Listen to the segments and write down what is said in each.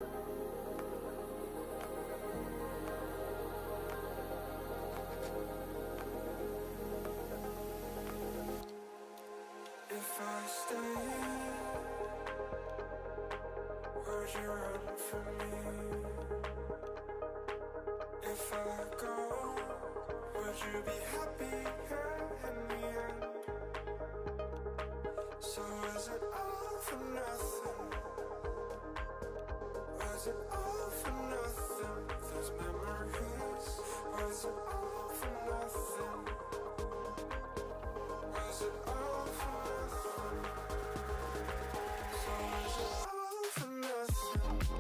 If I stay, would you run from me? If I go, would you be happy in the end? So is it all for nothing? Was it all for nothing? Those memories, was it all for nothing? Was it all for nothing? So is it all for nothing?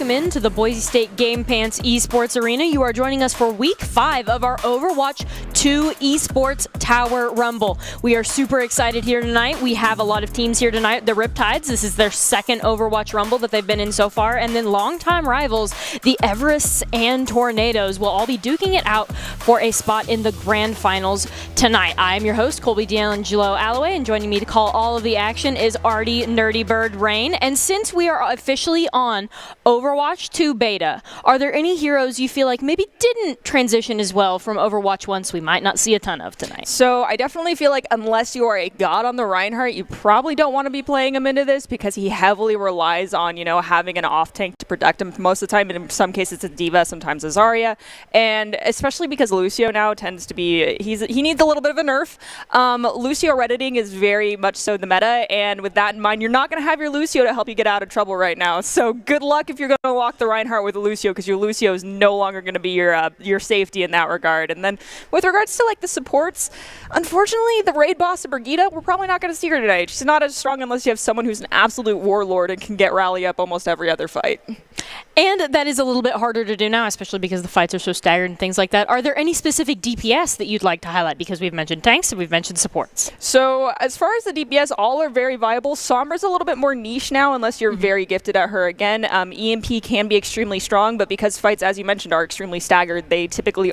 welcome into the Boise State Game Pants Esports Arena. You are joining us for Week 5 of our Overwatch 2 Esports Tower Rumble. We are super excited here tonight. We have a lot of teams here tonight. The Riptides, this is their second Overwatch Rumble that they've been in so far, and then longtime rivals, the Everests and Tornadoes, will all be duking it out for a spot in the Grand Finals tonight. I am your host, Colby D'Angelo Alloway, and joining me to call all of the action is Artie Nerdy Bird Rain. And since we are officially on Overwatch 2 beta, are there any heroes you feel like maybe didn't transition as well from Overwatch 1 so we might not see a ton of tonight? So I definitely feel like unless you are a god on the Reinhardt, you probably don't want to be playing him into this because he heavily relies on, having an off tank to protect him most of the time. And in some cases it's a D.Va, sometimes a Zarya. And especially because Lucio now tends to be, he needs a little bit of a nerf. Lucio redditing is very much so the meta. And with that in mind, you're not going to have your Lucio to help you get out of trouble right now. So good luck if you're going to walk the Reinhardt with a Lucio, because your Lucio is no longer going to be your safety in that regard. And then with regards to the supports, unfortunately the raid boss of Brigitte, we're probably not going to see her tonight. She's not as strong unless you have someone who's an absolute warlord and can get rally up almost every other fight. And that is a little bit harder to do now, especially because the fights are so staggered and things like that. Are there any specific DPS that you'd like to highlight? Because we've mentioned tanks and we've mentioned supports. So as far as the DPS, all are very viable. Sombra's a little bit more niche now unless you're very gifted at her again. EMP can be extremely strong, but because fights, as you mentioned, are extremely staggered, they typically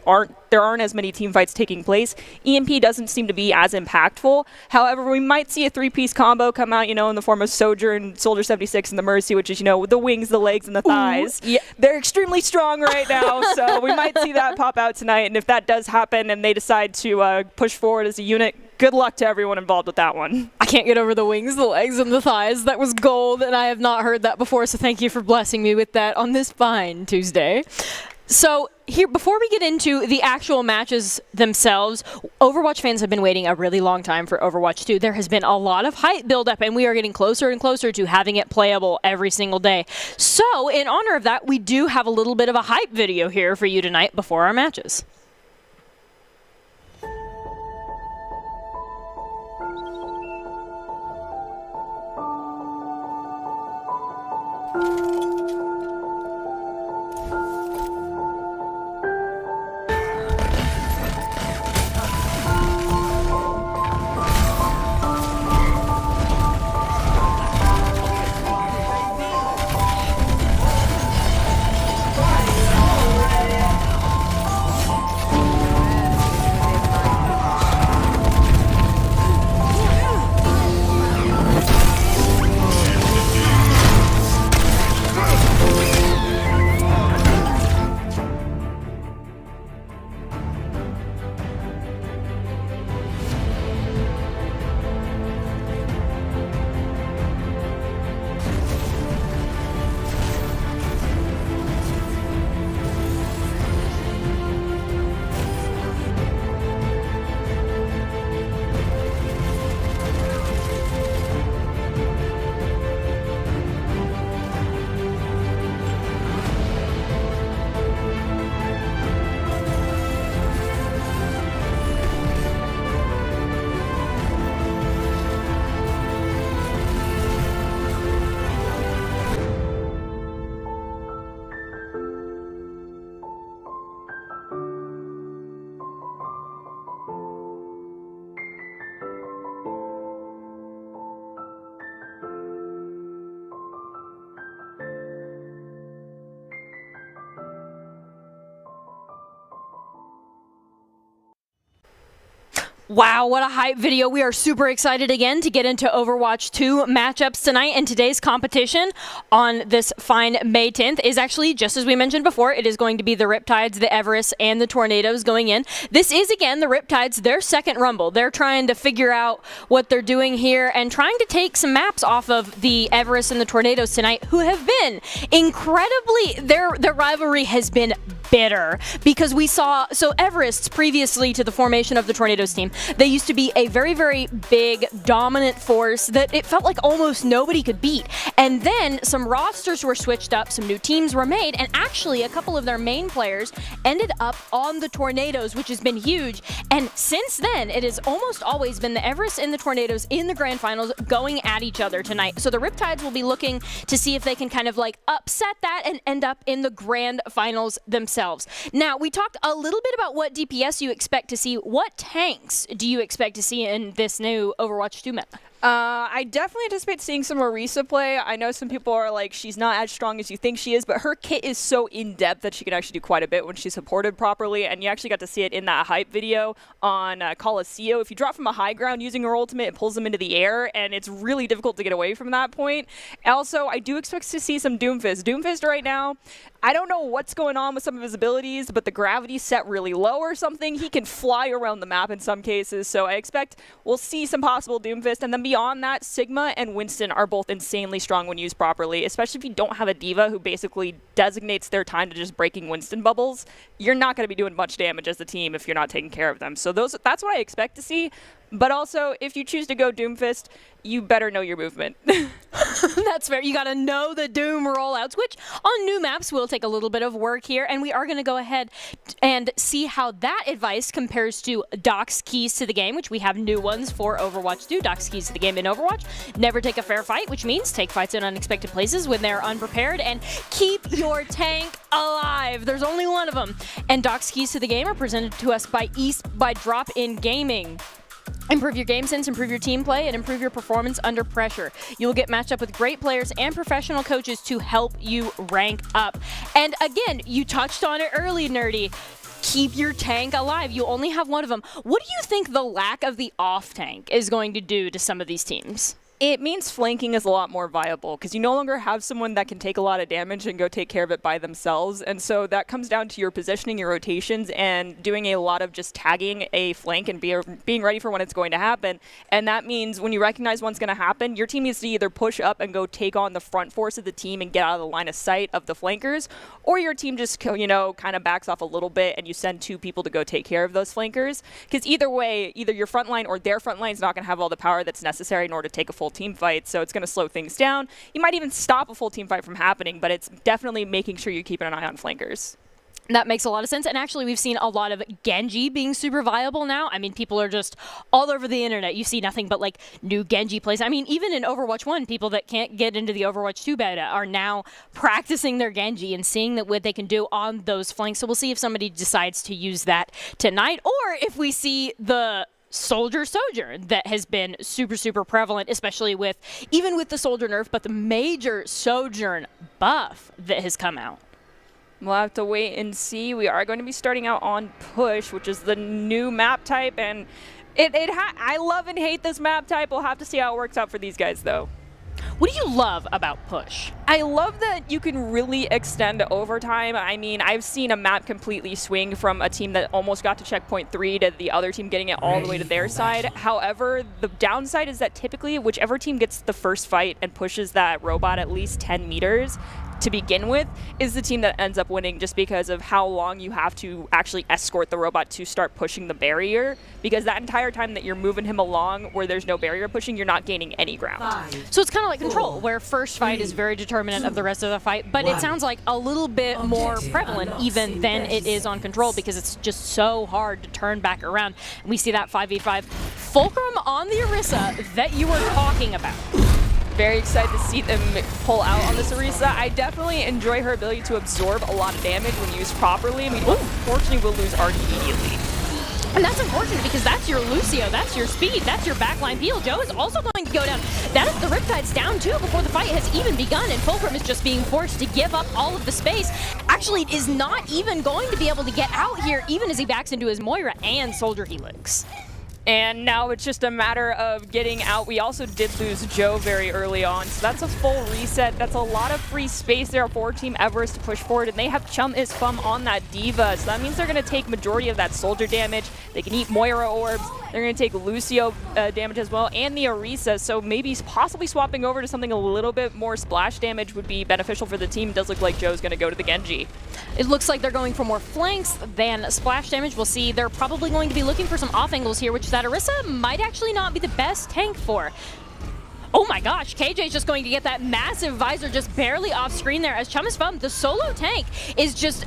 there aren't as many team fights taking place. EMP doesn't seem to be as impactful. However, we might see a three-piece combo come out, in the form of Sojourn, Soldier 76, and the Mercy, which is, the wings, the legs, and the thighs. Yeah. They're extremely strong right now, so we might see that pop out tonight. And if that does happen and they decide to push forward as a unit, good luck to everyone involved with that one. I can't get over the wings, the legs, and the thighs. That was gold, and I have not heard that before, so thank you for blessing me with that on this fine Tuesday. So here, before we get into the actual matches themselves, Overwatch fans have been waiting a really long time for Overwatch 2. There has been a lot of hype buildup, and we are getting closer and closer to having it playable every single day. So in honor of that, we do have a little bit of a hype video here for you tonight before our matches. Wow, what a hype video. We are super excited again to get into Overwatch 2 matchups tonight, and today's competition on this fine May 10th is actually, just as we mentioned before, it is going to be the Riptides, the Everests, and the Tornadoes going in. This is, again, the Riptides, their second Rumble. They're trying to figure out what they're doing here and trying to take some maps off of the Everests and the Tornadoes tonight, who have been incredibly, their rivalry has been bitter, because we saw, so Everests previously to the formation of the Tornadoes team, They used to be a very, very big, dominant force that it felt like almost nobody could beat. And then some rosters were switched up, some new teams were made, and actually a couple of their main players ended up on the Tornadoes, which has been huge. And since then, it has almost always been the Everest and the Tornadoes in the grand finals going at each other tonight. So the Riptides will be looking to see if they can kind of like upset that and end up in the grand finals themselves. Now, we talked a little bit about what DPS you expect to see. What tanks do you expect to see in this new Overwatch 2 meta? I definitely anticipate seeing some Orisa play. I know some people are like, she's not as strong as you think she is, but her kit is so in-depth that she can actually do quite a bit when she's supported properly, and you actually got to see it in that hype video on Coliseum. If you drop from a high ground using her ultimate, it pulls them into the air, and it's really difficult to get away from that point. Also, I do expect to see some Doomfist. Doomfist right now, I don't know what's going on with some of his abilities, but the gravity's set really low or something. He can fly around the map in some cases, so I expect we'll see some possible Doomfist. And then beyond that, Sigma and Winston are both insanely strong when used properly, especially if you don't have a diva who basically designates their time to just breaking Winston bubbles. You're not going to be doing much damage as a team if you're not taking care of them. So that's what I expect to see. But also, if you choose to go Doomfist, you better know your movement. That's fair. You got to know the Doom rollouts, which on new maps will take a little bit of work here. And we are going to go ahead and see how that advice compares to Doc's keys to the game, which we have new ones for Overwatch 2. Doc's keys to the game in Overwatch: never take a fair fight, which means take fights in unexpected places when they're unprepared, and keep your tank alive. There's only one of them. And Doc's keys to the game are presented to us by Drop In Gaming. Improve your game sense, improve your team play, and improve your performance under pressure. You'll get matched up with great players and professional coaches to help you rank up. And again, you touched on it early, Nerdy. Keep your tank alive. You only have one of them. What do you think the lack of the off tank is going to do to some of these teams? It means flanking is a lot more viable because you no longer have someone that can take a lot of damage and go take care of it by themselves. And so that comes down to your positioning, your rotations, and doing a lot of just tagging a flank and being ready for when it's going to happen. And that means when you recognize what's going to happen, your team needs to either push up and go take on the front force of the team and get out of the line of sight of the flankers, or your team just, kind of backs off a little bit and you send two people to go take care of those flankers. Because either way, either your front line or their front line is not going to have all the power that's necessary in order to take a full team fight, so it's going to slow things down. You might even stop a full team fight from happening, but it's definitely making sure you're keeping an eye on flankers. That makes a lot of sense. And actually, we've seen a lot of Genji being super viable now. I mean, people are just all over the internet. You see nothing but like new Genji plays. I mean, even in Overwatch 1, people that can't get into the Overwatch 2 beta are now practicing their Genji and seeing what they can do on those flanks. So we'll see if somebody decides to use that tonight, or if we see the Soldier Sojourn that has been super, super prevalent, especially even with the Soldier nerf, but the major Sojourn buff that has come out. We'll have to wait and see. We are going to be starting out on Push, which is the new map type, and I love and hate this map type. We'll have to see how it works out for these guys, though. What do you love about Push? I love that you can really extend overtime. I mean, I've seen a map completely swing from a team that almost got to checkpoint 3 to the other team getting it all the way to their side. However, the downside is that typically whichever team gets the first fight and pushes that robot at least 10 meters to begin with is the team that ends up winning, just because of how long you have to actually escort the robot to start pushing the barrier, because that entire time that you're moving him along where there's no barrier pushing, you're not gaining any ground. So it's kind of like Control, where first fight is very determinant of the rest of the fight, but it sounds like a little bit more prevalent even than it is on Control, because it's just so hard to turn back around. And we see that 5v5 Fulcrum on the Orisa that you were talking about. Very excited to see them pull out on this Orisa. I definitely enjoy her ability to absorb a lot of damage when used properly. I mean, unfortunately, we'll lose Arc immediately. And that's unfortunate, because that's your Lucio, that's your speed, that's your backline peel. Joe is also going to go down. That is the Riptide's down too before the fight has even begun, and Fulcrum is just being forced to give up all of the space. Actually, is not even going to be able to get out here, even as he backs into his Moira and Soldier Helix. And now it's just a matter of getting out. We also did lose Joe very early on, so that's a full reset. That's a lot of free space there for Team Everest to push forward, and they have Chum is Fum on that Diva, so that means they're going to take majority of that Soldier damage. They can eat Moira orbs. They're going to take Lucio damage as well, and the Orisa, so maybe possibly swapping over to something a little bit more splash damage would be beneficial for the team. It does look like Joe's going to go to the Genji. It looks like they're going for more flanks than splash damage. We'll see. They're probably going to be looking for some off angles here, which that Orisa might actually not be the best tank for. Oh my gosh, KJ's just going to get that massive visor just barely off screen there as Chum is Fum, the solo tank, is just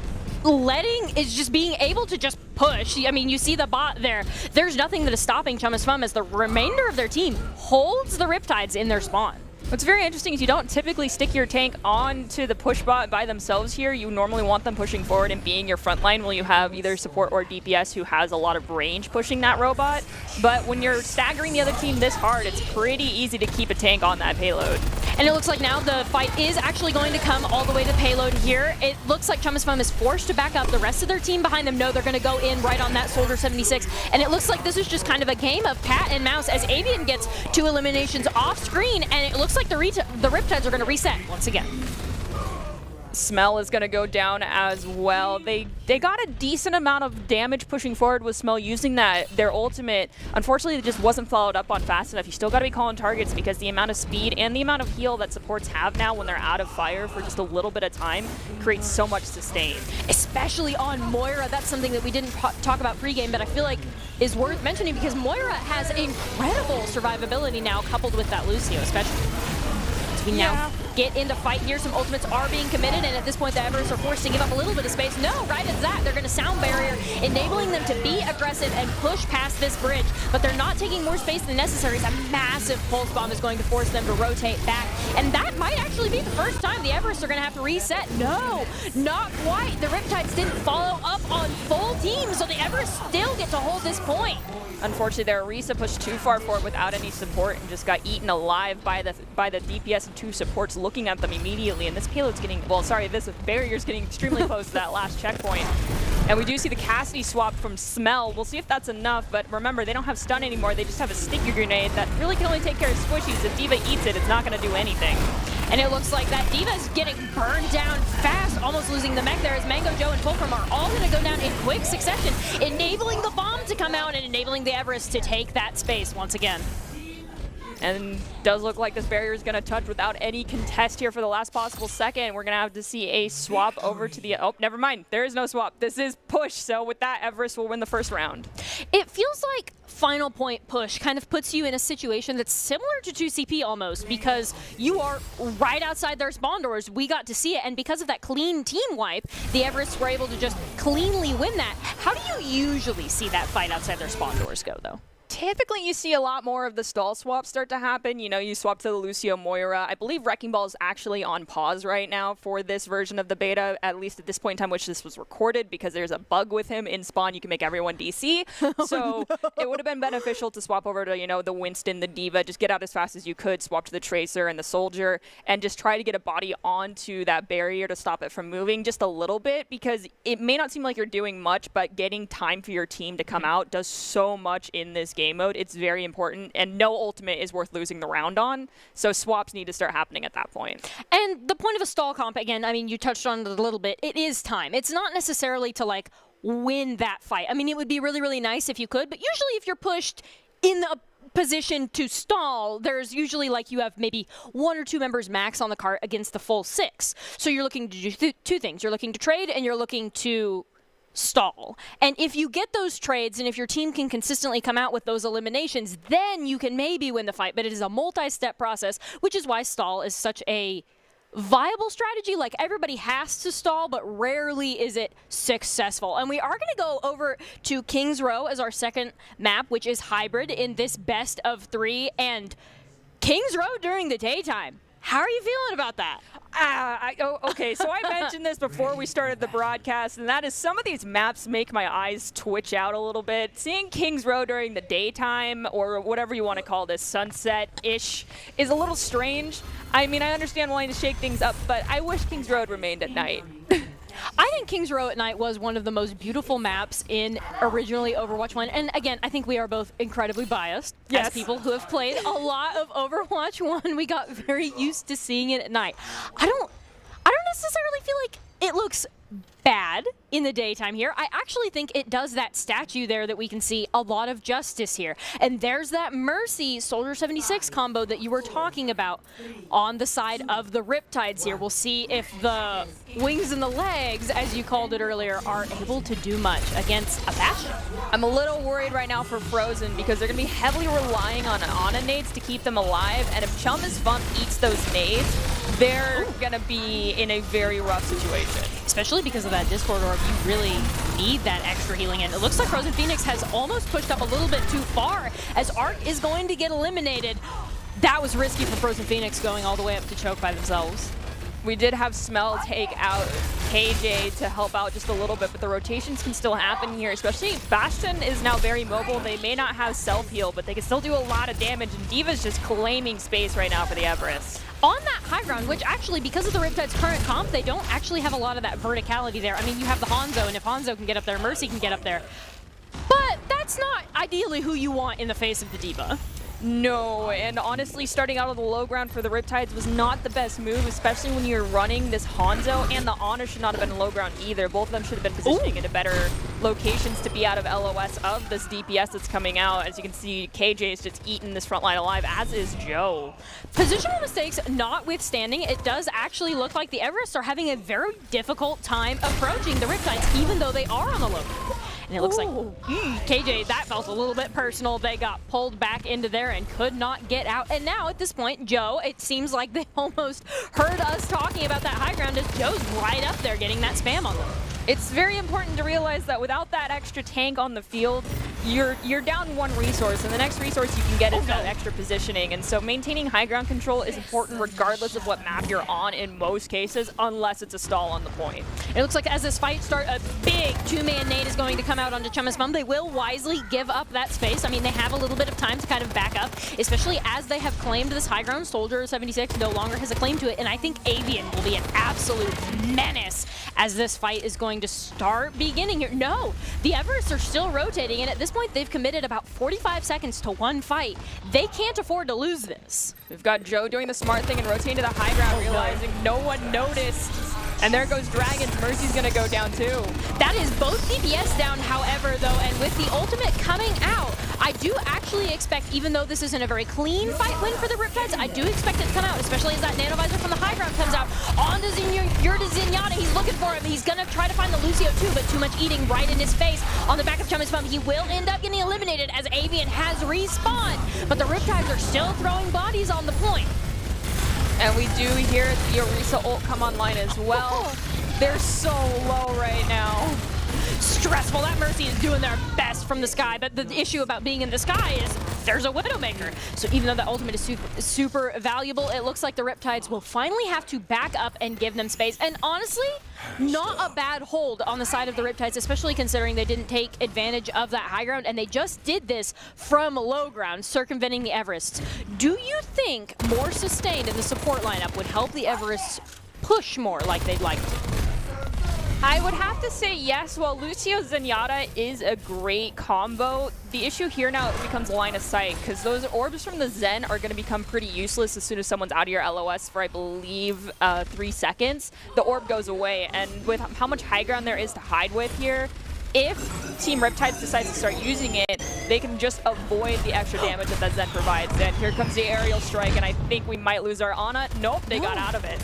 being able to just push. I mean, you see the bot there. There's nothing that is stopping Chum is Fum as the remainder of their team holds the Riptides in their spawn. What's very interesting is you don't typically stick your tank onto the push bot by themselves here. You normally want them pushing forward and being your front line while you have either support or DPS who has a lot of range pushing that robot. But when you're staggering the other team this hard, it's pretty easy to keep a tank on that payload. And it looks like now the fight is actually going to come all the way to payload here. It looks like Chum is Fum is forced to back up. The rest of their team behind them know they're going to go in right on that Soldier 76. And it looks like this is just kind of a game of cat and mouse as Avian gets 2 eliminations off screen, and it looks like the Riptides are going to reset once again. Smell is going to go down as well. They got a decent amount of damage pushing forward with Smell using their ultimate. Unfortunately, it just wasn't followed up on fast enough. You still got to be calling targets because the amount of speed and the amount of heal that supports have now when they're out of fire for just a little bit of time creates so much sustain. Especially on Moira. That's something that we didn't talk about pregame, but I feel like is worth mentioning because Moira has incredible survivability now coupled with that Lucio especially. We now get into fight here. Some ultimates are being committed, and at this point, the Everest are forced to give up a little bit of space. No, right as that, they're going to sound barrier, enabling them to be aggressive and push past this bridge, but they're not taking more space than necessary. A massive pulse bomb is going to force them to rotate back, and that might actually be the first time the Everest are going to have to reset. No, not quite. The Riptides didn't follow up on full team, so the Everest still get to hold this point. Unfortunately, their Orisa pushed too far forward without any support and just got eaten alive by the DPS and 2 supports looking at them immediately. And this payload's getting, well, sorry, this barrier's getting extremely close to that last checkpoint. And we do see the Cassidy swap from Smell. We'll see if that's enough, but remember, they don't have stun anymore. They just have a sticky grenade that really can only take care of squishies. If D.Va eats it, it's not going to do anything. And it looks like that D.Va's getting burned down fast, almost losing the mech there as Mango, Joe, and Fulcrum are all going to go down in quick succession, enabling the bomb to come out and enabling the Everest to take that space once again. And does look like this barrier is going to touch without any contest here for the last possible second. We're going to have to see a swap over to the... Oh, never mind. There is no swap. This is push. So with that, Everest will win the first round. It feels like final point push kind of puts you in a situation that's similar to 2CP almost because you are right outside their spawn doors. We got to see it, and because of that clean team wipe, the Everests were able to just cleanly win that. How do you usually see that fight outside their spawn doors go, though? Typically, you see a lot more of the stall swaps start to happen. You know, you swap to the Lucio Moira. I believe Wrecking Ball is actually on pause right now for this version of the beta, at least at this point in time, which this was recorded because there's a bug with him in spawn. You can make everyone DC. So it would have been beneficial to swap over to, you know, the Winston, the D.Va, just get out as fast as you could, swap to the Tracer and the Soldier, and just try to get a body onto that barrier to stop it from moving just a little bit, because it may not seem like you're doing much, but getting time for your team to come out does so much in this game mode. It's very important, and no ultimate is worth losing the round on, so swaps need to start happening at that point. And the point of a stall comp, again, I mean, you touched on it a little bit, it is time. It's not necessarily to, like, win that fight. I mean, it would be really, really nice if you could, but usually if you're pushed in the position to stall, there's usually, like, you have maybe 1 or 2 members max on the cart against the full 6. So you're looking to do 2 things. You're looking to trade, and you're looking to stall. And if you get those trades and if your team can consistently come out with those eliminations, then you can maybe win the fight. But it is a multi-step process, which is why stall is such a viable strategy. Like, everybody has to stall, but rarely is it successful. And we are going to go over to Kings Row as our second map, which is hybrid in this best of 3. And Kings Row during the daytime. How are you feeling about that? Okay, so I mentioned this before we started the broadcast, and that is some of these maps make my eyes twitch out a little bit. Seeing Kings Row during the daytime, or whatever you want to call this, sunset-ish, is a little strange. I mean, I understand wanting to shake things up, but I wish Kings Row remained at night. I think Kings Row at night was one of the most beautiful maps in originally Overwatch 1. And again, I think we are both incredibly biased as people who have played a lot of Overwatch 1. We got very used to seeing it at night. I don't necessarily feel like it looks bad in the daytime here. I actually think it does that statue there that we can see a lot of justice here. And there's that Mercy Soldier 76 combo that you were talking about on the side of the Riptides here. We'll see if the wings and the legs, as you called it earlier, are able to do much against a Bastion. I'm a little worried right now for Frozen because they're going to be heavily relying on Ana nades to keep them alive. And if Chum is Bump eats those nades, they're going to be in a very rough situation. Especially because of that Discord orb, you really need that extra healing. And it looks like Frozen Phoenix has almost pushed up a little bit too far as Arc is going to get eliminated. That was risky for Frozen Phoenix going all the way up to choke by themselves. We did have Smell take out KJ to help out just a little bit, but the rotations can still happen here, especially Bastion is now very mobile. They may not have self-heal, but they can still do a lot of damage, and D.Va's just claiming space right now for the Everest. On that high ground, which actually, because of the Riptide's current comp, they don't actually have a lot of that verticality there. I mean, you have the Hanzo, and if Hanzo can get up there, Mercy can get up there. But that's not ideally who you want in the face of the D.Va. No, and honestly, starting out on the low ground for the Riptides was not the best move, especially when you're running this Hanzo, and the Ana should not have been low ground either. Both of them should have been positioning into better locations to be out of LOS of this DPS that's coming out. As you can see, KJ is just eating this front line alive, as is Joe. Positional mistakes notwithstanding, it does actually look like the Everest are having a very difficult time approaching the Riptides, even though they are on the low ground. And it looks like KJ, that felt a little bit personal. They got pulled back into there and could not get out. And now at this point, Joe, it seems like they almost heard us talking about that high ground as Joe's right up there getting that spam on them. It's very important to realize that without that extra tank on the field, you're down one resource, and the next resource you can get is that extra positioning. And so maintaining high ground control is important regardless of what map you're on in most cases, unless it's a stall on the point. It looks like as this fight starts, a big two-man nade is going to come out onto Chummas Bum. They will wisely give up that space. I mean, they have a little bit of time to kind of back up, especially as they have claimed this high ground. Soldier 76 no longer has a claim to it, and I think Avian will be an absolute menace as this fight is going to start beginning here. No, the Everests are still rotating, and at this point, they've committed about 45 seconds to one fight. They can't afford to lose this. We've got Joe doing the smart thing and rotating to the high ground, realizing no one noticed. And there goes Dragon. Mercy's going to go down too. That is both DPS down, however, though, and with the ultimate coming out, I do actually expect, even though this isn't a very clean fight win for the Riptides, I do expect it to come out, especially as that Nanovisor from the high ground comes out. On to Yurta Zenyatta, he's looking for him. He's going to try to find the Lucio too, but too much eating right in his face. On the back of Chummas Bum, he will end up getting eliminated as Avian has respawned, but the Riptides are still throwing bodies on the point. And we do hear the Orisa ult come online as well. They're so low right now. Stressful. That Mercy is doing their best from the sky, but the issue about being in the sky is there's a Widowmaker. So even though the ultimate is super valuable, it looks like the Riptides will finally have to back up and give them space. And honestly, not a bad hold on the side of the Riptides, especially considering they didn't take advantage of that high ground, and they just did this from low ground, circumventing the Everests. Do you think more sustained in the support lineup would help the Everests push more like they'd like to? I would have to say yes. While Lucio Zenyatta is a great combo, the issue here now becomes line of sight, because those orbs from the Zen are going to become pretty useless as soon as someone's out of your LOS for, I believe, 3 seconds. The orb goes away, and with how much high ground there is to hide with here, if Team Riptides decides to start using it, they can just avoid the extra damage that Zen provides. And here comes the aerial strike, and I think we might lose our Ana. Nope, they got out of it.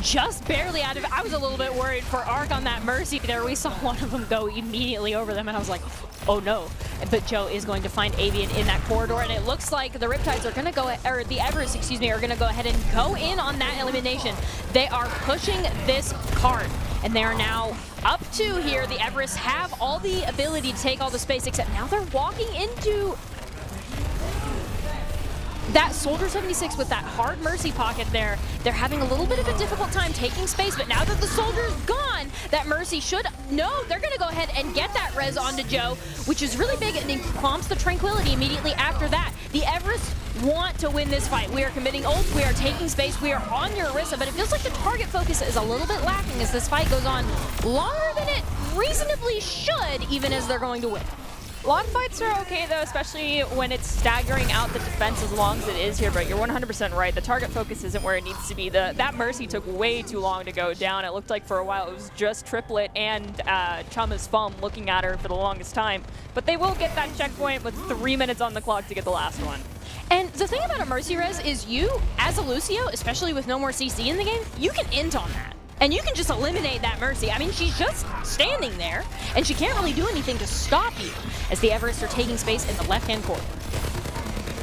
Just barely out of it. I was a little bit worried for Arc on that Mercy there. We saw one of them go immediately over them, and I was like, oh no. But Joe is going to find Avian in that corridor, and it looks like the Riptides are going to go, or the Everest, excuse me, are going to go ahead and go in on that elimination. They are pushing this card, and they are now up 2 here. The Everest have all the ability to take all the space, except now they're walking into that Soldier 76 with that hard Mercy pocket there. They're having a little bit of a difficult time taking space, but now that the Soldier's gone, that Mercy should... No, they're going to go ahead and get that res onto Joe, which is really big, and it prompts the Tranquility immediately after that. The Everests want to win this fight. We are committing ult, we are taking space, we are on your Orisa, but it feels like the target focus is a little bit lacking as this fight goes on longer than it reasonably should, even as they're going to win. Long fights are okay though, especially when it's staggering out the defense as long as it is here, but you're 100% right. The target focus isn't where it needs to be. That Mercy took way too long to go down. It looked like for a while it was just Triplet and Chama's Fum looking at her for the longest time. But they will get that checkpoint with 3 minutes on the clock to get the last one. And the thing about a Mercy Res is you, as a Lucio, especially with no more CC in the game, you can int on that. And you can just eliminate that Mercy. I mean, she's just standing there, and she can't really do anything to stop you as the Everest are taking space in the left-hand corner.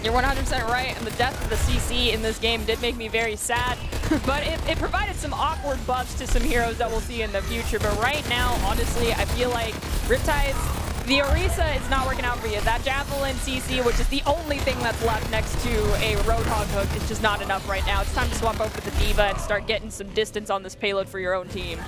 You're 100% right, and the death of the CC in this game did make me very sad, but it provided some awkward buffs to some heroes that we'll see in the future. But right now, honestly, I feel like Riptides, the Orisa is not working out for you. That Javelin CC, which is the only thing that's left next to a Roadhog hook, is just not enough right now. It's time to swap over to the D.Va and start getting some distance on this payload for your own team.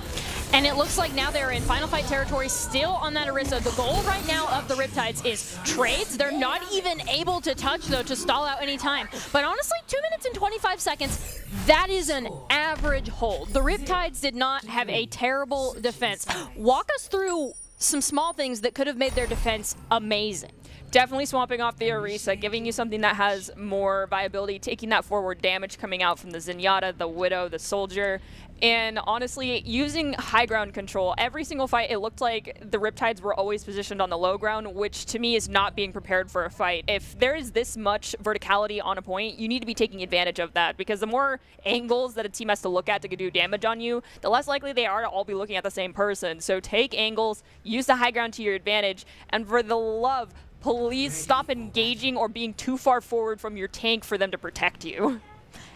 And it looks like now they're in final fight territory, still on that Orisa. The goal right now of the Riptides is trades. They're not even able to touch, though, to stall out any time. But honestly, 2 minutes and 25 seconds, that is an average hold. The Riptides did not have a terrible defense. Walk us through some small things that could have made their defense amazing. Definitely swapping off the Orisa, giving you something that has more viability, taking that forward damage coming out from the Zenyatta, the Widow, the Soldier, and honestly, using high ground control. Every single fight, it looked like the Riptides were always positioned on the low ground, which to me is not being prepared for a fight. If there is this much verticality on a point, you need to be taking advantage of that, because the more angles that a team has to look at to do damage on you, the less likely they are to all be looking at the same person. So take angles, use the high ground to your advantage, and for the love, please stop engaging or being too far forward from your tank for them to protect you.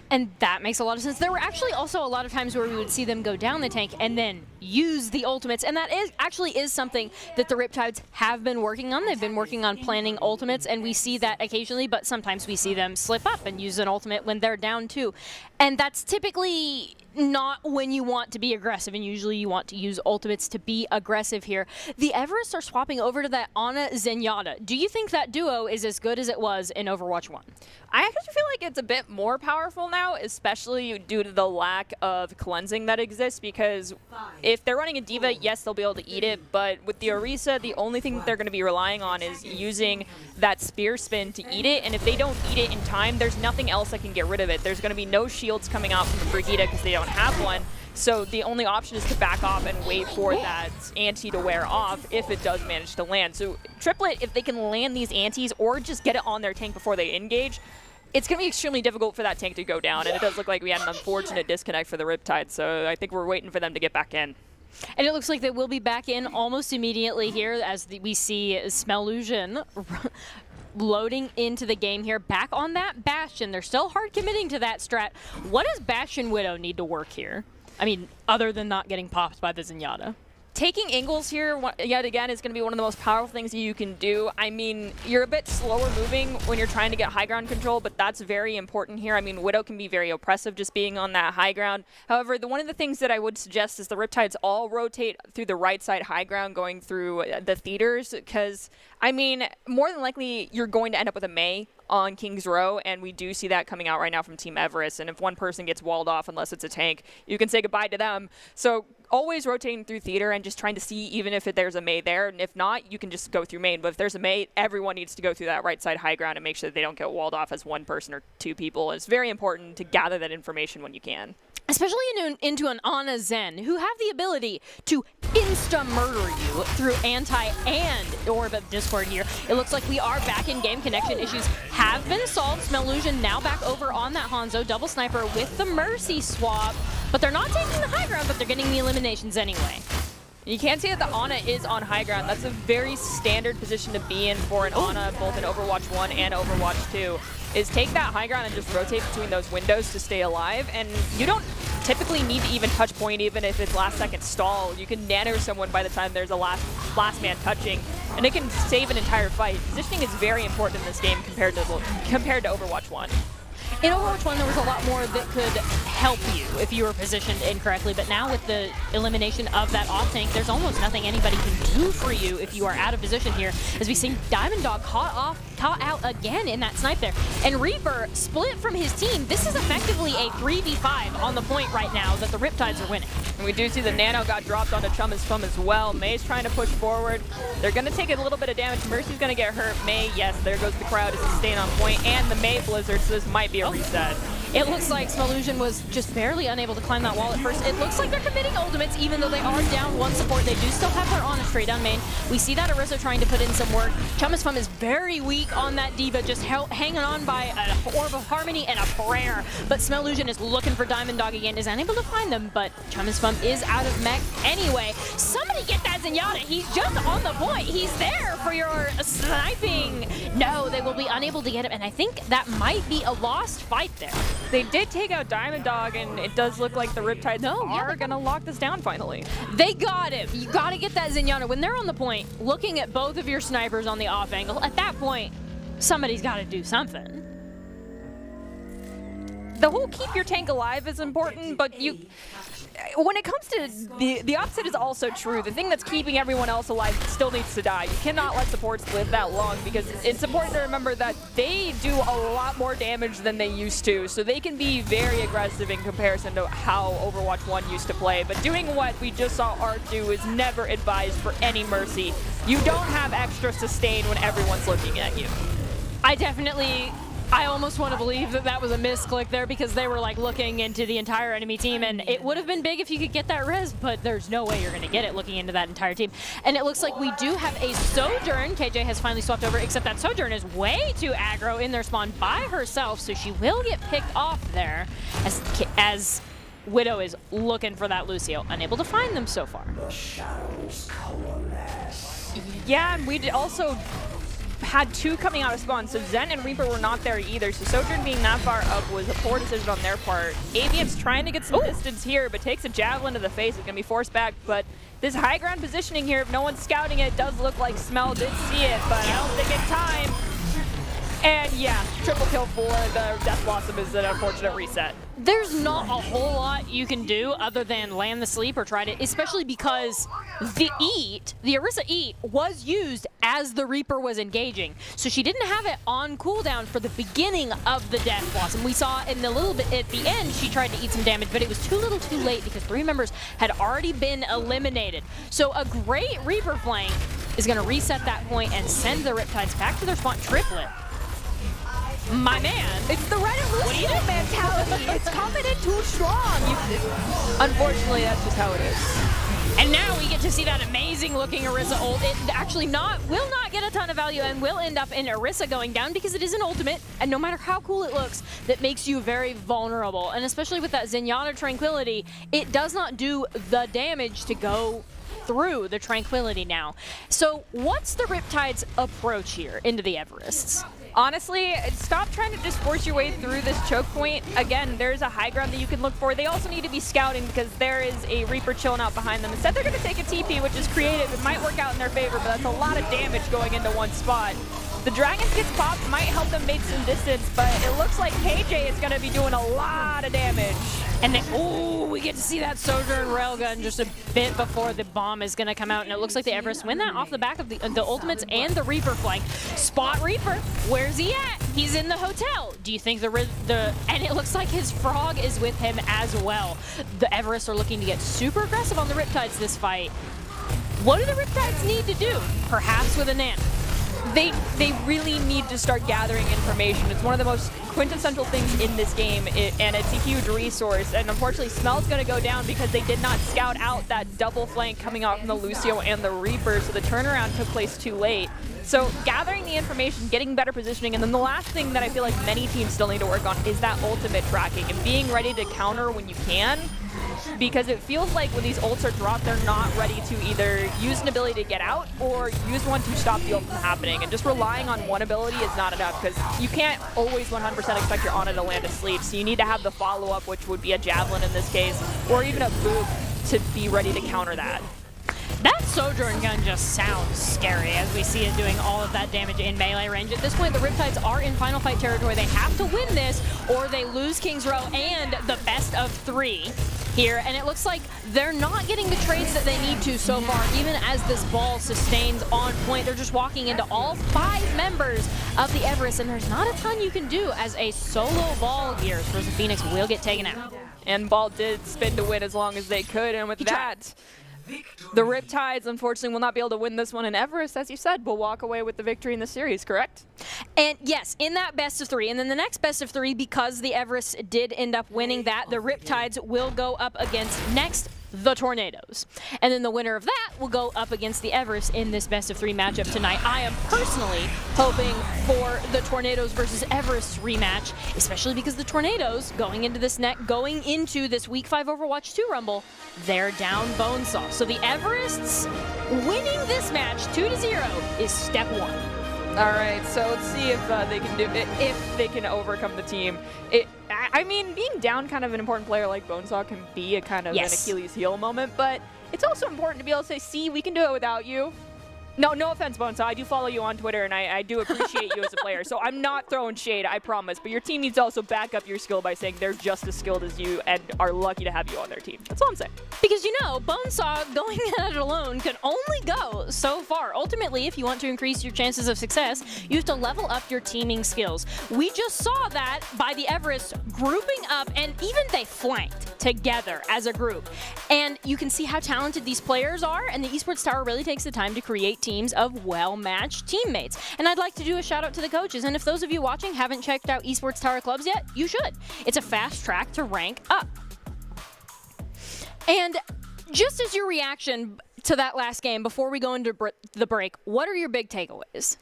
And that makes a lot of sense. There were actually also a lot of times where we would see them go down the tank and then use the ultimates, and that actually is something that the Riptides have been working on. They've been working on planning ultimates, and we see that occasionally, but sometimes we see them slip up and use an ultimate when they're down too. And that's typically not when you want to be aggressive, and usually you want to use ultimates to be aggressive here. The Everest are swapping over to that Ana Zenyatta. Do you think that duo is as good as it was in Overwatch 1? I actually feel like it's a bit more powerful now, especially due to the lack of cleansing that exists, because if they're running a D.Va, yes, they'll be able to eat it, but with the Orisa, the only thing that they're going to be relying on is using that spear spin to eat it, and if they don't eat it in time, there's nothing else that can get rid of it. There's going to be no shields coming out from the Brigitte because they don't have one, so the only option is to back off and wait for that ante to wear off if it does manage to land. So Triplet, if they can land these antes or just get it on their tank before they engage, it's going to be extremely difficult for that tank to go down, and it does look like we had an unfortunate disconnect for the Riptide, so I think we're waiting for them to get back in. And it looks like they will be back in almost immediately here as we see Smellusion loading into the game here, back on that Bastion. They're still hard committing to that strat. What does Bastion Widow need to work here? I mean, other than not getting popped by the Zenyatta. Taking angles here, yet again, is going to be one of the most powerful things that you can do. I mean, you're a bit slower moving when you're trying to get high ground control, but that's very important here. I mean, Widow can be very oppressive just being on that high ground. However, one of the things that I would suggest is the Riptides all rotate through the right side high ground going through the theaters, because, I mean, more than likely, you're going to end up with a Mei on King's Row, and we do see that coming out right now from Team Everest, and if one person gets walled off, unless it's a tank, you can say goodbye to them. So always rotating through theater and just trying to see even if there's a Mei there, and if not, you can just go through main. But if there's a Mei, everyone needs to go through that right side high ground and make sure that they don't get walled off as one person or two people. It's very important to gather that information when you can. Especially into an Ana Zen, who have the ability to insta-murder you through anti and Orb of Discord here. It looks like we are back in game. Connection issues have been solved. Smellusion now back over on that Hanzo. Double Sniper with the Mercy swap. But they're not taking the high ground, but they're getting the eliminations anyway. You can see that the Ana is on high ground. That's a very standard position to be in for an Ana, both in Overwatch 1 and Overwatch 2, is take that high ground and just rotate between those windows to stay alive. And you don't typically need to even touch point, even if it's last second stall. You can nano someone by the time there's a last man touching, and it can save an entire fight. Positioning is very important in this game compared to Overwatch 1. In Overwatch 1, there was a lot more that could help you if you were positioned incorrectly, but now with the elimination of that off tank, there's almost nothing anybody can do for you if you are out of position here, as we see Diamond Dog caught out again in that snipe there. And Reaper split from his team. This is effectively a 3v5 on the point right now that the Riptides are winning. And we do see the Nano got dropped onto Chum's Fum as well. May's trying to push forward. They're going to take a little bit of damage. Mercy's going to get hurt. May, yes, there goes the crowd as he's staying on point. And the May Blizzard, so this might be a reset. It looks like Smelusion was just barely unable to climb that wall at first. It looks like they're committing ultimates, even though they are down one support. They do still have their Ana straight down main. We see that Orisa trying to put in some work. Chum's Fum is very weak on that Diva, just hanging on by an Orb of Harmony and a prayer. But Smelusion is looking for Diamond Dog again, is unable to find them, but Chum's Fum is out of mech anyway. Somebody get that Zenyatta. He's just on the point. He's there for your sniping. No, they will be unable to get him, and I think that might be a lost fight there. They did take out Diamond Dog, and it does look like the Riptides are going to lock this down finally. They got him. You got to get that Zenyatta. When they're on the point, looking at both of your snipers on the off angle, at that point, somebody's got to do something. The whole keep your tank alive is important, but when it comes to the opposite is also true. The thing that's keeping everyone else alive still needs to die. You cannot let supports live that long, because it's important to remember that they do a lot more damage than they used to, so they can be very aggressive in comparison to how Overwatch 1 used to play. But doing what we just saw Art do is never advised for any Mercy. You don't have extra sustain when everyone's looking at you. I almost want to believe that that was a misclick there, because they were like looking into the entire enemy team, and it would have been big if you could get that res, but there's no way you're going to get it looking into that entire team. And it looks like we do have a Sojourn. KJ has finally swapped over, except that Sojourn is way too aggro in their spawn by herself, so she will get picked off there as Widow is looking for that Lucio. Unable to find them so far. Yeah, and we also had two coming out of spawn, so Zen and Reaper were not there either, so Sojourn being that far up was a poor decision on their part. Avian's trying to get some distance here, but takes a javelin to the face. It's going to be forced back, but this high ground positioning here, if no one's scouting it, does look like Smell did see it, but I don't think in time. And yeah, triple kill for the Death Blossom is an unfortunate reset. There's not a whole lot you can do other than land the sleep or try to, especially because the Orisa Eat was used as the Reaper was engaging. So she didn't have it on cooldown for the beginning of the Death Blossom. We saw in the little bit at the end, she tried to eat some damage, but it was too little too late because 3 members had already been eliminated. So a great Reaper flank is going to reset that point and send the Riptides back to their spawn. Triplet. My man. It's the Reddit Lucio mentality. It's confident too strong. Unfortunately, that's just how it is. And now we get to see that amazing looking Orisa ult. It actually will not get a ton of value and will end up in Orisa going down because it is an ultimate, and no matter how cool it looks, that makes you very vulnerable. And especially with that Zenyatta Tranquility, it does not do the damage to go through the Tranquility now. So what's the Riptide's approach here into the Everests? Honestly, stop trying to just force your way through this choke point. Again, there's a high ground that you can look for. They also need to be scouting because there is a Reaper chilling out behind them. Instead, they're going to take a TP, which is creative. It might work out in their favor, but that's a lot of damage going into one spot. The Dragons gets popped, might help them make some distance, but it looks like KJ is going to be doing a lot of damage. And then, we get to see that Sojourn Railgun just a bit before the bomb is going to come out, and it looks like the Everest win that off the back of the ultimates and the Reaper flank. Spot Reaper, where's he at? He's in the hotel. Do you think and it looks like his Frog is with him as well. The Everest are looking to get super aggressive on the Riptides this fight. What do the Riptides need to do? Perhaps with a Nano. They really need to start gathering information. It's one of the most quintessential things in this game, and it's a huge resource. And unfortunately, Smell's going to go down because they did not scout out that double flank coming out from the Lucio and the Reaper, so the turnaround took place too late. So gathering the information, getting better positioning, and then the last thing that I feel like many teams still need to work on is that ultimate tracking and being ready to counter when you can. Because it feels like when these ults are dropped, they're not ready to either use an ability to get out or use one to stop the ult from happening. And just relying on one ability is not enough because you can't always 100% expect your Ana to land asleep. So you need to have the follow-up, which would be a Javelin in this case, or even a Boop to be ready to counter that. That Sojourn gun just sounds scary as we see it doing all of that damage in melee range. At this point, the Riptides are in final fight territory. They have to win this or they lose King's Row and the best of 3 here. And it looks like they're not getting the trades that they need to so far, even as this ball sustains on point. They're just walking into all 5 members of the Everest, and there's not a ton you can do as a solo ball here. So the Phoenix will get taken out. And ball did spin to win as long as they could, and with that, the Riptides, unfortunately, will not be able to win this one, and Everest, as you said, will walk away with the victory in the series, correct? And yes, in that best of 3, and then the next best of 3, because the Everest did end up winning that, the Riptides will go up against next the Tornadoes. And then the winner of that will go up against the Everest in this best of 3 matchup tonight. I am personally hoping for the Tornadoes versus Everest rematch, especially because the Tornadoes going into this week 5 Overwatch 2 Rumble, they're down Bonesaw. So the Everests winning this match 2-0 is step 1. All right, so let's see if they can do it, if they can overcome the team. I mean, being down kind of an important player like Bonesaw can be a kind of an Achilles heel moment, but it's also important to be able to say, see, we can do it without you. No offense, Bonesaw. I do follow you on Twitter, and I do appreciate you as a player. So I'm not throwing shade, I promise. But your team needs to also back up your skill by saying they're just as skilled as you and are lucky to have you on their team. That's all I'm saying. Because, you know, Bonesaw going at it alone can only go so far. Ultimately, if you want to increase your chances of success, you have to level up your teaming skills. We just saw that by the Everest grouping up, and even they flanked together as a group. And you can see how talented these players are, and the Esports Tower really takes the time to create teams of well-matched teammates. And I'd like to do a shout out to the coaches, and if those of you watching haven't checked out Esports Tower clubs yet, you should. It's a fast track to rank up. And just as your reaction to that last game, before we go into the break, what are your big takeaways?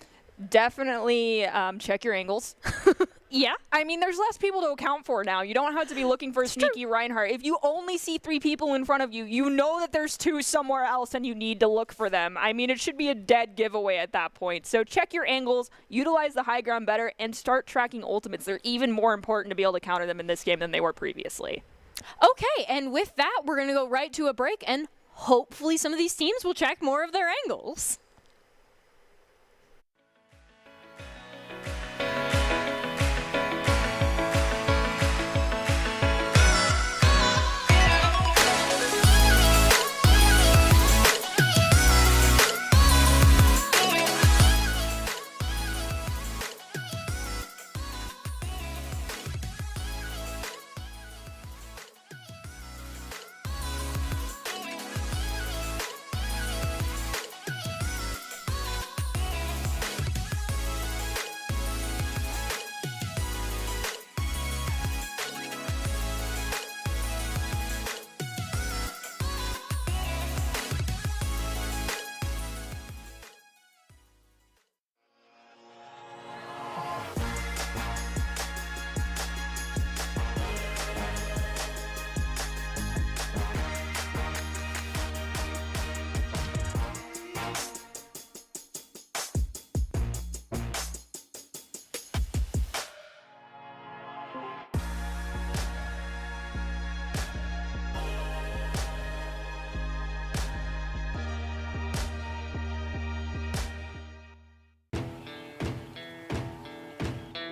Definitely check your angles. Yeah? I mean, there's less people to account for now. You don't have to be looking for a sneaky Reinhardt. If you only see 3 people in front of you, you know that there's 2 somewhere else and you need to look for them. I mean, it should be a dead giveaway at that point. So check your angles, utilize the high ground better, and start tracking ultimates. They're even more important to be able to counter them in this game than they were previously. Okay, and with that, we're going to go right to a break, and hopefully some of these teams will check more of their angles.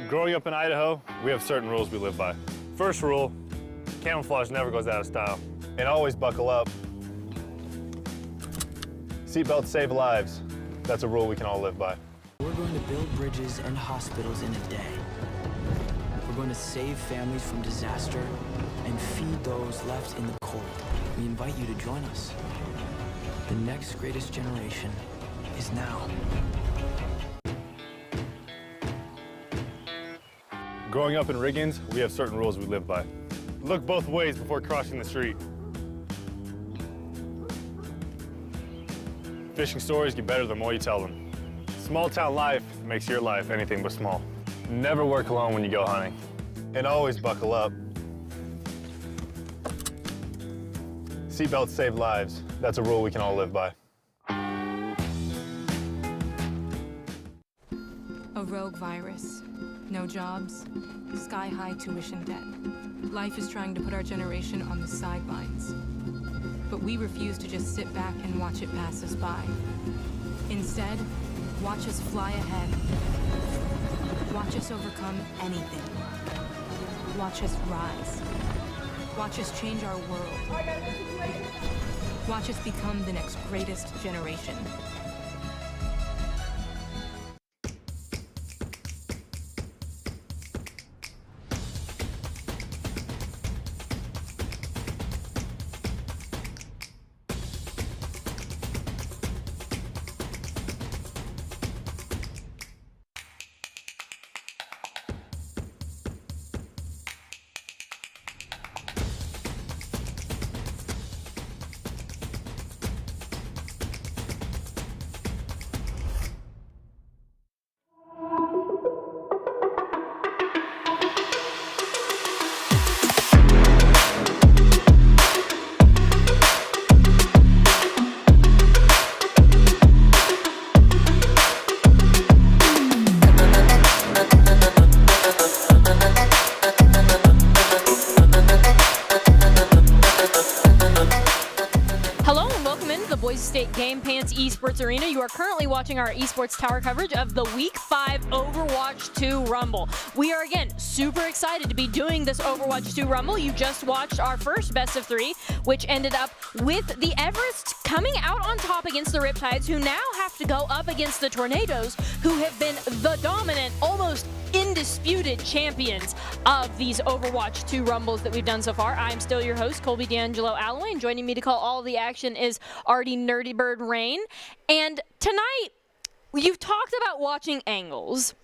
Growing up in Idaho, we have certain rules we live by. First rule, camouflage never goes out of style. And always buckle up. Seatbelts save lives. That's a rule we can all live by. We're going to build bridges and hospitals in a day. We're going to save families from disaster and feed those left in the cold. We invite you to join us. The next greatest generation is now. Growing up in Riggins, we have certain rules we live by. Look both ways before crossing the street. Fishing stories get better the more you tell them. Small town life makes your life anything but small. Never work alone when you go hunting. And always buckle up. Seatbelts save lives. That's a rule we can all live by. A rogue virus. No jobs. Sky-high tuition debt. Life is trying to put our generation on the sidelines. but we refuse to just sit back and watch it pass us by. Instead, watch us fly ahead. Watch us overcome anything. Watch us rise. Watch us change our world. Watch us become the next greatest generation. State Game Pants Esports Arena. You are currently watching our Esports Tower coverage of the Week 5 Overwatch 2 Rumble. We are, again, super excited to be doing this Overwatch 2 Rumble. You just watched our first best of 3, which ended up with the Everest coming out on top against the Riptides, who now have to go up against the Tornadoes, who have been the dominant, almost indisputed champions of these Overwatch 2 Rumbles that we've done so far. I'm still your host, Colby D'Angelo Alloway, and joining me to call all of the action is Artie Nerdy Bird Rain. And tonight, you've talked about watching angles,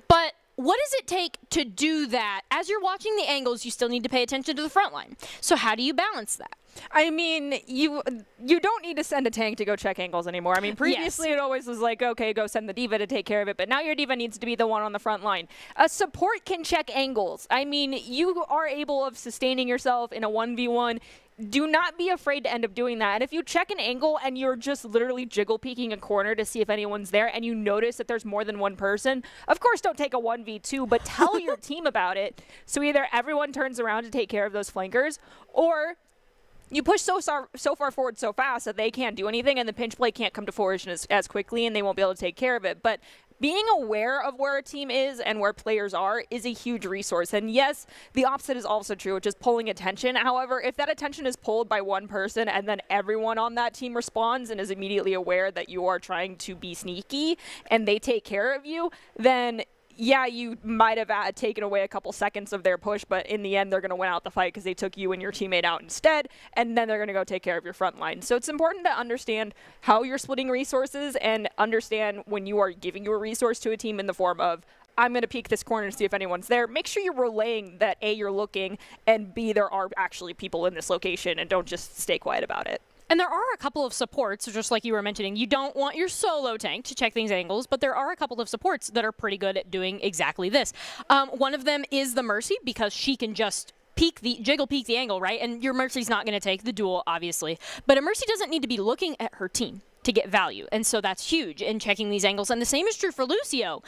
but what does it take to do that? As you're watching the angles, you still need to pay attention to the front line. So how do you balance that? I mean, you don't need to send a tank to go check angles anymore. I mean, previously It always was like, okay, go send the diva to take care of it, but now your diva needs to be the one on the front line. A support can check angles. I mean, you are able of sustaining yourself in a 1v1. Do not be afraid to end up doing that. And if you check an angle and you're just literally jiggle peeking a corner to see if anyone's there and you notice that there's more than one person, of course don't take a 1v2, but tell your team about it. So either everyone turns around to take care of those flankers, or you push so far forward so fast that they can't do anything and the pinch play can't come to fruition as quickly and they won't be able to take care of it. But being aware of where a team is and where players are is a huge resource. And yes, the opposite is also true, which is pulling attention. However, if that attention is pulled by one person and then everyone on that team responds and is immediately aware that you are trying to be sneaky and they take care of you, then yeah, you might have taken away a couple seconds of their push, but in the end, they're going to win out the fight because they took you and your teammate out instead, and then they're going to go take care of your front line. So it's important to understand how you're splitting resources and understand when you are giving your resource to a team in the form of, I'm going to peek this corner to see if anyone's there. Make sure you're relaying that A, you're looking, and B, there are actually people in this location, and don't just stay quiet about it. And there are a couple of supports, just like you were mentioning. You don't want your solo tank to check these angles, but there are a couple of supports that are pretty good at doing exactly this. One of them is the Mercy, because she can just jiggle peek the angle, right? And your Mercy's not going to take the duel, obviously. But a Mercy doesn't need to be looking at her team to get value. And so that's huge in checking these angles. And the same is true for Lucio.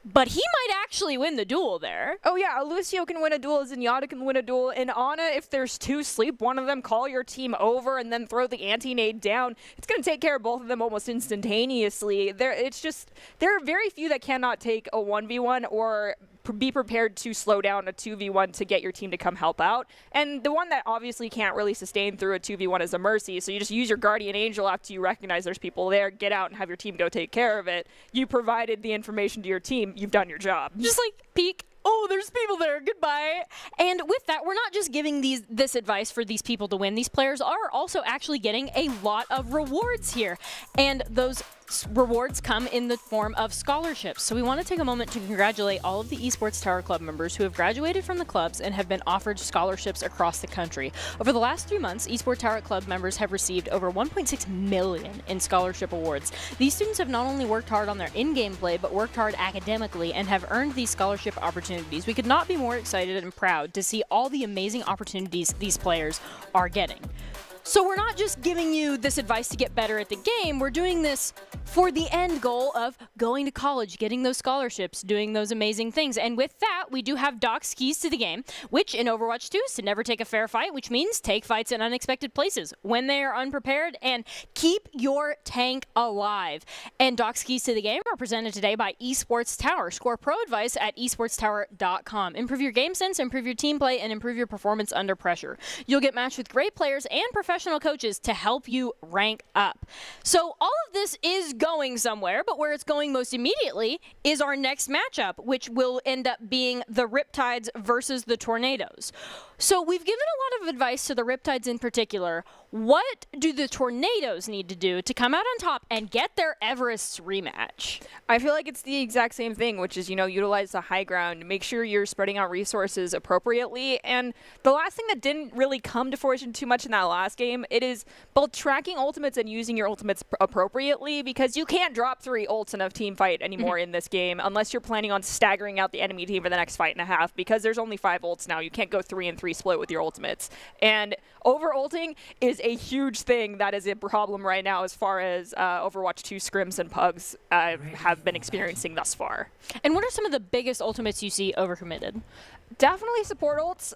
But he might actually win the duel there. Oh yeah, Lucio can win a duel, Zenyatta can win a duel. In Ana, if there's two sleep, one of them call your team over and then throw the anti-nade down. It's going to take care of both of them almost instantaneously. There are very few that cannot take a 1v1 or be prepared to slow down a 2v1 to get your team to come help out. And the one that obviously can't really sustain through a 2v1 is a Mercy. So you just use your Guardian Angel after you recognize there's people there, get out and have your team go take care of it. You provided the information to your team. You've done your job. Just like peek. Oh, there's people there. Goodbye. And with that, we're not just giving this advice for these people to win. These players are also actually getting a lot of rewards here. And those rewards come in the form of scholarships. So we want to take a moment to congratulate all of the Esports Tower Club members who have graduated from the clubs and have been offered scholarships across the country. Over the last 3 months, Esports Tower Club members have received over 1.6 million in scholarship awards. These students have not only worked hard on their in-game play, but worked hard academically and have earned these scholarship opportunities. We could not be more excited and proud to see all the amazing opportunities these players are getting. So we're not just giving you this advice to get better at the game, we're doing this for the end goal of going to college, getting those scholarships, doing those amazing things. And with that, we do have Doc's keys to the game, which in Overwatch 2 is to never take a fair fight, which means take fights in unexpected places when they are unprepared and keep your tank alive. And Doc's keys to the game are presented today by Esports Tower. Score pro advice at esportstower.com. Improve your game sense, improve your team play, and improve your performance under pressure. You'll get matched with great players and professional coaches to help you rank up. So all of this is going somewhere, but where it's going most immediately is our next matchup, which will end up being the Riptides versus the Tornadoes. So we've given a lot of advice to the Riptides in particular. What do the Tornadoes need to do to come out on top and get their Everest's rematch? I feel like it's the exact same thing, which is, utilize the high ground, make sure you're spreading out resources appropriately. And the last thing that didn't really come to fruition too much in that last game, it is both tracking ultimates and using your ultimates appropriately, because you can't drop 3 ults in a team fight anymore in this game unless you're planning on staggering out the enemy team for the next fight and a half, because there's only 5 ults now. You can't go 3 and 3 split with your ultimates. And over-ulting is a huge thing that is a problem right now as far as Overwatch 2 scrims and pugs have been experiencing thus far. And what are some of the biggest ultimates you see overcommitted? Definitely support ults.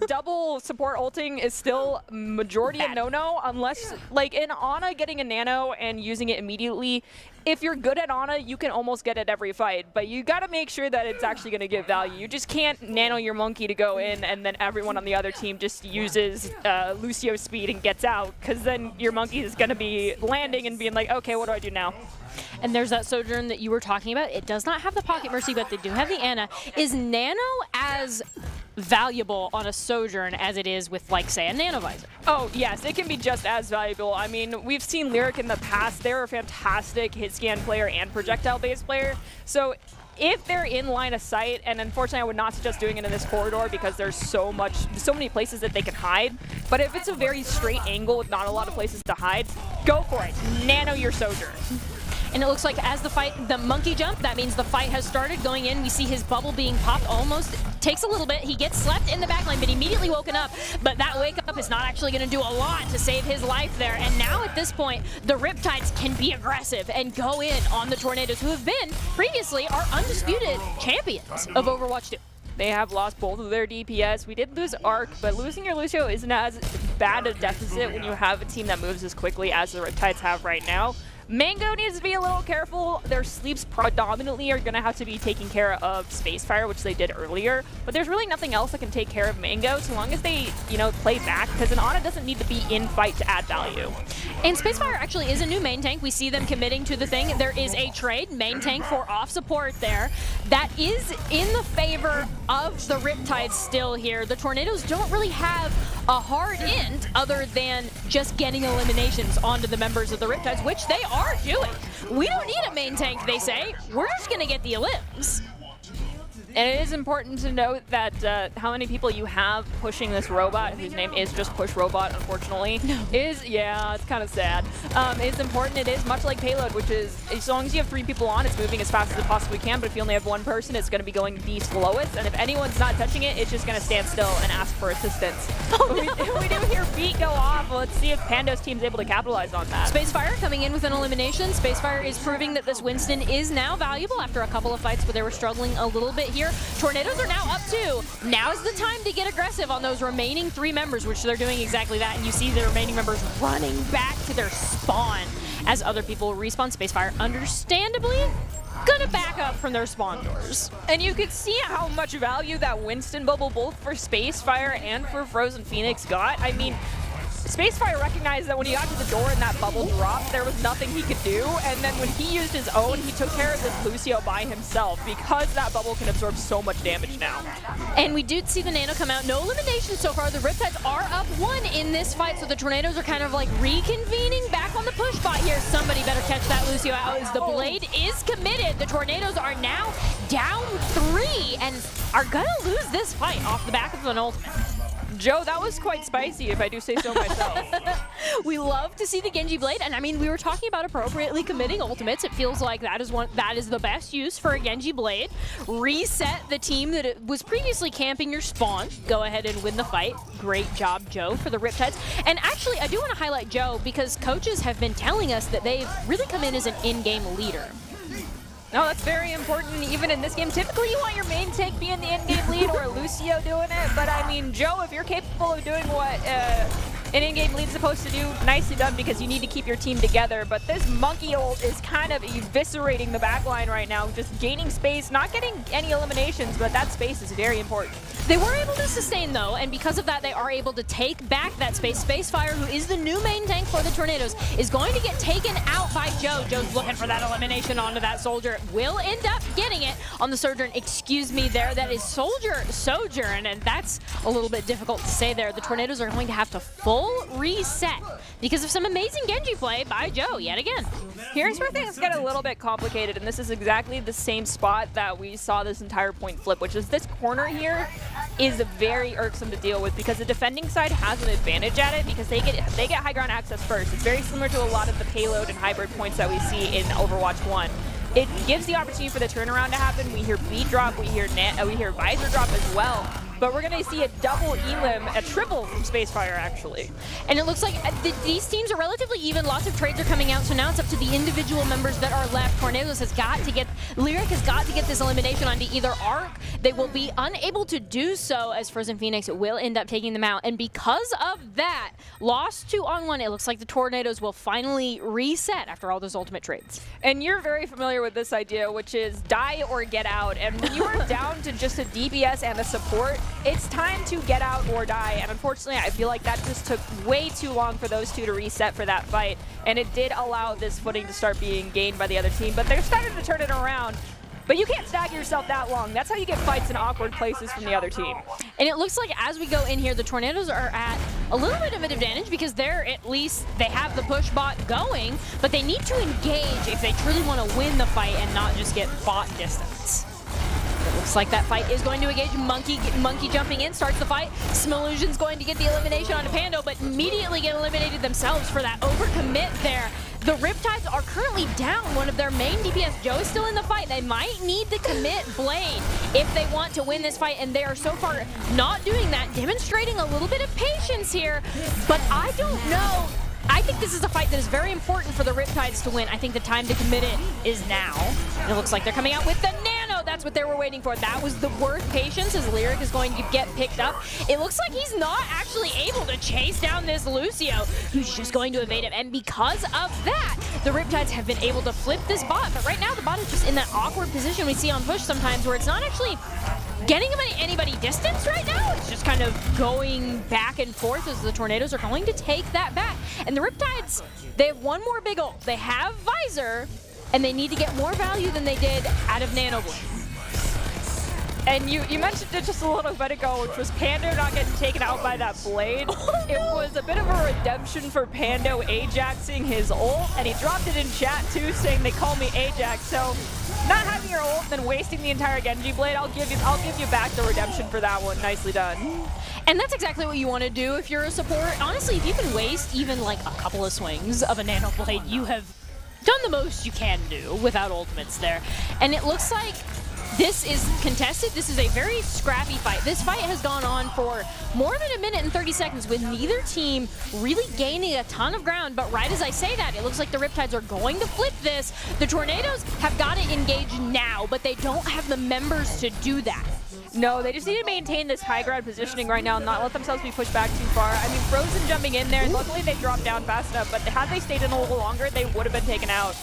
Double support ulting is still majority a no-no, unless, like in Ana, getting a nano and using it immediately. If you're good at Ana, you can almost get it every fight, but you got to make sure that it's actually going to give value. You just can't nano your monkey to go in and then everyone on the other team just uses Lucio's speed and gets out, because then your monkey is going to be landing and being like, okay, what do I do now? And there's that Sojourn that you were talking about. It does not have the Pocket Mercy, but they do have the Ana. Is Nano as valuable on a Sojourn as it is with, like, say, a Nanovisor? Oh, yes, it can be just as valuable. I mean, we've seen Lyric in the past. They're a fantastic hit scan player and projectile-based player. So if they're in line of sight, and unfortunately I would not suggest doing it in this corridor because there's so many places that they can hide, but if it's a very straight angle with not a lot of places to hide, go for it. Nano your Sojourn. And it looks like as the monkey jump, that means the fight has started. Going in, we see his bubble being popped. Almost takes a little bit. He gets slept in the backline, but immediately woken up. But that wake up is not actually going to do a lot to save his life there. And now at this point, the Riptides can be aggressive and go in on the Tornadoes, who have been previously our undisputed champions of Overwatch 2. They have lost both of their DPS. We did lose Arc, but losing your Lucio isn't as bad a deficit when you have a team that moves as quickly as the Riptides have right now. Mango needs to be a little careful. Their sleeps predominantly are going to have to be taking care of Spacefire, which they did earlier. But there's really nothing else that can take care of Mango so long as they, play back, because an Ana doesn't need to be in fight to add value. And Spacefire actually is a new main tank. We see them committing to the thing. There is a trade, main tank for off support there. That is in the favor of the Riptides still here. The Tornadoes don't really have a hard end other than just getting eliminations onto the members of the Riptides, which they are doing. We don't need a main tank, they say. We're just going to get the elims. And it is important to note that how many people you have pushing this robot, whose name is just Push Robot, unfortunately, is, yeah, it's kind of sad. It's important. It is much like Payload, which is, as long as you have 3 people on, it's moving as fast as it possibly can, but if you only have 1 person, it's going to be going the slowest, and if anyone's not touching it, it's just going to stand still and ask for assistance. Oh, no. we do hear Beat go off. Let's see if Pando's team's able to capitalize on that. Spacefire coming in with an elimination. Spacefire is proving that this Winston is now valuable after a couple of fights where they were struggling a little bit here. Tornadoes are now up 2. Now is the time to get aggressive on those remaining 3 members, which they're doing exactly that. And you see the remaining members running back to their spawn as other people respawn. Spacefire, understandably, gonna back up from their spawn doors. And you could see how much value that Winston bubble, both for Spacefire and for Frozen Phoenix, got. I mean, Spacefire recognized that when he got to the door and that bubble dropped, there was nothing he could do, and then when he used his own, he took care of this Lucio by himself because that bubble can absorb so much damage now. And we did see the Nano come out. No elimination so far. The Riptides are up 1 in this fight, so the Tornadoes are kind of like reconvening back on the push spot here. Somebody better catch that Lucio out as the Blade is committed. The Tornadoes are now down 3 and are gonna lose this fight off the back of an ultimate. Joe, that was quite spicy, if I do say so myself. We love to see the Genji Blade, and I mean, we were talking about appropriately committing ultimates. It feels like that is the best use for a Genji Blade. Reset the team that it was previously camping your spawn. Go ahead and win the fight. Great job, Joe, for the Riptides. And actually, I do want to highlight Joe because coaches have been telling us that they've really come in as an in-game leader. No, that's very important, even in this game. Typically, you want your main tank being the in-game lead or Lucio doing it, but I mean, Joe, if you're capable of doing what an in-game lead is supposed to do, nicely done, because you need to keep your team together. But this monkey ult is kind of eviscerating the backline right now, just gaining space, not getting any eliminations, but that space is very important. They were able to sustain, though, and because of that, they are able to take back that space. Spacefire, who is the new main tank for the Tornadoes, is going to get taken out by Joe. Joe's looking for that elimination onto that Soldier. Will end up getting it on the Sojourn. Excuse me there. That is Sojourn, and that's a little bit difficult to say there. The Tornadoes are going to have to full reset because of some amazing Genji play by Joe yet again. Here's where things get a little bit complicated, and this is exactly the same spot that we saw this entire point flip, which is this corner here is very irksome to deal with because the defending side has an advantage at it because they get high ground access first. It's very similar to a lot of the payload and hybrid points that we see in Overwatch 1. It gives the opportunity for the turnaround to happen. We hear beat drop, we hear visor drop as well. But we're going to see a double elim, a triple from Spacefire, actually. And it looks like these teams are relatively even. Lots of trades are coming out, so now it's up to the individual members that are left. Tornadoes has got to get, Lyric has got to get this elimination onto either Arc. They will be unable to do so as Frozen Phoenix will end up taking them out. And because of that, lost 2-on-1, it looks like the Tornadoes will finally reset after all those ultimate trades. And you're very familiar with this idea, which is die or get out. And when you are down to just a DPS and a support, it's time to get out or die, and unfortunately I feel like that just took way too long for those two to reset for that fight, and it did allow this footing to start being gained by the other team, but they're starting to turn it around. But you can't stagger yourself that long. That's how you get fights in awkward places from the other team. And it looks like as we go in here, the Tornadoes are at a little bit of an advantage because they're at least, they have the push bot going, but they need to engage if they truly want to win the fight and not just get bot distance. It looks like that fight is going to engage. Monkey jumping in, starts the fight. Smilusion's going to get the elimination onto Pando, but immediately get eliminated themselves for that overcommit there. The Riptides are currently down one of their main DPS. Joe is still in the fight. They might need the commit Blade if they want to win this fight, and they are so far not doing that, demonstrating a little bit of patience here, but I don't know. I think this is a fight that is very important for the Riptides to win. I think the time to commit it is now. And it looks like they're coming out with the Nano. That's what they were waiting for. That was the worth patience as Lyric is going to get picked up. It looks like he's not actually able to chase down this Lucio, who's just going to evade him. And because of that, the Riptides have been able to flip this bot. But right now, the bot is just in that awkward position we see on push sometimes where it's not actually getting anybody distance right now. It's just kind of going back and forth as the Tornadoes are going to take that back. And the Riptides, they have one more big ult. They have Visor, and they need to get more value than they did out of Nano Blade. And you mentioned it just a little bit ago, which was Pando not getting taken out by that blade. It was a bit of a redemption for Pando Ajaxing his ult, and he dropped it in chat too, saying they call me Ajax. So not having your ult, then wasting the entire Genji blade, I'll give you back the redemption for that one. Nicely done. And that's exactly what you want to do if you're a support. Honestly, if you can waste even like a couple of swings of a Nano Blade, you have done the most you can do without ultimates there. And it looks like this is contested. This is a very scrappy fight. This fight has gone on for more than 1 minute and 30 seconds with neither team really gaining a ton of ground. But right as I say that, it looks like the Riptides are going to flip this. The Tornadoes have got to engage now, but they don't have the members to do that. No, they just need to maintain this high ground positioning right now and not let themselves be pushed back too far. I mean, Frozen jumping in there, and luckily they dropped down fast enough, but had they stayed in a little longer, they would have been taken out.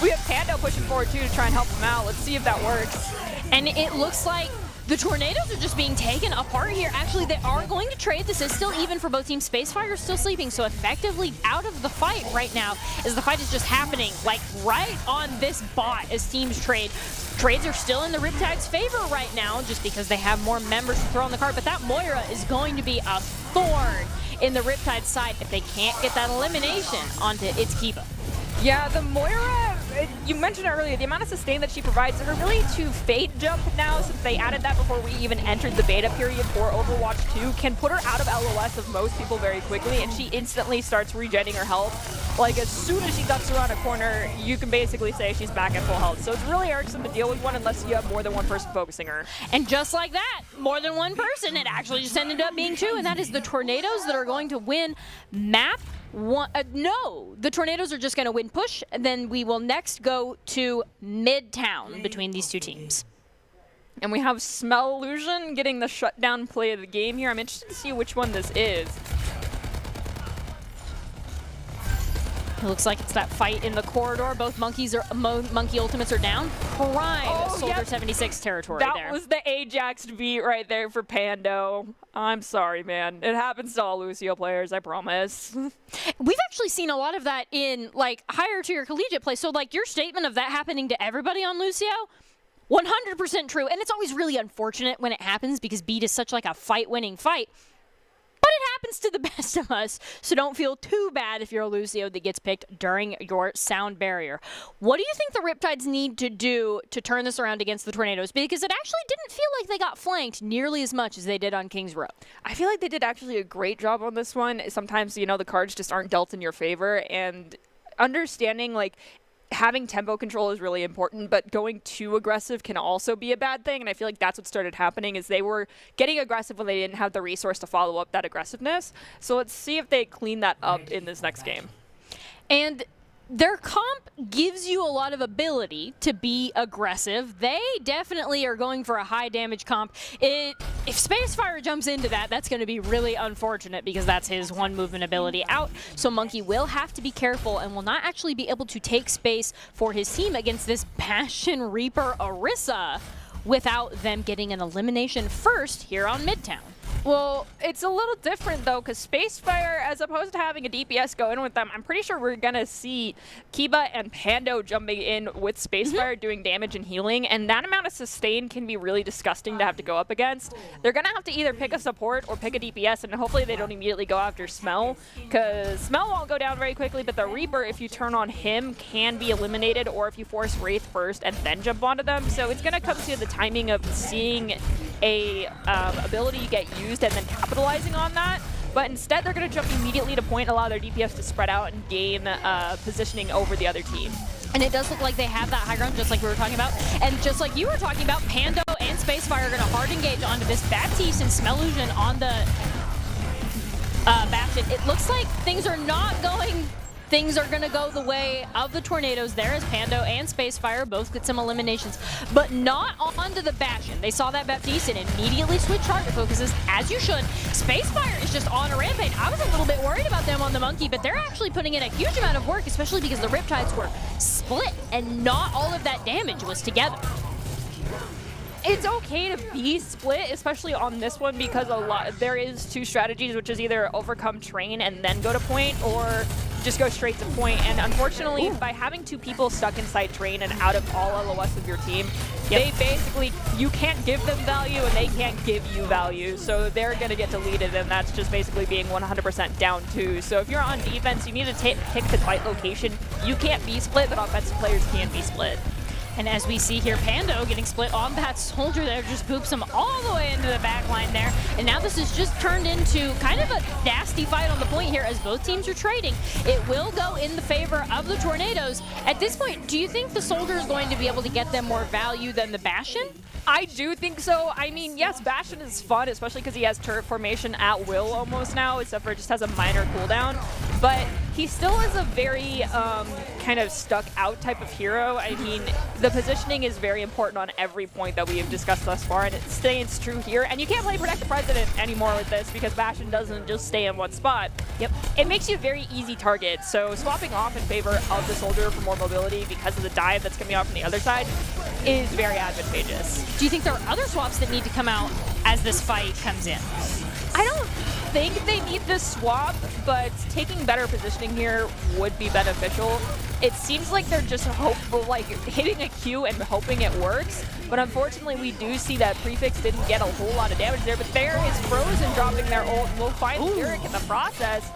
We have Pando pushing forward too to try and help them out. Let's see if that works. And it looks like the Tornadoes are just being taken apart here. Actually, they are going to trade. This is still even for both teams. Spacefire is still sleeping, so effectively out of the fight right now as the fight is just happening, like right on this bot as teams trade. Trades are still in the Riptide's favor right now just because they have more members to throw on the card, but that Moira is going to be a thorn in the Riptide's side if they can't get that elimination onto its Kiba. Yeah, the Moira you mentioned it earlier, the amount of sustain that she provides, her ability to fade jump now, since they added that before we even entered the beta period for Overwatch 2, can put her out of LOS of most people very quickly, and she instantly starts regenerating her health. Like, as soon as she ducks around a corner, you can basically say she's back at full health. So it's really irksome to deal with one unless you have more than one person focusing her. And just like that, more than one person, it actually just ended up being two, and that is the Tornadoes that are going to win map one. No, the Tornadoes are just going to win push, and then we will next go to Midtown between these two teams. And we have Smell Illusion getting the shutdown play of the game here. I'm interested to see which one this is. It looks like it's that fight in the corridor. Both monkey ultimates are down. Prime Soldier 76 territory there. That was the Ajaxed beat right there for Pando. I'm sorry, man. It happens to all Lucio players, I promise. We've actually seen a lot of that in, like, higher tier collegiate play. So, like, your statement of that happening to everybody on Lucio, 100% true. And it's always really unfortunate when it happens because beat is such, like, a fight-winning fight. But it happens to the best of us, so don't feel too bad if you're a Lucio that gets picked during your sound barrier. What do you think the Riptides need to do to turn this around against the Tornadoes? Because it actually didn't feel like they got flanked nearly as much as they did on Kings Row. I feel like they did actually a great job on this one. Sometimes, you know, the cards just aren't dealt in your favor, and understanding, like, having tempo control is really important, but going too aggressive can also be a bad thing, and I feel like that's what started happening is they were getting aggressive when they didn't have the resource to follow up that aggressiveness. So let's see if they clean that up in this next game. And their comp gives you a lot of ability to be aggressive. They definitely are going for a high damage comp. If Spacefire jumps into that, that's going to be really unfortunate because that's his one movement ability out. So Monkey will have to be careful and will not actually be able to take space for his team against this Bastion Reaper Orisa without them getting an elimination first here on Midtown. Well, it's a little different, though, because Spacefire, as opposed to having a DPS go in with them, I'm pretty sure we're going to see Kiba and Pando jumping in with Spacefire doing damage and healing, and that amount of sustain can be really disgusting to have to go up against. They're going to have to either pick a support or pick a DPS, and hopefully they don't immediately go after Smell, because Smell won't go down very quickly, but the Reaper, if you turn on him, can be eliminated, or if you force Wraith first and then jump onto them. So it's going to come to the timing of seeing a ability get used and then capitalizing on that. But instead, they're going to jump immediately to point, allow their DPS to spread out and gain positioning over the other team. And it does look like they have that high ground, just like we were talking about. And just like you were talking about, Pando and Spacefire are going to hard engage onto this Baptiste and Smellusion on the Bastion. It looks like things are not going... Things are going to go the way of the Tornadoes there as Pando and Spacefire both get some eliminations, but not onto the Bastion. They saw that Baptiste and immediately switch target focuses, as you should. Spacefire is just on a rampage. I was a little bit worried about them on the Monkey, but they're actually putting in a huge amount of work, especially because the Riptides were split and not all of that damage was together. It's okay to be split, especially on this one, because there is two strategies, which is either overcome train and then go to point, or just go straight to point. And unfortunately, by having two people stuck inside train and out of all LOS of your team, they basically, you can't give them value and they can't give you value. So they're going to get deleted, and that's just basically being 100% down two. So if you're on defense, you need to pick the right location. You can't be split, but offensive players can be split. And as we see here, Pando getting split on that Soldier there, just boops him all the way into the back line there. And now this has just turned into kind of a nasty fight on the point here as both teams are trading. It will go in the favor of the Tornadoes. At this point, do you think the Soldier is going to be able to get them more value than the Bastion? I do think so. I mean, yes, Bastion is fun, especially because he has turret formation at will almost now, except for it just has a minor cooldown. But he still is a very kind of stuck out type of hero. I mean, the positioning is very important on every point that we have discussed thus far, and it stays true here. And you can't play Protect the President anymore with this because Bastion doesn't just stay in one spot. Yep. It makes you a very easy target, so swapping off in favor of the Soldier for more mobility because of the dive that's coming off from the other side is very advantageous. Do you think there are other swaps that need to come out as this fight comes in? I don't think they need this swap, but taking better positioning here would be beneficial. It seems like they're just hopeful, like hitting a Q and hoping it works, but unfortunately we do see that Prefix didn't get a whole lot of damage there, but there is Frozen dropping their ult. We'll find Lyric in the process.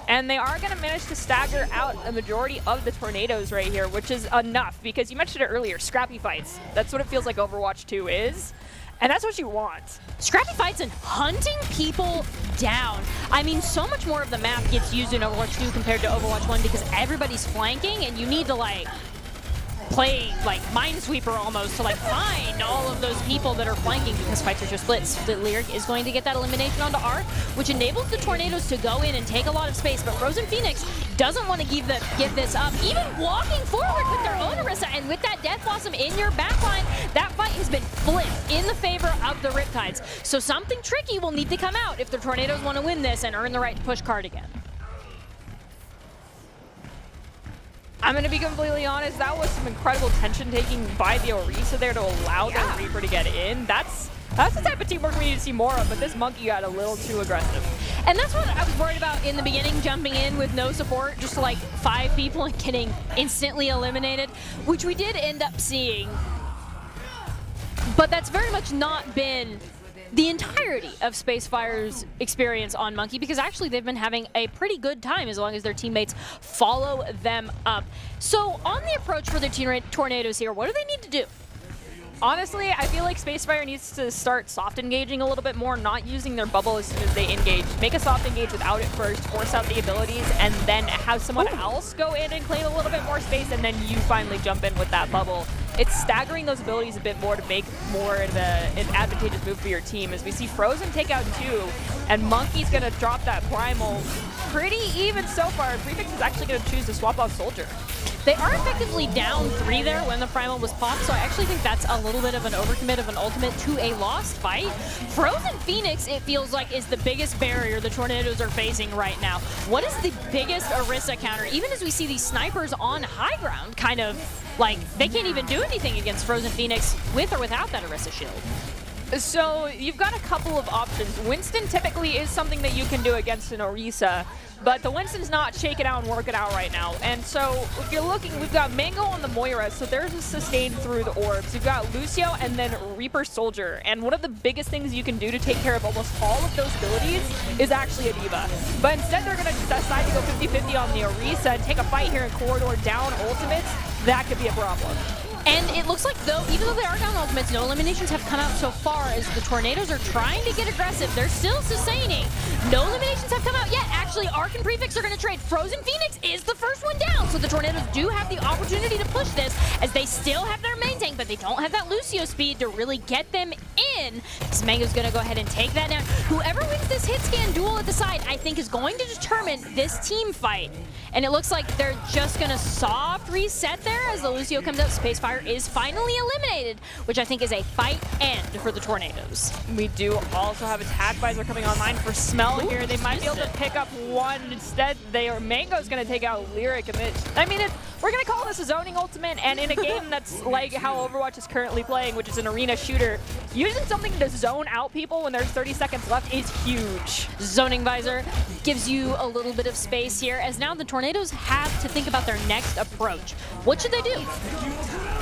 And they are going to manage to stagger out a majority of the tornadoes right here, which is enough because you mentioned it earlier, scrappy fights. That's what it feels like Overwatch 2 is. And that's what you want. Scrappy fights and hunting people down. I mean, so much more of the map gets used in Overwatch 2 compared to Overwatch 1 because everybody's flanking and you need to like play like Minesweeper almost to like find all of those people that are flanking because fights are just split. Split Lyric is going to get that elimination onto Arc, which enables the Tornadoes to go in and take a lot of space, but Frozen Phoenix doesn't want to give this up, even walking forward with their own Orisa, and with that Death Blossom in your backline, that fight has been flipped in the favor of the Riptides. So something tricky will need to come out if the Tornadoes want to win this and earn the right to push card again. I'm going to be completely honest, that was some incredible tension taking by the Orisa there to allow the Reaper to get in. That's the type of teamwork we need to see more of, but this Monkey got a little too aggressive. And that's what I was worried about in the beginning, jumping in with no support, just like 5 people and getting instantly eliminated, which we did end up seeing. But that's very much not been the entirety of Spacefire's experience on Monkey, because actually they've been having a pretty good time as long as their teammates follow them up. So on the approach for the Tornadoes here, what do they need to do? Honestly, I feel like Spacefire needs to start soft engaging a little bit more, not using their bubble as soon as they engage. Make a soft engage without it first, force out the abilities, and then have someone else go in and claim a little bit more space, and then you finally jump in with that bubble. It's staggering those abilities a bit more to make more of an advantageous move for your team. As we see Frozen take out 2, and Monkey's going to drop that Primal pretty even so far. Prefix is actually going to choose to swap off Soldier. They are effectively down 3 there when the Primal was popped, so I actually think that's a little bit of an overcommit of an ultimate to a lost fight. Frozen Phoenix, it feels like, is the biggest barrier the Tornadoes are facing right now. What is the biggest Orisa counter? Even as we see these snipers on high ground, kind of like they can't even do anything against Frozen Phoenix with or without that Orisa shield. So you've got a couple of options. Winston typically is something that you can do against an Orisa, but the Winston's not shake it out and work it out right now. And so if you're looking, we've got Mango on the Moira, so there's a sustain through the orbs. You've got Lucio and then Reaper Soldier. And one of the biggest things you can do to take care of almost all of those abilities is actually a Diva. But instead they're going to decide to go 50-50 on the Orisa and take a fight here in corridor down ultimates. That could be a problem. And it looks like, though, even though they are down ultimates, no eliminations have come out so far as the Tornadoes are trying to get aggressive. They're still sustaining. No eliminations have come out yet. Actually, Arc and Prefix are going to trade. Frozen Phoenix is the first one down, so the Tornadoes do have the opportunity to push this as they still have their main tank, but they don't have that Lucio speed to really get them in. This Mango's going to go ahead and take that down. Whoever wins this hit scan duel at the side, I think, is going to determine this team fight. And it looks like they're just going to soft reset there as the Lucio comes out. Spacefire is finally eliminated, which I think is a fight end for the Tornadoes. We do also have attack visor coming online for Smell here. They might be able to pick up one. Instead, Mango's going to take out Lyric. I mean, we're going to call this a zoning ultimate, and in a game that's like how Overwatch is currently playing, which is an arena shooter, using something to zone out people when there's 30 seconds left is huge. Zoning visor gives you a little bit of space here, as now the Tornadoes have to think about their next approach. What should they do?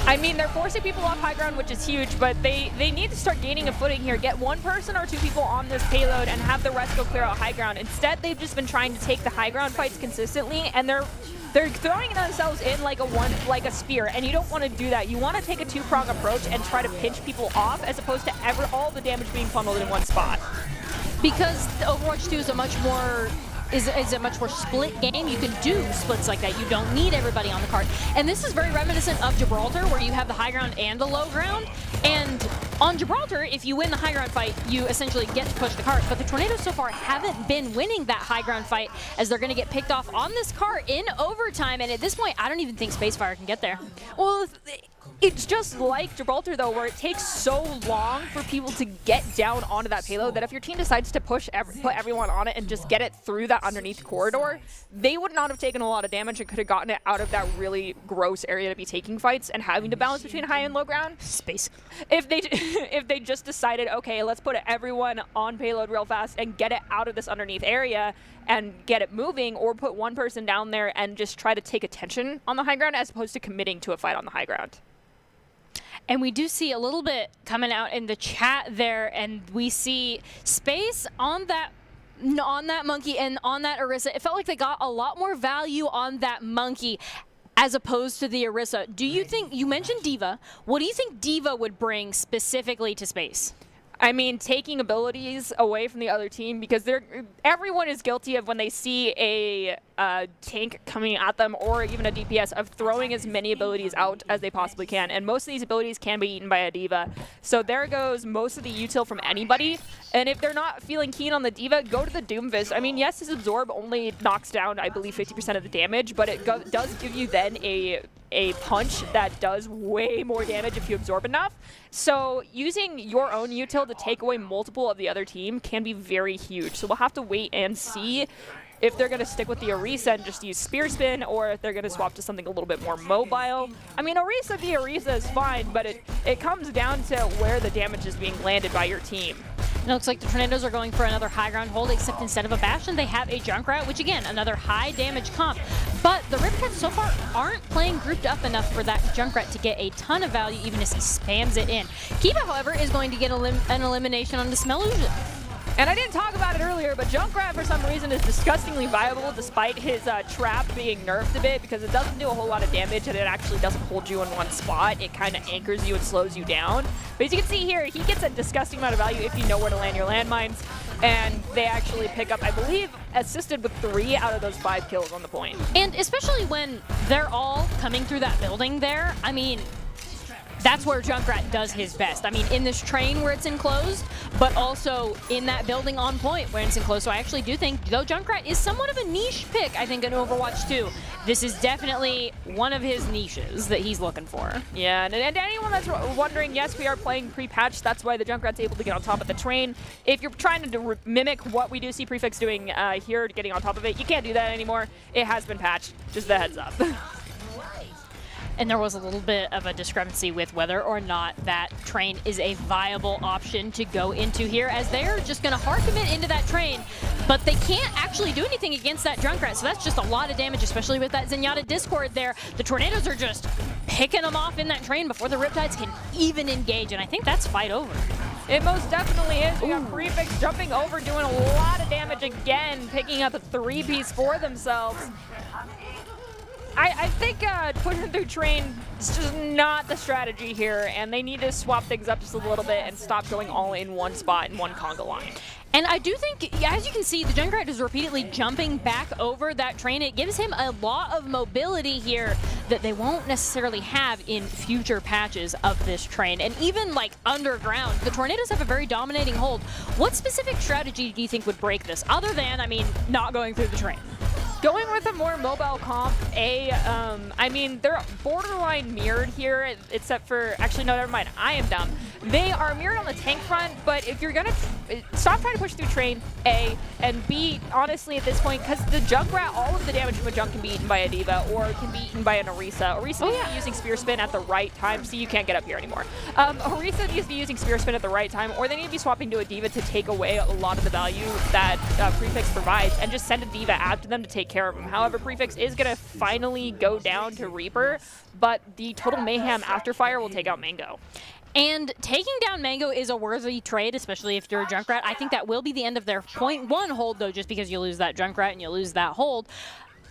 I mean, they're forcing people off high ground, which is huge, but they need to start gaining a footing here. Get 1 person or 2 people on this payload and have the rest go clear out high ground. Instead, they've just been trying to take the high ground fights consistently, and they're throwing themselves in like a spear, and you don't want to do that. You want to take a 2-prong approach and try to pinch people off as opposed to all the damage being funneled in one spot. Because Overwatch 2 is a much more split game. You can do splits like that. You don't need everybody on the card. And this is very reminiscent of Gibraltar, where you have the high ground and the low ground. And on Gibraltar, if you win the high ground fight, you essentially get to push the cart. But the Tornadoes so far haven't been winning that high ground fight, as they're going to get picked off on this cart in overtime. And at this point, I don't even think Spacefire can get there. Well, it's just like Gibraltar, though, where it takes so long for people to get down onto that payload that if your team decides to put everyone on it and just get it through that underneath corridor, they would not have taken a lot of damage and could have gotten it out of that really gross area to be taking fights and having to balance between high and low ground. Space. If they just decided, okay, let's put everyone on payload real fast and get it out of this underneath area and get it moving, or put 1 person down there and just try to take attention on the high ground as opposed to committing to a fight on the high ground. And we do see a little bit coming out in the chat there, and we see Space on that on that monkey and on that Orisa. It felt like they got a lot more value on that monkey as opposed to the Orisa. Do you think, you mentioned D.Va, what do you think D.Va would bring specifically to space? I mean, taking abilities away from the other team, because everyone is guilty of when they see a tank coming at them or even a DPS of throwing as many abilities out as they possibly can. And most of these abilities can be eaten by a D.Va. So there goes most of the util from anybody. And if they're not feeling keen on the D.Va, go to the Doomfist. I mean, yes, his absorb only knocks down, I believe, 50% of the damage, but it does give you then a punch that does way more damage if you absorb enough. So using your own util to take away multiple of the other team can be very huge. So we'll have to wait and see if they're going to stick with the Orisa and just use Spear Spin, or if they're going to swap to something a little bit more mobile. I mean, Orisa v. Orisa is fine, but it comes down to where the damage is being landed by your team. It looks like the Tornadoes are going for another high ground hold, except instead of a Bastion, they have a Junkrat, which again, another high damage comp. But the Riptides so far aren't playing grouped up enough for that Junkrat to get a ton of value, even as he spams it in. Kiba, however, is going to get an elimination on the Smellusion. And I didn't talk about it earlier, but Junkrat for some reason is disgustingly viable despite his trap being nerfed a bit, because it doesn't do a whole lot of damage and it actually doesn't hold you in one spot. It kind of anchors you and slows you down. But as you can see here, he gets a disgusting amount of value if you know where to land your landmines. And they actually pick up, I believe, assisted with 3 out of those 5 kills on the point. And especially when they're all coming through that building there, I mean, that's where Junkrat does his best. I mean, in this train where it's enclosed, but also in that building on point where it's enclosed. So I actually do think, though Junkrat is somewhat of a niche pick, I think, in Overwatch 2, this is definitely one of his niches that he's looking for. Yeah, and anyone that's wondering, yes, we are playing pre-patch. That's why the Junkrat's able to get on top of the train. If you're trying to mimic what we do see Prefix doing here, getting on top of it, you can't do that anymore. It has been patched. Just a heads up. And there was a little bit of a discrepancy with whether or not that train is a viable option to go into here, as they're just going to hard commit into that train, but they can't actually do anything against that Junkrat, so that's just a lot of damage, especially with that Zenyatta Discord there. The Tornadoes are just picking them off in that train before the Riptides can even engage, and I think that's fight over. It most definitely is. We got Prefix jumping over, doing a lot of damage again, picking up a 3-piece for themselves. I think pushing through train is just not the strategy here, and they need to swap things up just a little bit and stop going all in one spot in one conga line. And I do think, as you can see, the Junkrat is repeatedly jumping back over that train. It gives him a lot of mobility here that they won't necessarily have in future patches of this train. And even like underground, the Tornadoes have a very dominating hold. What specific strategy do you think would break this, other than, I mean, not going through the train? Going with a more mobile comp, I mean, they're borderline mirrored here, except for, actually, no, never mind, I am dumb. They are mirrored on the tank front, but if you're going to stop trying to push through train, A, and B, honestly, at this point, because the Junkrat, all of the damage from a Junk can be eaten by a D.Va, or can be eaten by an Orisa. Orisa needs to be using Spear Spin at the right time. See, you can't get up here anymore. Orisa needs to be using Spear Spin at the right time, or they need to be swapping to a D.Va to take away a lot of the value that Prefix provides, and just send a D.Va after them to take care of them. However, Prefix is going to finally go down to Reaper, but the Total Mayhem after fire will take out Mango. And taking down Mango is a worthy trade, especially if you're a Junkrat. I think that will be the end of their .1 hold, though, just because you lose that Junkrat and you lose that hold.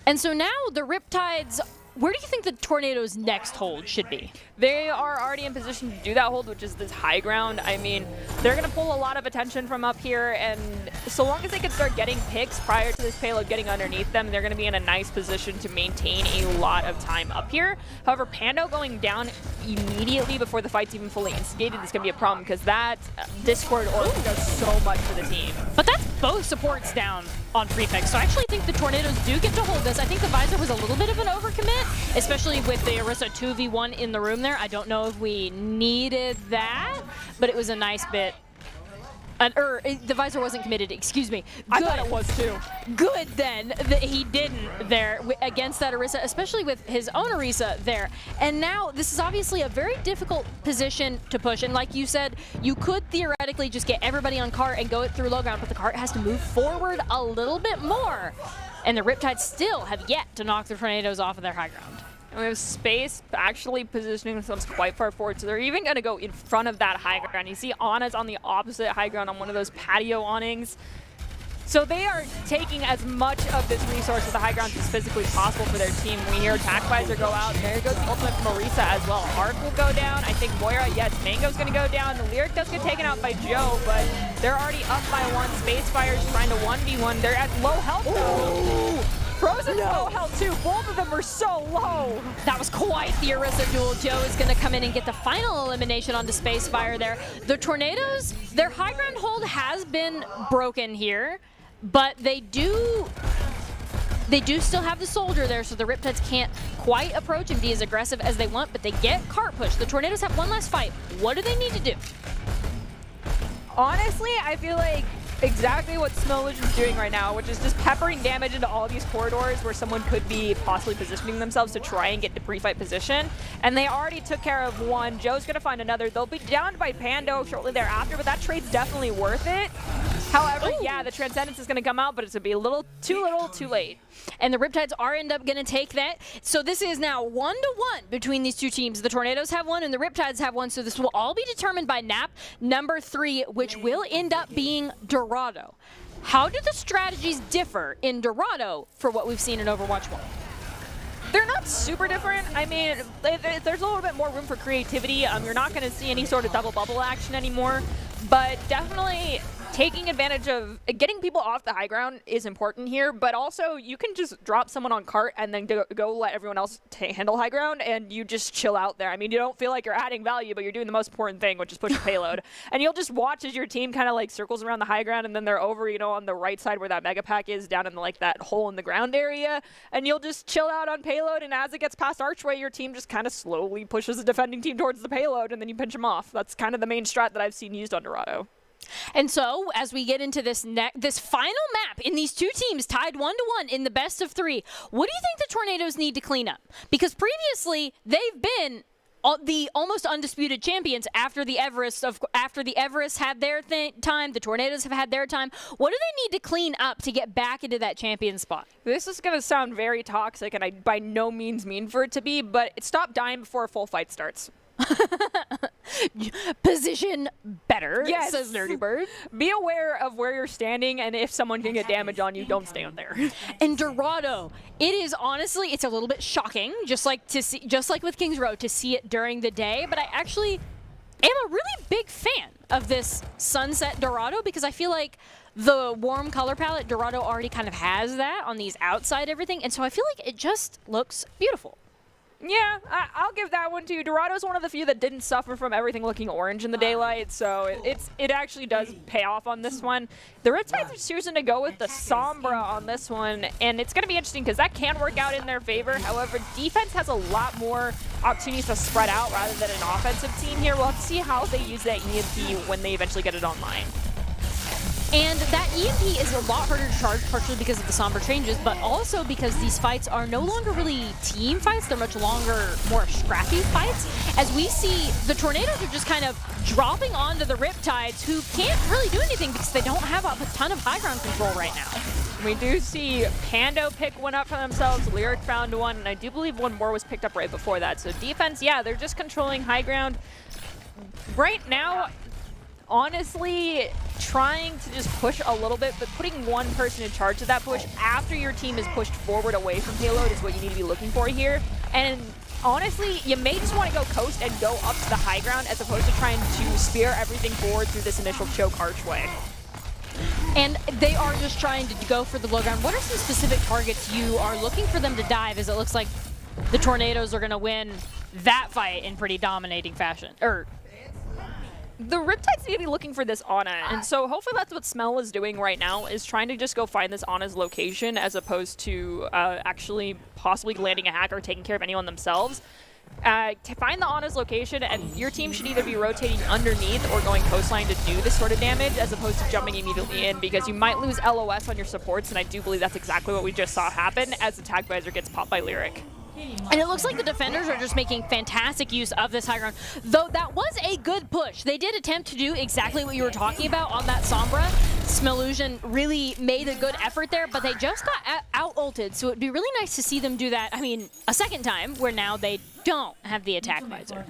And so now the Riptides, where do you think the Tornadoes' next hold should be? They are already in position to do that hold, which is this high ground. I mean, they're going to pull a lot of attention from up here, and so long as they can start getting picks prior to this payload getting underneath them, they're going to be in a nice position to maintain a lot of time up here. However, Pando going down immediately before the fight's even fully instigated is going to be a problem, because that Discord orb does so much for the team. But that's both supports down on Prefix, so I actually think the Tornadoes do get to hold this. I think the Visor was a little bit of an overcommit, especially with the Orisa 2v1 in the room there. I don't know if we needed that, but it was a nice bit. The Visor wasn't committed, excuse me. Good. I thought it was too. Good then that he didn't there against that Orisa, especially with his own Orisa there. And now this is obviously a very difficult position to push. And like you said, you could theoretically just get everybody on cart and go it through low ground, but the cart has to move forward a little bit more. And the Riptides still have yet to knock the Tornadoes off of their high ground. And we have Space actually positioning themselves quite far forward, so they're even going to go in front of that high ground. You see Anna's on the opposite high ground on one of those patio awnings. So they are taking as much of this resource of the high ground as physically possible for their team. We hear Attack Visor go out. There goes the ultimate from Marisa as well. Arc will go down. I think Moira, yes, Mango's going to go down. The Lyric does get taken out by Joe, but they're already up by 1. Spacefire's trying to 1v1. They're at low health, though. Frozen's low health, too. Both of them are so low. That was quite the Orisa duel. Joe is going to come in and get the final elimination onto Spacefire there. The Tornadoes, their high ground hold has been broken here, but they do still have the Soldier there, so the Riptides can't quite approach and be as aggressive as they want, but they get cart push. The Tornadoes have one last fight. What do they need to do? Honestly, I feel like exactly what Smillusion's doing right now, which is just peppering damage into all these corridors where someone could be possibly positioning themselves to try and get to pre-fight position. And they already took care of one. Joe's going to find another. They'll be downed by Pando shortly thereafter, but that trade's definitely worth it. However, yeah, the Transcendence is going to come out, but it's going to be a little, too late. And the Riptides are end up going to take that. So this is now 1-1 between these two teams. The Tornadoes have one and the Riptides have one. So this will all be determined by nap number 3, which will end up being Dorado. How do the strategies differ in Dorado for what we've seen in Overwatch 1? They're not super different. I mean, there's a little bit more room for creativity. You're not going to see any sort of double bubble action anymore, but definitely taking advantage of getting people off the high ground is important here, but also you can just drop someone on cart and then go let everyone else handle high ground and you just chill out there. I mean, you don't feel like you're adding value, but you're doing the most important thing, which is push the payload. And you'll just watch as your team kind of like circles around the high ground and then they're over, you know, on the right side where that mega pack is, down in like that hole in the ground area, and you'll just chill out on payload, and as it gets past Archway, your team just kind of slowly pushes the defending team towards the payload and then you pinch them off. That's kind of the main strat that I've seen used on Dorado. And so, as we get into this final map in these two teams tied 1-1 in the best of 3, what do you think the Tornadoes need to clean up? Because previously they've been the almost undisputed champions after the Everest had their time. The Tornadoes have had their time. What do they need to clean up to get back into that champion spot? This is going to sound very toxic, and I by no means mean for it to be, but stop dying before a full fight starts. Position better, yes, says Nerdy Bird. Be aware of where you're standing, and if someone can get damage on you, don't stand there. And Dorado, it is honestly, it's a little bit shocking, just like with Kings Row, to see it during the day. But I actually am a really big fan of this Sunset Dorado because I feel like the warm color palette, Dorado already kind of has that on these outside everything, and so I feel like it just looks beautiful. Yeah, I'll give that one to you. Dorado's one of the few that didn't suffer from everything looking orange in the daylight, so it actually does pay off on this one. The Riptides are choosing to go with the Sombra on this one, and it's going to be interesting because that can work out in their favor. However, defense has a lot more opportunities to spread out rather than an offensive team here. We'll have to see how they use that EMP when they eventually get it online. And that EMP is a lot harder to charge, partially because of the Sombra changes, but also because these fights are no longer really team fights. They're much longer, more scrappy fights. As we see, the Tornadoes are just kind of dropping onto the Riptides, who can't really do anything because they don't have a ton of high ground control right now. We do see Pando pick one up for themselves, Lyric found one, and I do believe one more was picked up right before that. So defense, yeah, they're just controlling high ground. Right now, honestly, trying to just push a little bit, but putting one person in charge of that push after your team is pushed forward away from payload is what you need to be looking for here. And honestly, you may just want to go coast and go up to the high ground as opposed to trying to spear everything forward through this initial choke archway. And they are just trying to go for the low ground. What are some specific targets you are looking for them to dive, as it looks like the Tornadoes are going to win that fight in pretty dominating fashion? The Riptides need to be looking for this Ana, and so hopefully that's what Smell is doing right now, is trying to just go find this Ana's location as opposed to actually possibly landing a hack or taking care of anyone themselves. To find the Ana's location, and your team should either be rotating underneath or going coastline to do this sort of damage as opposed to jumping immediately in, because you might lose LOS on your supports, and I do believe that's exactly what we just saw happen as Attack Visor gets popped by Lyric. And it looks like the defenders are just making fantastic use of this high ground. Though that was a good push. They did attempt to do exactly what you were talking about on that Sombra. Smillusion really made a good effort there, but they just got out-ulted, so it'd be really nice to see them do that, I mean, a second time, where now they don't have the Attack Visor.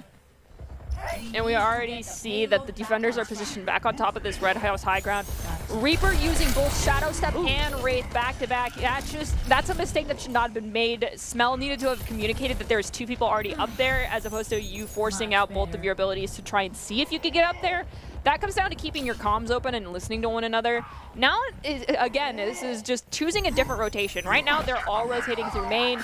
And we already see that the defenders are positioned back on top of this Red House high ground. Reaper using both Shadow Step and Wraith back-to-back. That's a mistake that should not have been made. Smell needed to have communicated that there's 2 people already up there, as opposed to you forcing out both of your abilities to try and see if you could get up there. That comes down to keeping your comms open and listening to one another. Now, again, this is just choosing a different rotation. Right now, they're all rotating through main.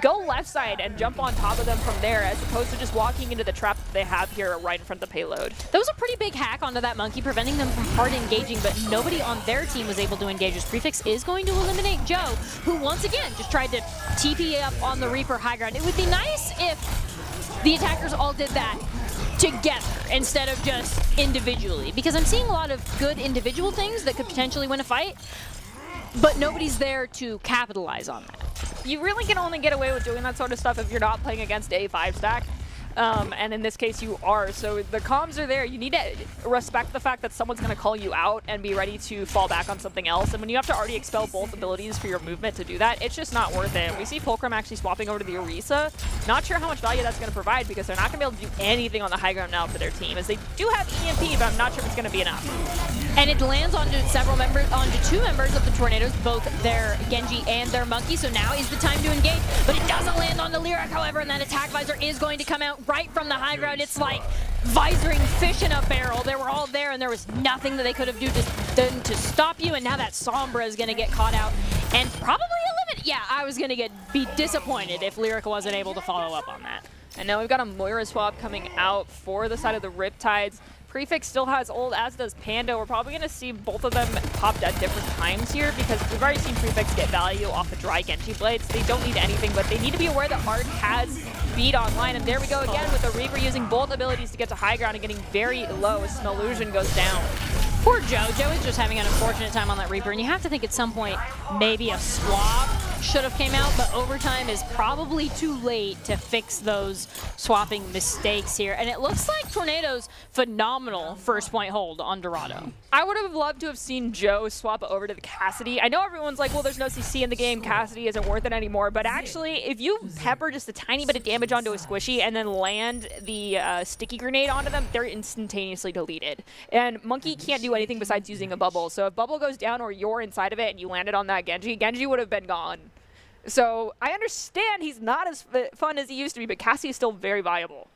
Go left side and jump on top of them from there, as opposed to just walking into the trap that they have here right in front of the payload. That was a pretty big hack onto that monkey, preventing them from hard engaging, but nobody on their team was able to engage. As Prefix is going to eliminate Joe, who once again just tried to TP up on the Reaper high ground. It would be nice if the attackers all did that together instead of just individually, because I'm seeing a lot of good individual things that could potentially win a fight, but nobody's there to capitalize on that. You really can only get away with doing that sort of stuff if you're not playing against a 5-stack. And in this case, you are. So the comms are there. You need to respect the fact that someone's going to call you out and be ready to fall back on something else. And when you have to already expel both abilities for your movement to do that, it's just not worth it. We see Fulcrum actually swapping over to the Orisa. Not sure how much value that's going to provide, because they're not going to be able to do anything on the high ground now for their team, as they do have EMP, but I'm not sure if it's going to be enough. And it lands onto onto 2 members of the Tornadoes, both their Genji and their Monkey, so now is the time to engage. But it doesn't land on the Lyric, however, and that attack visor is going to come out right from the high ground. It's like visoring fish in a barrel. They were all there, and there was nothing that they could have done to stop you, and now that Sombra is going to get caught out and probably eliminate. Yeah, I was going to be disappointed if Lyric wasn't able to follow up on that. And now we've got a Moira swap coming out for the side of the Riptides. Prefix still has ult, as does Panda. We're probably going to see both of them popped at different times here, because we've already seen Prefix get value off the dry Genji blades. They don't need anything, but they need to be aware that Arc has beat online. And there we go again with the Reaper using both abilities to get to high ground and getting very low as Smellusion goes down. Poor Joe. Joe is just having an unfortunate time on that Reaper, and you have to think at some point maybe a swap should have came out, but overtime is probably too late to fix those swapping mistakes here. And it looks like Tornado's phenomenal first point hold on Dorado. I would have loved to have seen Joe swap over to the Cassidy. I know everyone's like, well, there's no CC in the game, Cassidy isn't worth it anymore, but actually, if you pepper just a tiny bit of damage onto a squishy and then land the sticky grenade onto them, they're instantaneously deleted. And Monkey can't do anything besides using a bubble, so if bubble goes down or you're inside of it and you landed on that Genji would have been gone. So I understand he's not as fun as he used to be, but Cassie is still very viable.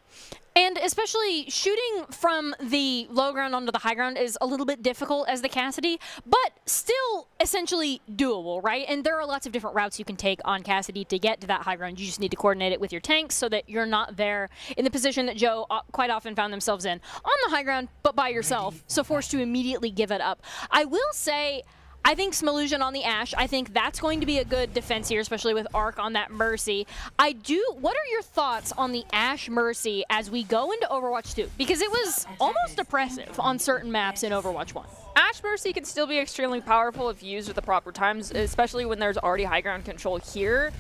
And especially shooting from the low ground onto the high ground is a little bit difficult as the Cassidy, but still essentially doable, right? And there are lots of different routes you can take on Cassidy to get to that high ground. You just need to coordinate it with your tanks so that you're not there in the position that Joe quite often found themselves in on the high ground, but by yourself, so forced to immediately give it up. I will say, I think Smellusion on the Ashe, I think that's going to be a good defense here, especially with Arc on that Mercy. What are your thoughts on the Ashe Mercy as we go into Overwatch 2? Because it was almost oppressive on certain maps in Overwatch 1. Ashe Mercy can still be extremely powerful if used at the proper times, especially when there's already high ground control here,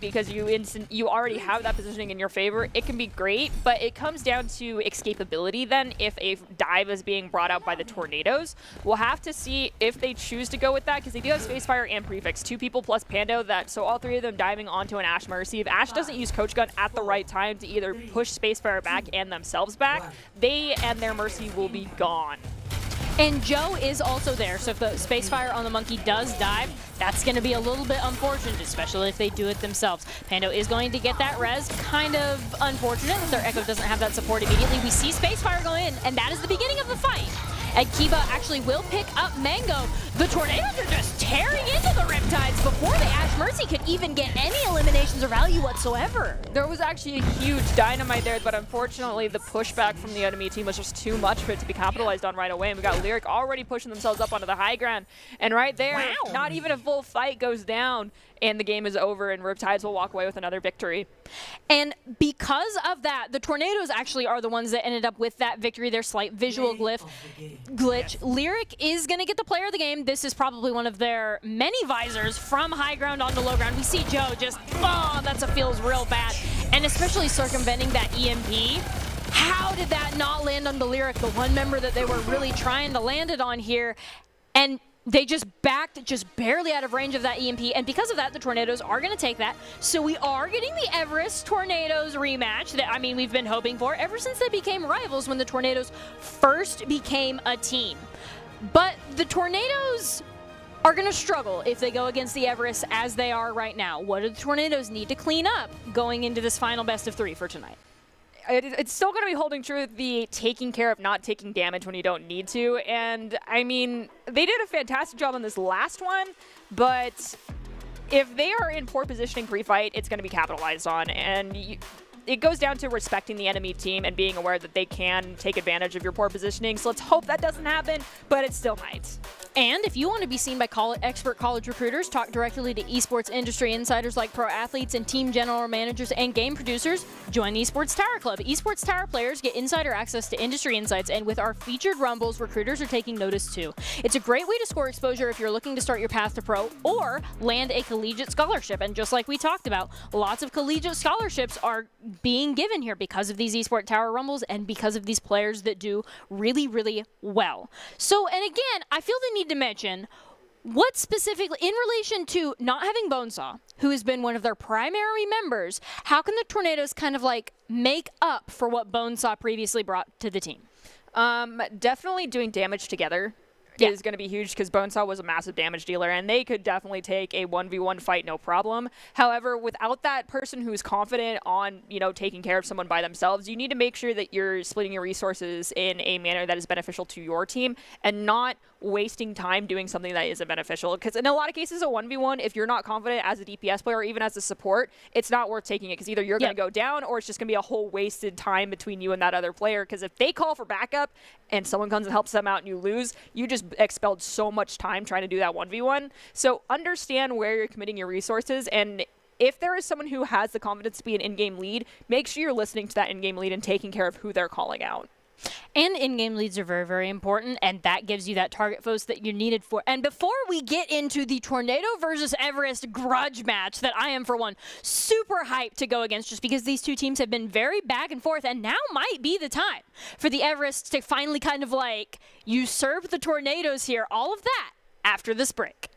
because you already have that positioning in your favor. It can be great, but it comes down to escapability then if a dive is being brought out by the Tornadoes. We'll have to see if they choose to go with that, because they do have Spacefire and Prefix, 2 people plus Pando, so all 3 of them diving onto an Ashe Mercy. If Ashe doesn't use Coach Gun at the right time to either push Spacefire back and themselves back, they and their Mercy will be gone. And Joe is also there, so if the Spacefire on the Monkey does dive, that's going to be a little bit unfortunate, especially if they do it themselves. Pando is going to get that res. Kind of unfortunate that their Echo doesn't have that support immediately. We see Spacefire go in, and that is the beginning of the fight. And Kiba actually will pick up Mango. The Tornadoes are just tearing into the Riptides before the Ashe Mercy could even get any eliminations or value whatsoever. There was actually a huge dynamite there, but unfortunately the pushback from the enemy team was just too much for it to be capitalized on right away. And we got Lyric already pushing themselves up onto the high ground. And right there, not even a full fight goes down, and the game is over, and Riptides will walk away with another victory. And because of that, the Tornadoes actually are the ones that ended up with that victory, their slight visual glitch. Lyric is going to get the player of the game. This is probably one of their many visors from high ground onto low ground. We see Joe just, oh, that feels real bad. And especially circumventing that EMP. How did that not land on the Lyric, the one member that they were really trying to land it on here? And they just backed just barely out of range of that EMP, and because of that, the Tornadoes are going to take that. So we are getting the Everest Tornadoes rematch that, I mean, we've been hoping for ever since they became rivals when the Tornadoes first became a team. But the Tornadoes are going to struggle if they go against the Everest as they are right now. What do the Tornadoes need to clean up going into this final best of 3 for tonight? It's still going to be holding true with the taking care of not taking damage when you don't need to. And, I mean, they did a fantastic job on this last one, but if they are in poor positioning pre-fight, it's going to be capitalized on. And it goes down to respecting the enemy team and being aware that they can take advantage of your poor positioning. So let's hope that doesn't happen, but it still might. And if you want to be seen by expert college recruiters, talk directly to esports industry insiders like pro athletes and team general managers and game producers, join the Esports Tower Club. Esports Tower players get insider access to industry insights, and with our featured rumbles, recruiters are taking notice too. It's a great way to score exposure if you're looking to start your path to pro or land a collegiate scholarship. And just like we talked about, lots of collegiate scholarships are being given here because of these Esports Tower rumbles and because of these players that do really, really well. So, and again, I feel the need to mention what specifically, in relation to not having Bonesaw, who has been one of their primary members, how can the Tornadoes kind of like make up for what Bonesaw previously brought to the team? Definitely doing damage together is going to be huge because Bonesaw was a massive damage dealer and they could definitely take a 1v1 fight no problem. However, without that person who's confident on, you know, taking care of someone by themselves, you need to make sure that you're splitting your resources in a manner that is beneficial to your team and not wasting time doing something that isn't beneficial. Because in a lot of cases, a 1v1, if you're not confident as a DPS player or even as a support, it's not worth taking it because either you're going to go down or it's just going to be a whole wasted time between you and that other player. Because if they call for backup and someone comes and helps them out and you lose, you just expelled so much time trying to do that 1v1. So understand where you're committing your resources, and if there is someone who has the confidence to be an in-game lead, make sure you're listening to that in-game lead and taking care of who they're calling out. And in-game leads are very, very important, and that gives you that target focus that you're needed for. And before we get into the Tornado versus Everest grudge match that I am, for one, super hyped to go against, just because these two teams have been very back and forth, and now might be the time for the Everest to finally kind of like usurp the Tornadoes here. All of that after this break.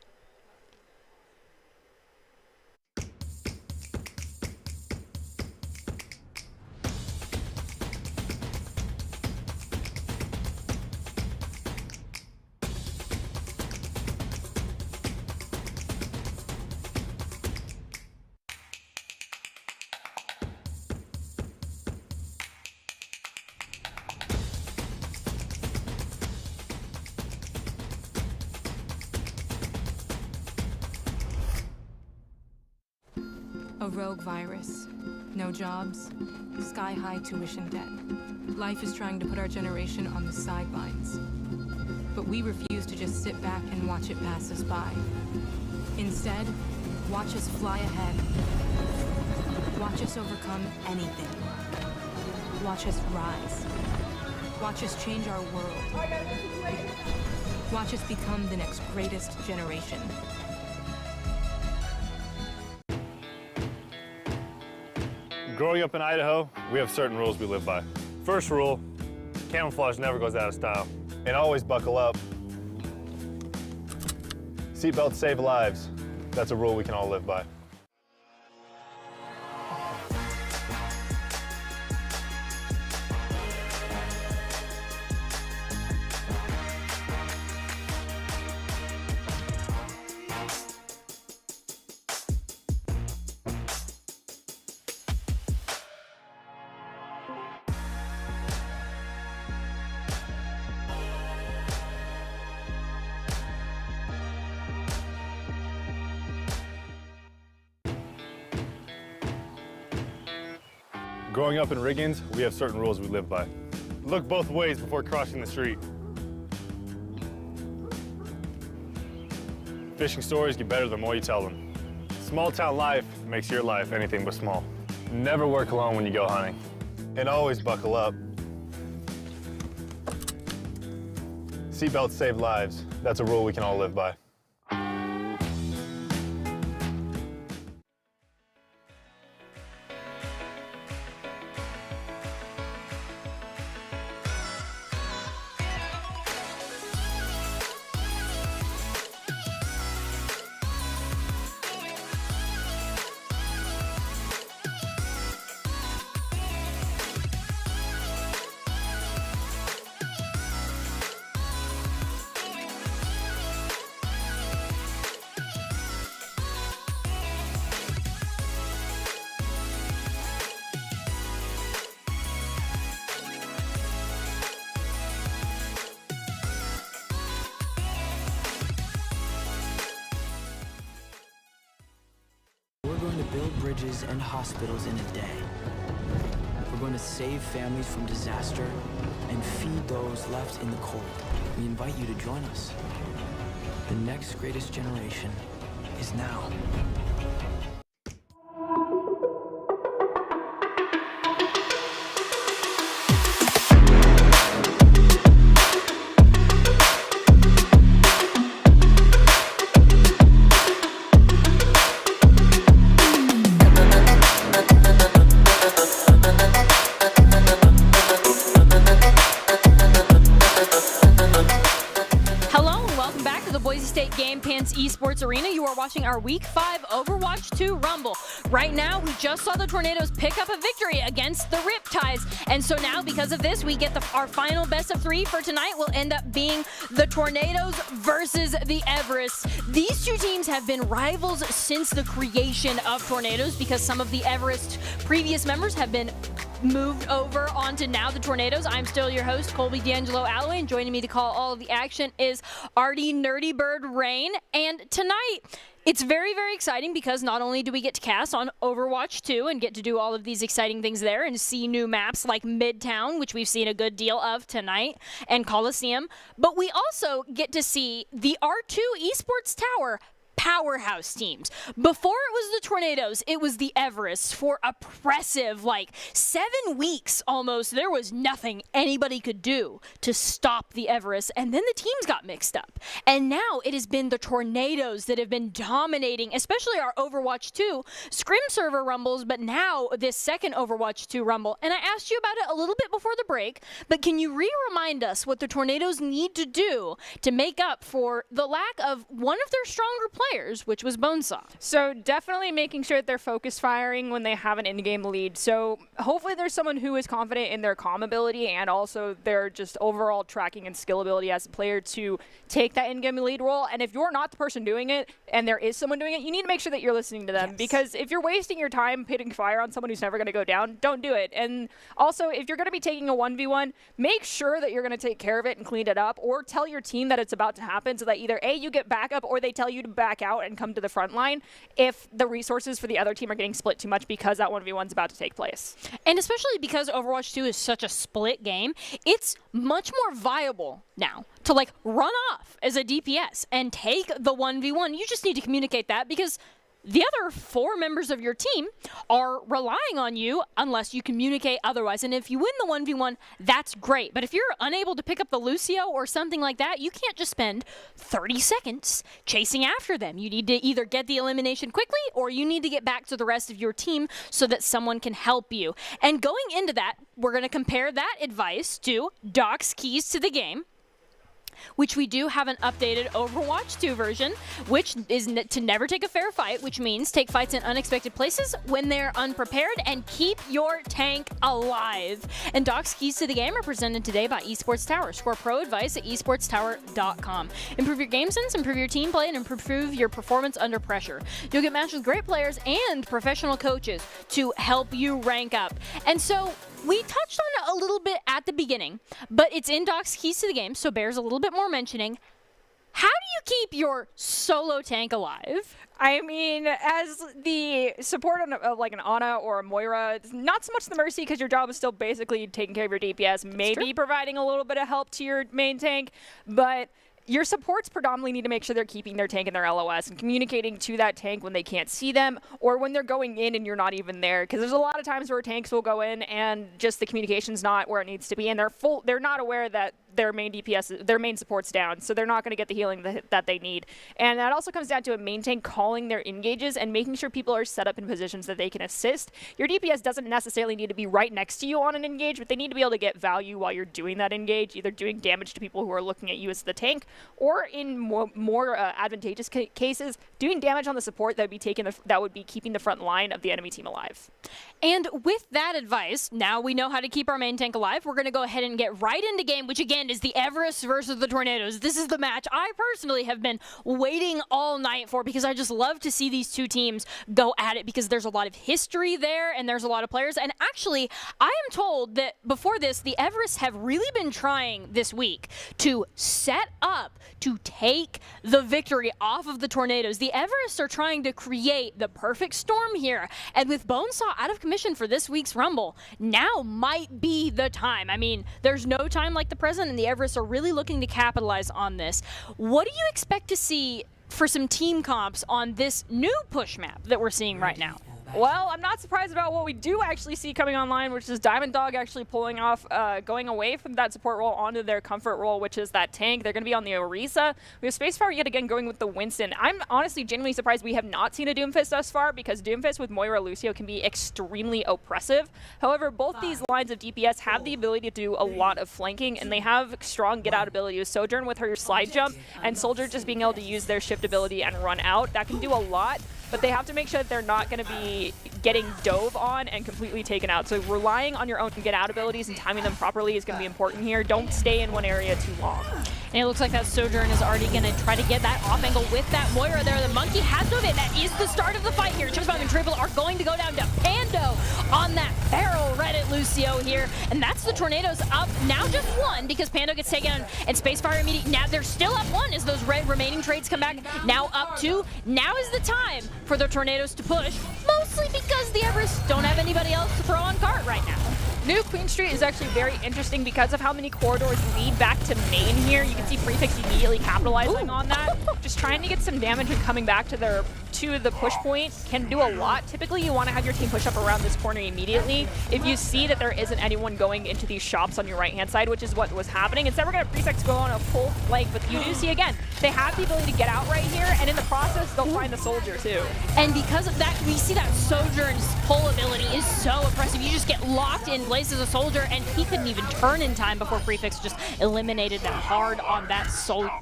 A rogue virus. No jobs. Sky-high tuition debt. Life is trying to put our generation on the sidelines. But we refuse to just sit back and watch it pass us by. Instead, watch us fly ahead. Watch us overcome anything. Watch us rise. Watch us change our world. Watch us become the next greatest generation. Growing up in Idaho, we have certain rules we live by. First rule, camouflage never goes out of style. And always buckle up. Seatbelts save lives. That's a rule we can all live by. Growing up in Riggins, we have certain rules we live by. Look both ways before crossing the street. Fishing stories get better the more you tell them. Small town life makes your life anything but small. Never work alone when you go hunting. And always buckle up. Seatbelts save lives. That's a rule we can all live by. going to build bridges and hospitals in a day. We're going to save families from disaster and feed those left in the cold. We invite you to join us. The next greatest generation is now. Esports Arena. You are watching our Week 5 Overwatch 2 Rumble. Right now, we just saw the Tornadoes pick up a victory against the Riptides. And so now, because of this, we get our final best of 3 for tonight will end up being the Tornadoes versus the Everests. These two teams have been rivals since the creation of Tornadoes because some of the Everest previous members have been moved over onto now the Tornadoes. I'm still your host, Colby D'Angelo Alloway, and joining me to call all of the action is Artie Nerdy Bird Rain. And tonight, it's very, very exciting because not only do we get to cast on Overwatch 2 and get to do all of these exciting things there and see new maps like Midtown, which we've seen a good deal of tonight, and Coliseum, but we also get to see the R2 Esports Tower powerhouse teams. Before it was the Tornadoes, it was the Everests for oppressive, 7 weeks almost. There was nothing anybody could do to stop the Everests, and then the teams got mixed up. And now it has been the Tornadoes that have been dominating, especially our Overwatch 2 Scrim server rumbles, but now this second Overwatch 2 rumble. And I asked you about it a little bit before the break, but can you remind us what the Tornadoes need to do to make up for the lack of one of their stronger players, which was Bonesaw? So definitely making sure that they're focus firing when they have an in-game lead. So hopefully there's someone who is confident in their comm ability and also their just overall tracking and skill ability as a player to take that in-game lead role. And if you're not the person doing it and there is someone doing it, you need to make sure that you're listening to them. Yes. Because if you're wasting your time pitting fire on someone who's never going to go down, don't do it. And also, if you're going to be taking a 1v1, make sure that you're going to take care of it and clean it up, or tell your team that it's about to happen so that either A, you get backup, or they tell you to back out and come to the front line if the resources for the other team are getting split too much because that 1v1 is about to take place. And especially because Overwatch 2 is such a split game, it's much more viable now to run off as a DPS and take the 1v1. You just need to communicate that because the other 4 members of your team are relying on you unless you communicate otherwise. And if you win the 1v1, that's great. But if you're unable to pick up the Lucio or something like that, you can't just spend 30 seconds chasing after them. You need to either get the elimination quickly or you need to get back to the rest of your team so that someone can help you. And going into that, we're going to compare that advice to Doc's keys to the game, which we do have an updated Overwatch 2 version, which is to never take a fair fight, which means take fights in unexpected places when they're unprepared and keep your tank alive. And Doc's keys to the game are presented today by Esports Tower. Score pro advice at esportstower.com. Improve your game sense, improve your team play, and improve your performance under pressure. You'll get matched with great players and professional coaches to help you rank up. And so we touched on it a little bit at the beginning, but it's in Doc's keys to the game, so bears a little bit more mentioning. How do you keep your solo tank alive? I mean, as the support of an Ana or a Moira, it's not so much the Mercy because your job is still basically taking care of your DPS, maybe providing a little bit of help to your main tank, but your supports predominantly need to make sure they're keeping their tank in their LOS and communicating to that tank when they can't see them or when they're going in and you're not even there. Because there's a lot of times where tanks will go in and just the communication's not where it needs to be, and they're not aware that their main DPS, their main support's down, so they're not going to get the healing that they need. And that also comes down to a main tank calling their engages and making sure people are set up in positions that they can assist. Your DPS doesn't necessarily need to be right next to you on an engage, but they need to be able to get value while you're doing that engage, either doing damage to people who are looking at you as the tank, or in more advantageous cases, doing damage on the support that would be keeping the front line of the enemy team alive. And with that advice, now we know how to keep our main tank alive. We're going to go ahead and get right into game, which again again is the Everest versus the Tornadoes. This is the match I personally have been waiting all night for because I just love to see these two teams go at it because there's a lot of history there and there's a lot of players. And actually, I am told that before this, the Everests have really been trying this week to set up to take the victory off of the Tornadoes. The Everests are trying to create the perfect storm here. And with Bonesaw out of commission for this week's Rumble, now might be the time. I mean, there's no time like the present, and the Everests are really looking to capitalize on this. What do you expect to see for some team comps on this new push map that we're seeing right now? Well, I'm not surprised about what we do actually see coming online, which is Diamond Dog actually pulling off, going away from that support role onto their comfort role, which is that tank. They're going to be on the Orisa. We have Spacefire yet again going with the Winston. I'm honestly genuinely surprised we have not seen a Doomfist thus far because Doomfist with Moira Lucio can be extremely oppressive. However, both these lines of DPS have the ability to do a lot of flanking, and they have strong get-out ability with Sojourn with her slide jump, and Soldier just being able to use their shift ability and run out. That can do a lot. But they have to make sure that they're not going to be getting dove on and completely taken out. So relying on your own get-out abilities and timing them properly is going to be important here. Don't stay in one area too long. And it looks like that Sojourn is already going to try to get that off angle with that Moira there. The Monkey has dove it. That is the start of the fight here. Chipsbomb and Triple are going to go down to Pando on that barrel Reddit Lucio here. And that's the Tornadoes up now just one because Pando gets taken on and Spacefire immediately. Now they're still up one as those red remaining trades come back. Now up two. Now is the time for the Tornadoes to push, mostly because the Everests don't have anybody else to throw on cart right now. New Queen Street is actually very interesting because of how many corridors lead back to main here. You can see Prefix immediately capitalizing on that. Just trying to get some damage and coming back to the push point can do a lot. Typically, you want to have your team push up around this corner immediately. If you see that there isn't anyone going into these shops on your right-hand side, which is what was happening, instead we're going to Prefix go on a full flank, but you do see, again, they have the ability to get out right here, and in the process, they'll find the Soldier, too. And because of that, we see that Sojourn's pull ability is so oppressive. You just get locked in place as a Soldier, and he couldn't even turn in time before Prefix just eliminated them hard on that Sojourn.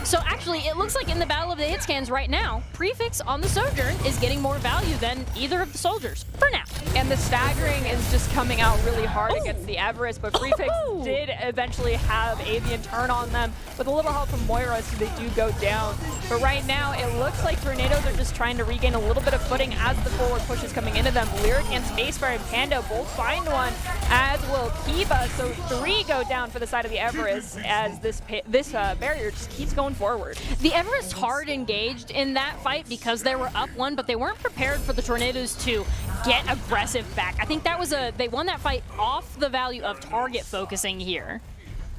So actually, it looks like in the Battle of the Hit Scans right now, Prefix on the Sojourn is getting more value than either of the Soldiers, for now. And the staggering is just coming out really hard against the Everest, but Prefix did eventually have Avian turn on them with a little help from Moira, so they do go down. But right now, it looks like Tornadoes are just trying to regain a little bit of footing as the forward push is coming into them. Lyric and Spacefire and Pando both find one, as will Kiva. So 3 go down for the side of the Everest as this barrier just keeps going forward. The Everest hard engaged in that fight because they were up one, but they weren't prepared for the Tornadoes to get aggressive back. I think that was they won that fight off the value of target focusing here.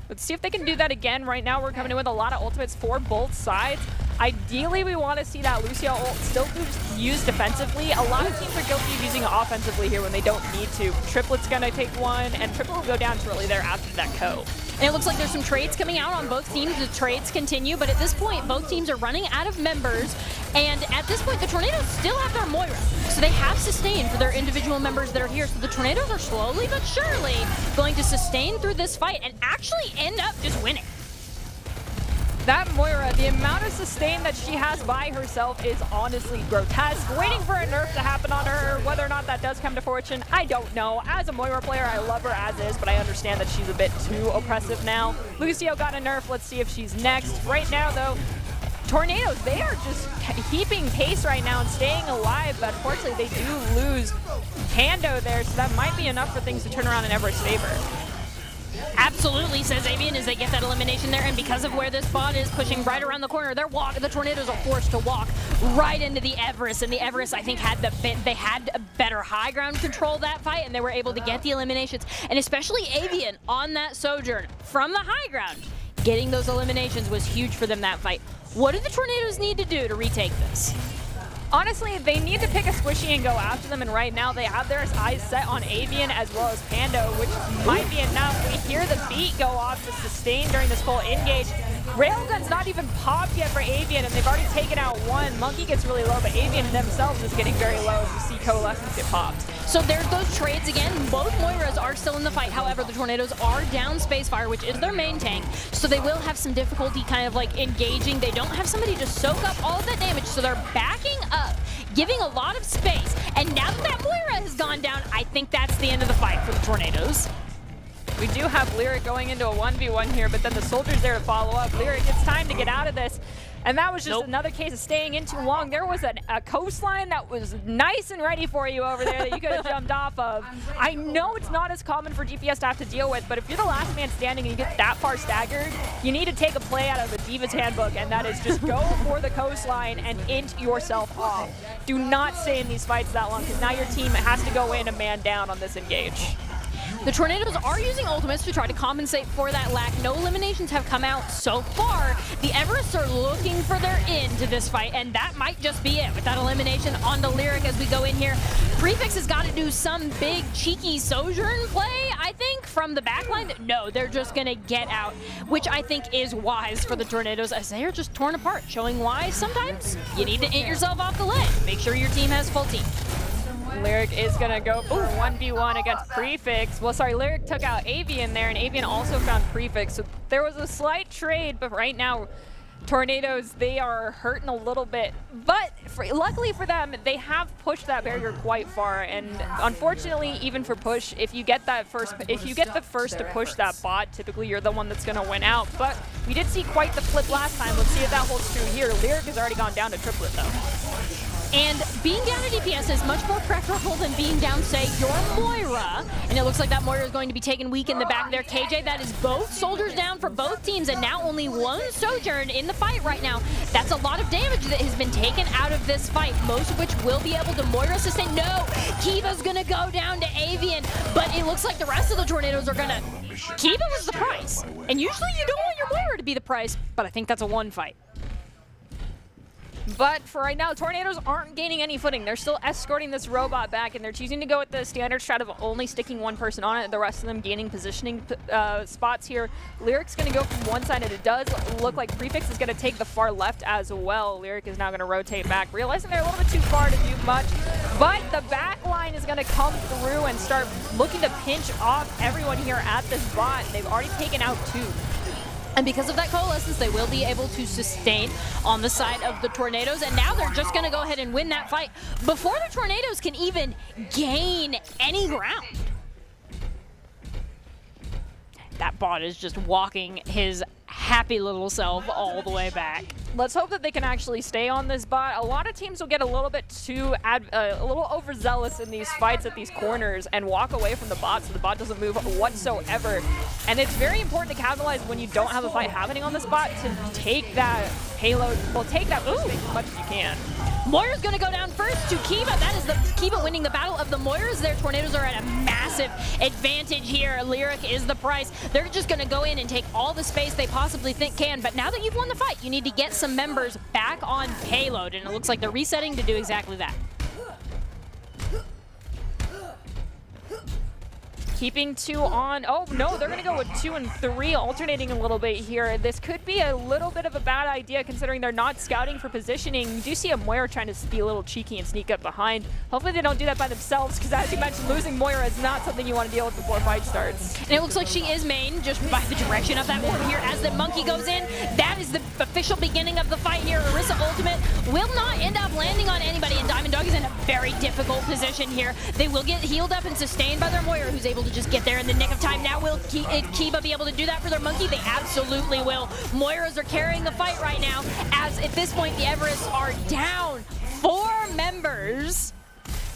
Let's see if they can do that again. Right now, we're coming in with a lot of ultimates for both sides. Ideally, we want to see that Lucio ult still used defensively. A lot of teams are guilty of using it offensively here when they don't need to. Triplet's going to take one, and Triplet will go down shortly there after that co. And it looks like there's some trades coming out on both teams. The trades continue, but at this point, both teams are running out of members. And at this point, the Tornadoes still have their Moira. So they have sustained for their individual members that are here. So the Tornadoes are slowly but surely going to sustain through this fight and actually end up just winning. That Moira, the amount of sustain that she has by herself is honestly grotesque. Waiting for a nerf to happen on her, whether or not that does come to fortune, I don't know. As a Moira player, I love her as is, but I understand that she's a bit too oppressive now. Lucio got a nerf. Let's see if she's next. Right now, though, Tornadoes, they are just heaping pace right now and staying alive, but unfortunately, they do lose Pando there, so that might be enough for things to turn around in Everest's favor. Absolutely, says Avian, as they get that elimination there, and because of where this bot is pushing right around the corner, the Tornadoes are forced to walk right into the Everest, and the Everest, I think, had a better high ground control that fight, and they were able to get the eliminations, and especially Avian on that Sojourn from the high ground. Getting those eliminations was huge for them that fight. What do the Tornadoes need to do to retake this? Honestly, they need to pick a squishy and go after them, and right now they have their eyes set on Avian as well as Pando, which might be enough. We hear the beat go off to sustain during this full engage. Railgun's not even popped yet for Avian, and they've already taken out one. Monkey gets really low, but Avian themselves is getting very low as you see Coalescence get popped. So there's those trades again. Both Moiras are still in the fight. However, the Tornadoes are down Spacefire, which is their main tank. So they will have some difficulty kind of like engaging. They don't have somebody to soak up all of that damage. So they're backing up, giving a lot of space. And now that Moira has gone down, I think that's the end of the fight for the Tornadoes. We do have Lyric going into a 1v1 here, but then the Soldier's there to follow up. Lyric, it's time to get out of this. And that was just another case of staying in too long. There was a coastline that was nice and ready for you over there that you could have jumped off of. I know it's not as common for DPS to have to deal with, but if you're the last man standing and you get that far staggered, you need to take a play out of the Diva's Handbook, and that is just go for the coastline and int yourself off. Do not stay in these fights that long, because now your team has to go in a man down on this engage. The Tornadoes are using ultimates to try to compensate for that lack. No eliminations have come out so far. The Everests are looking for their end to this fight, and that might just be it with that elimination on the Lyric as we go in here. Prefix has got to do some big cheeky Sojourn play, I think, from the backline. No, they're just going to get out, which I think is wise for the Tornadoes as they are just torn apart, showing why sometimes you need to int yourself off the ledge. Make sure your team has full team. Lyric is going to go for 1v1 against Prefix. Well, sorry, Lyric took out Avian there, and Avian also found Prefix. So there was a slight trade, but right now, Tornadoes, they are hurting a little bit. But luckily for them, they have pushed that barrier quite far. And unfortunately, even for push, if you get the first to push that bot, typically you're the one that's going to win out. But we did see quite the flip last time. Let's see if that holds true here. Lyric has already gone down to triplet, though. And being down to DPS is much more preferable than being down, say, your Moira. And it looks like that Moira is going to be taken weak in the back there. KJ, that is both Soldiers down for both teams, and now only one Sojourn in the fight right now. That's a lot of damage that has been taken out of this fight, most of which will be able to Moira sustain. No, Kiva's going to go down to Avian, but it looks like the rest of the Tornadoes are going to... Kiva was the price, and usually you don't want your Moira to be the price, but I think that's a one fight. But for right now, Tornadoes aren't gaining any footing. They're still escorting this robot back, and they're choosing to go with the standard strat of only sticking one person on it, the rest of them gaining positioning spots here. Lyric's going to go from one side, and it does look like Prefix is going to take the far left as well. Lyric is now going to rotate back, realizing they're a little bit too far to do much. But the back line is going to come through and start looking to pinch off everyone here at this bot. They've already taken out two. And because of that coalescence, they will be able to sustain on the side of the Tornadoes. And now they're just going to go ahead and win that fight before the Tornadoes can even gain any ground. That bot is just walking his happy little self all the way back. Let's hope that they can actually stay on this bot. A lot of teams will get a little bit too a little overzealous in these fights at these corners and walk away from the bot so the bot doesn't move whatsoever. And it's very important to capitalize when you don't have a fight happening on this bot to take that payload, well, take that push as much as you can. Moira's going to go down first to Kiva. That is the Kiva winning the battle of the Moiras. Their Tornadoes are at a massive advantage here. Lyric is the price. They're just going to go in and take all the space they possibly can. But now that you've won the fight, you need to get some members back on payload. And it looks like they're resetting to do exactly that. Keeping two on. Oh, no, they're going to go with 2 and 3, alternating a little bit here. This could be a little bit of a bad idea considering they're not scouting for positioning. You do see a Moira trying to be a little cheeky and sneak up behind. Hopefully they don't do that by themselves because, as you mentioned, losing Moira is not something you want to deal with before fight starts. And it looks like she is main just by the direction of that orb here as the monkey goes in. That is the official beginning of the fight here. Orisa ultimate will not end up landing on anybody, and Diamond Dog is in a very difficult position here. They will get healed up and sustained by their Moira, who's able to just get there in the nick of time. Now will Kiva be able to do that for their monkey? They absolutely will. Moiras are carrying the fight right now, as at this point the Everests are down 4 members.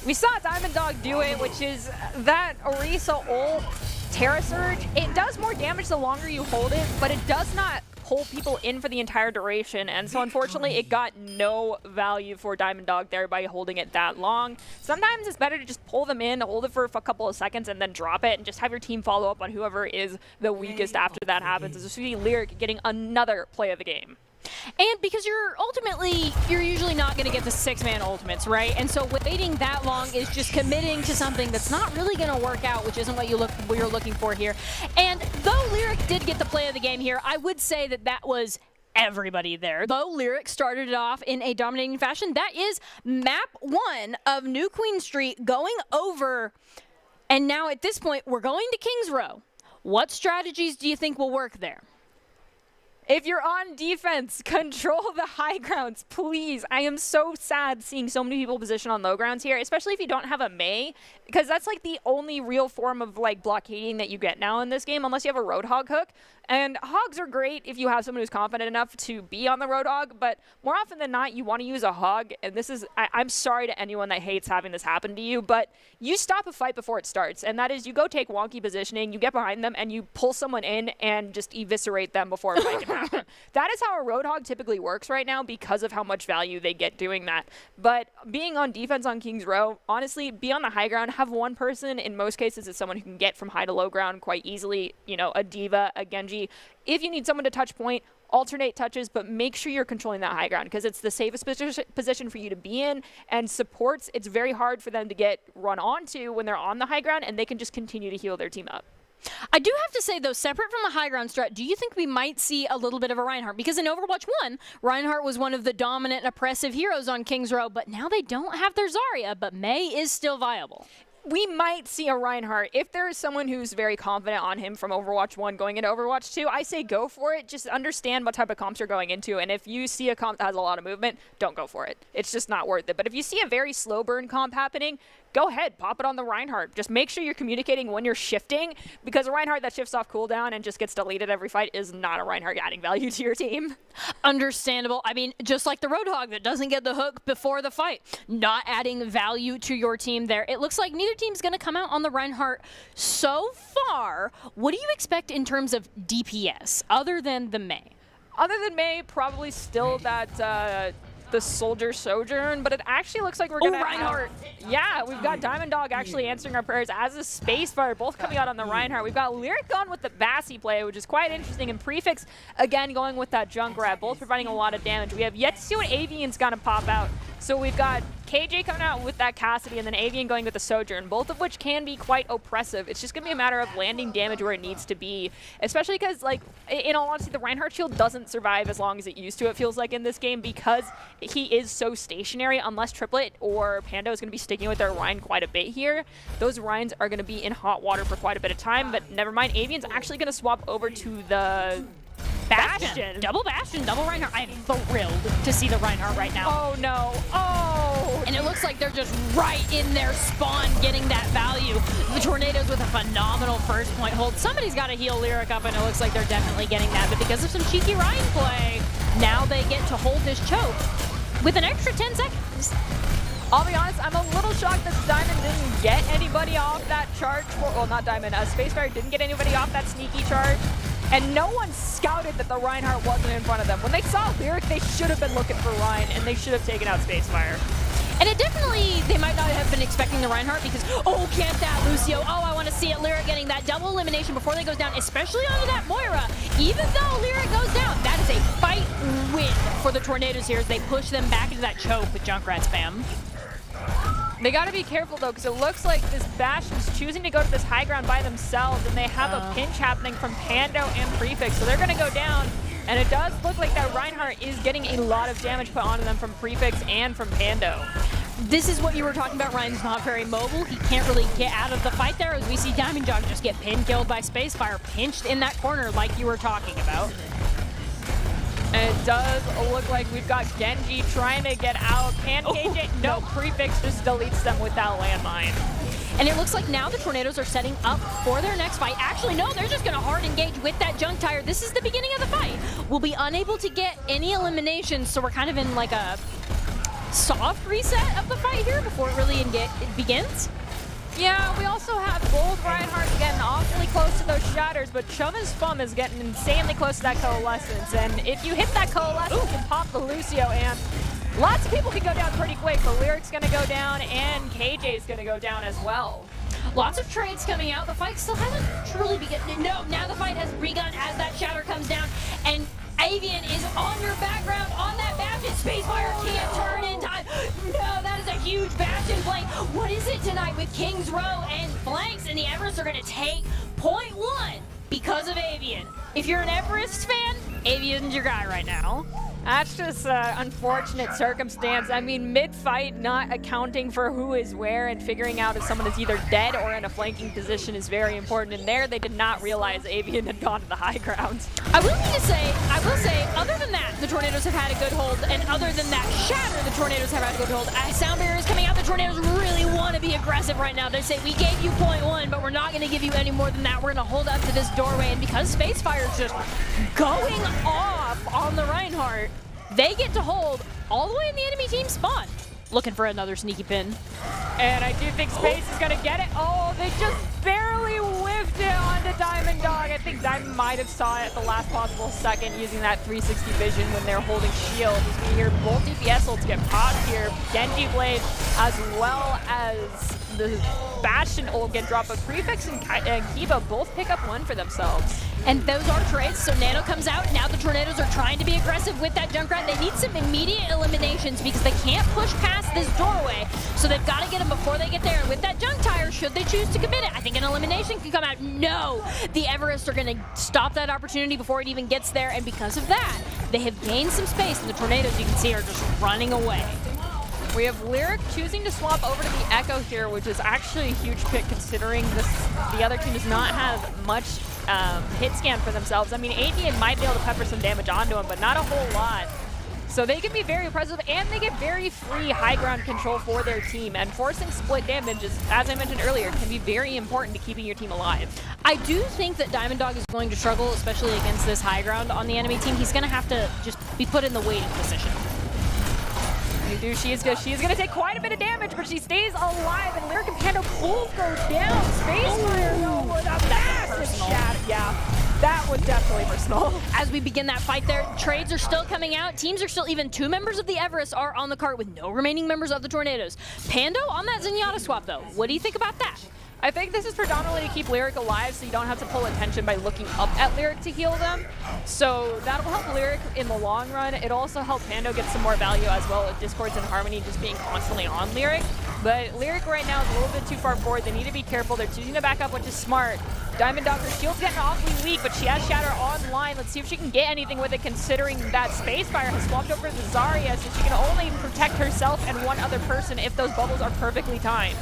We saw Diamond Dog do it, which is that Orisa ult Terra Surge. It does more damage the longer you hold it, but it does not hold people in for the entire duration, and so unfortunately it got no value for Diamond Dog there by holding it that long. Sometimes it's better to just pull them in, hold it for a couple of seconds, and then drop it, and just have your team follow up on whoever is the weakest after that happens. As we see Lyric getting another play of the game. And because you're usually not going to get the 6-man ultimates, right? And so waiting that long is just committing to something that's not really going to work out, which isn't what you're looking for here. And though Lyric did get the play of the game here, I would say that that was everybody there. Though Lyric started it off in a dominating fashion, that is map 1 of New Queen Street going over. And now at this point, we're going to Kings Row. What strategies do you think will work there? If you're on defense, control the high grounds, please. I am so sad seeing so many people position on low grounds here, especially if you don't have a Mei, because that's like the only real form of like blockading that you get now in this game, unless you have a Roadhog hook. And hogs are great if you have someone who's confident enough to be on the Roadhog, but more often than not, you want to use a hog. And this is, I'm sorry to anyone that hates having this happen to you, but you stop a fight before it starts. And that is, you go take wonky positioning, you get behind them, and you pull someone in and just eviscerate them before a fight can happen. That is how a Roadhog typically works right now because of how much value they get doing that. But being on defense on King's Row, honestly, be on the high ground, have one person. In most cases, it's someone who can get from high to low ground quite easily, you know, a D.Va, a Genji. If you need someone to touch point, alternate touches, but make sure you're controlling that high ground because it's the safest position for you to be in. And supports, it's very hard for them to get run onto when they're on the high ground, and they can just continue to heal their team up. I do have to say, though, separate from the high ground strat, do you think we might see a little bit of a Reinhardt? Because in Overwatch 1, Reinhardt was one of the dominant, oppressive heroes on King's Row, but now they don't have their Zarya, but Mei is still viable. We might see a Reinhardt. If there is someone who's very confident on him from Overwatch 1 going into Overwatch 2, I say go for it. Just understand what type of comps you're going into. And if you see a comp that has a lot of movement, don't go for it. It's just not worth it. But if you see a very slow burn comp happening, go ahead, pop it on the Reinhardt. Just make sure you're communicating when you're shifting, because a Reinhardt that shifts off cooldown and just gets deleted every fight is not a Reinhardt adding value to your team. Understandable. I mean, just like the Roadhog that doesn't get the hook before the fight, not adding value to your team there. It looks like neither team's going to come out on the Reinhardt so far. What do you expect in terms of DPS, other than the Mei? Other than Mei, probably still that the Soldier Sojourn, but it actually looks like we're going to Reinhardt. Yeah, we've got Diamond Dog actually answering our prayers as a Spacefire, both coming out on the Reinhardt. We've got Lyric gone with the Bassi play, which is quite interesting, and Prefix, again, going with that Junkrat, both providing a lot of damage. We have yet to see what Avian's going to pop out. So we've got KJ coming out with that Cassidy, and then Avian going with the Sojourn, both of which can be quite oppressive. It's just going to be a matter of landing damage where it needs to be, especially because, like, in all honesty, the Reinhardt shield doesn't survive as long as it used to, it feels like, in this game, because he is so stationary. Unless Triplet or Pando is going to be sticking with their Rein quite a bit here, those Reins are going to be in hot water for quite a bit of time, but never mind. Avian's actually going to swap over to the Bastion. Double Bastion, double Reinhardt. I'm thrilled to see the Reinhardt right now. Oh, no. Oh! And it looks like they're just right in their spawn getting that value. The Tornadoes with a phenomenal first point hold. Somebody's got to heal Lyric up, and it looks like they're definitely getting that. But because of some cheeky Rein play, now they get to hold this choke with an extra 10 seconds. I'll be honest, I'm a little shocked that Diamond didn't get anybody off that charge. Well, not Diamond. Spacefire didn't get anybody off that sneaky charge. And no one scouted that the Reinhardt wasn't in front of them. When they saw Lyric, they should have been looking for Rein, and they should have taken out Spacefire. And it definitely, they might not have been expecting the Reinhardt because, oh, can't that, Lucio? Oh, I want to see it. Lyric getting that double elimination before they goes down, especially onto that Moira. Even though Lyric goes down, that is a fight win for the Tornadoes here as they push them back into that choke with Junkrat spam. They got to be careful, though, because it looks like this Bastion's choosing to go to this high ground by themselves, and they have a pinch happening from Pando and Prefix, so they're going to go down. And it does look like that Reinhardt is getting a lot of damage put onto them from Prefix and from Pando. This is what you were talking about. Ryan's not very mobile. He can't really get out of the fight there as we see Diamond Dog just get pin killed by Spacefire, pinched in that corner like you were talking about. And it does look like we've got Genji trying to get out. Can KJ? No, Prefix just deletes them with that landmine. And it looks like now the Tornadoes are setting up for their next fight. Actually, no, they're just going to hard engage with that Junk Tire. This is the beginning of the fight. We'll be unable to get any eliminations, so we're kind of in like a soft reset of the fight here before it really begins. Yeah, we also have both Reinhardts getting awfully close to those shatters, but Chum and Spum is getting insanely close to that Coalescence. And if you hit that Coalescence, you can pop the Lucio amp. Lots of people can go down pretty quick, but Lyric's going to go down, and KJ's going to go down as well. Lots of trades coming out. The fight still hasn't truly begun. No, now the fight has begun as that shatter comes down, and Avian is on your background on that Bastion. Spacefire can't turn in time. No, that is a huge Bastion flank. What is it tonight with King's Row and flanks? And the Everest are going to take point one because of Avian. If you're an Everest fan, Avian's your guy right now. That's just unfortunate circumstance. I mean, mid-fight, not accounting for who is where and figuring out if someone is either dead or in a flanking position is very important. And there, they did not realize Avian had gone to the high ground. I will say, other than that, the Tornadoes have had a good hold, and other than that shatter, the Tornadoes have had a good hold. As Sound Barrier is coming out, the Tornadoes really want to be aggressive right now. They say, we gave you 0.1, but we're not going to give you any more than that. We're going to hold up to this doorway, and because Spacefire is just going off on the Reinhardt, they get to hold all the way in the enemy team spawn. Looking for another sneaky pin. And I do think Space is going to get it. Oh, they just barely whiffed it onto Diamond Dog. I think Diamond might have saw it at the last possible second using that 360 vision when they're holding shield. As we hear both DPS ults get popped here. Genji Blade as well as the Bastion ult get dropped, but Prefix and Kiva both pick up one for themselves. And those are trades, so Nano comes out. Now the Tornadoes are trying to be aggressive with that Junkrat. They need some immediate eliminations because they can't push past this doorway, so they've got to get them before they get there. And with that Junk Tire, should they choose to commit it, I think an elimination can come out. No! The Everest are going to stop that opportunity before it even gets there, and because of that, they have gained some space, and the Tornadoes, you can see, are just running away. We have Lyric choosing to swap over to the Echo here, which is actually a huge pick considering the other team does not have much hit scan for themselves. I mean, Avian might be able to pepper some damage onto him, but not a whole lot. So they can be very impressive, and they get very free high ground control for their team. And forcing split damage, as I mentioned earlier, can be very important to keeping your team alive. I do think that Diamond Dog is going to struggle, especially against this high ground on the enemy team. He's going to have to just be put in the waiting position. She is going to take quite a bit of damage, but she stays alive, and Lyric and Pando both go down. Spacefire, though, with a massive shatter. Yeah, that was definitely personal. As we begin that fight there, trades are still coming out. Teams are still, even 2 members of the Everest are on the cart with no remaining members of the Tornadoes. Pando on that Zenyatta swap, though. What do you think about that? I think this is predominantly to keep Lyric alive so you don't have to pull attention by looking up at Lyric to heal them. So that'll help Lyric in the long run. It'll also help Pando get some more value as well with Discords and Harmony just being constantly on Lyric. But Lyric right now is a little bit too far forward. They need to be careful. They're choosing to back up, which is smart. Diamond Dog, her shield's getting awfully weak, but she has Shatter online. Let's see if she can get anything with it, considering that Spacefire has swapped over to Zarya, so she can only protect herself and one other person if those bubbles are perfectly timed.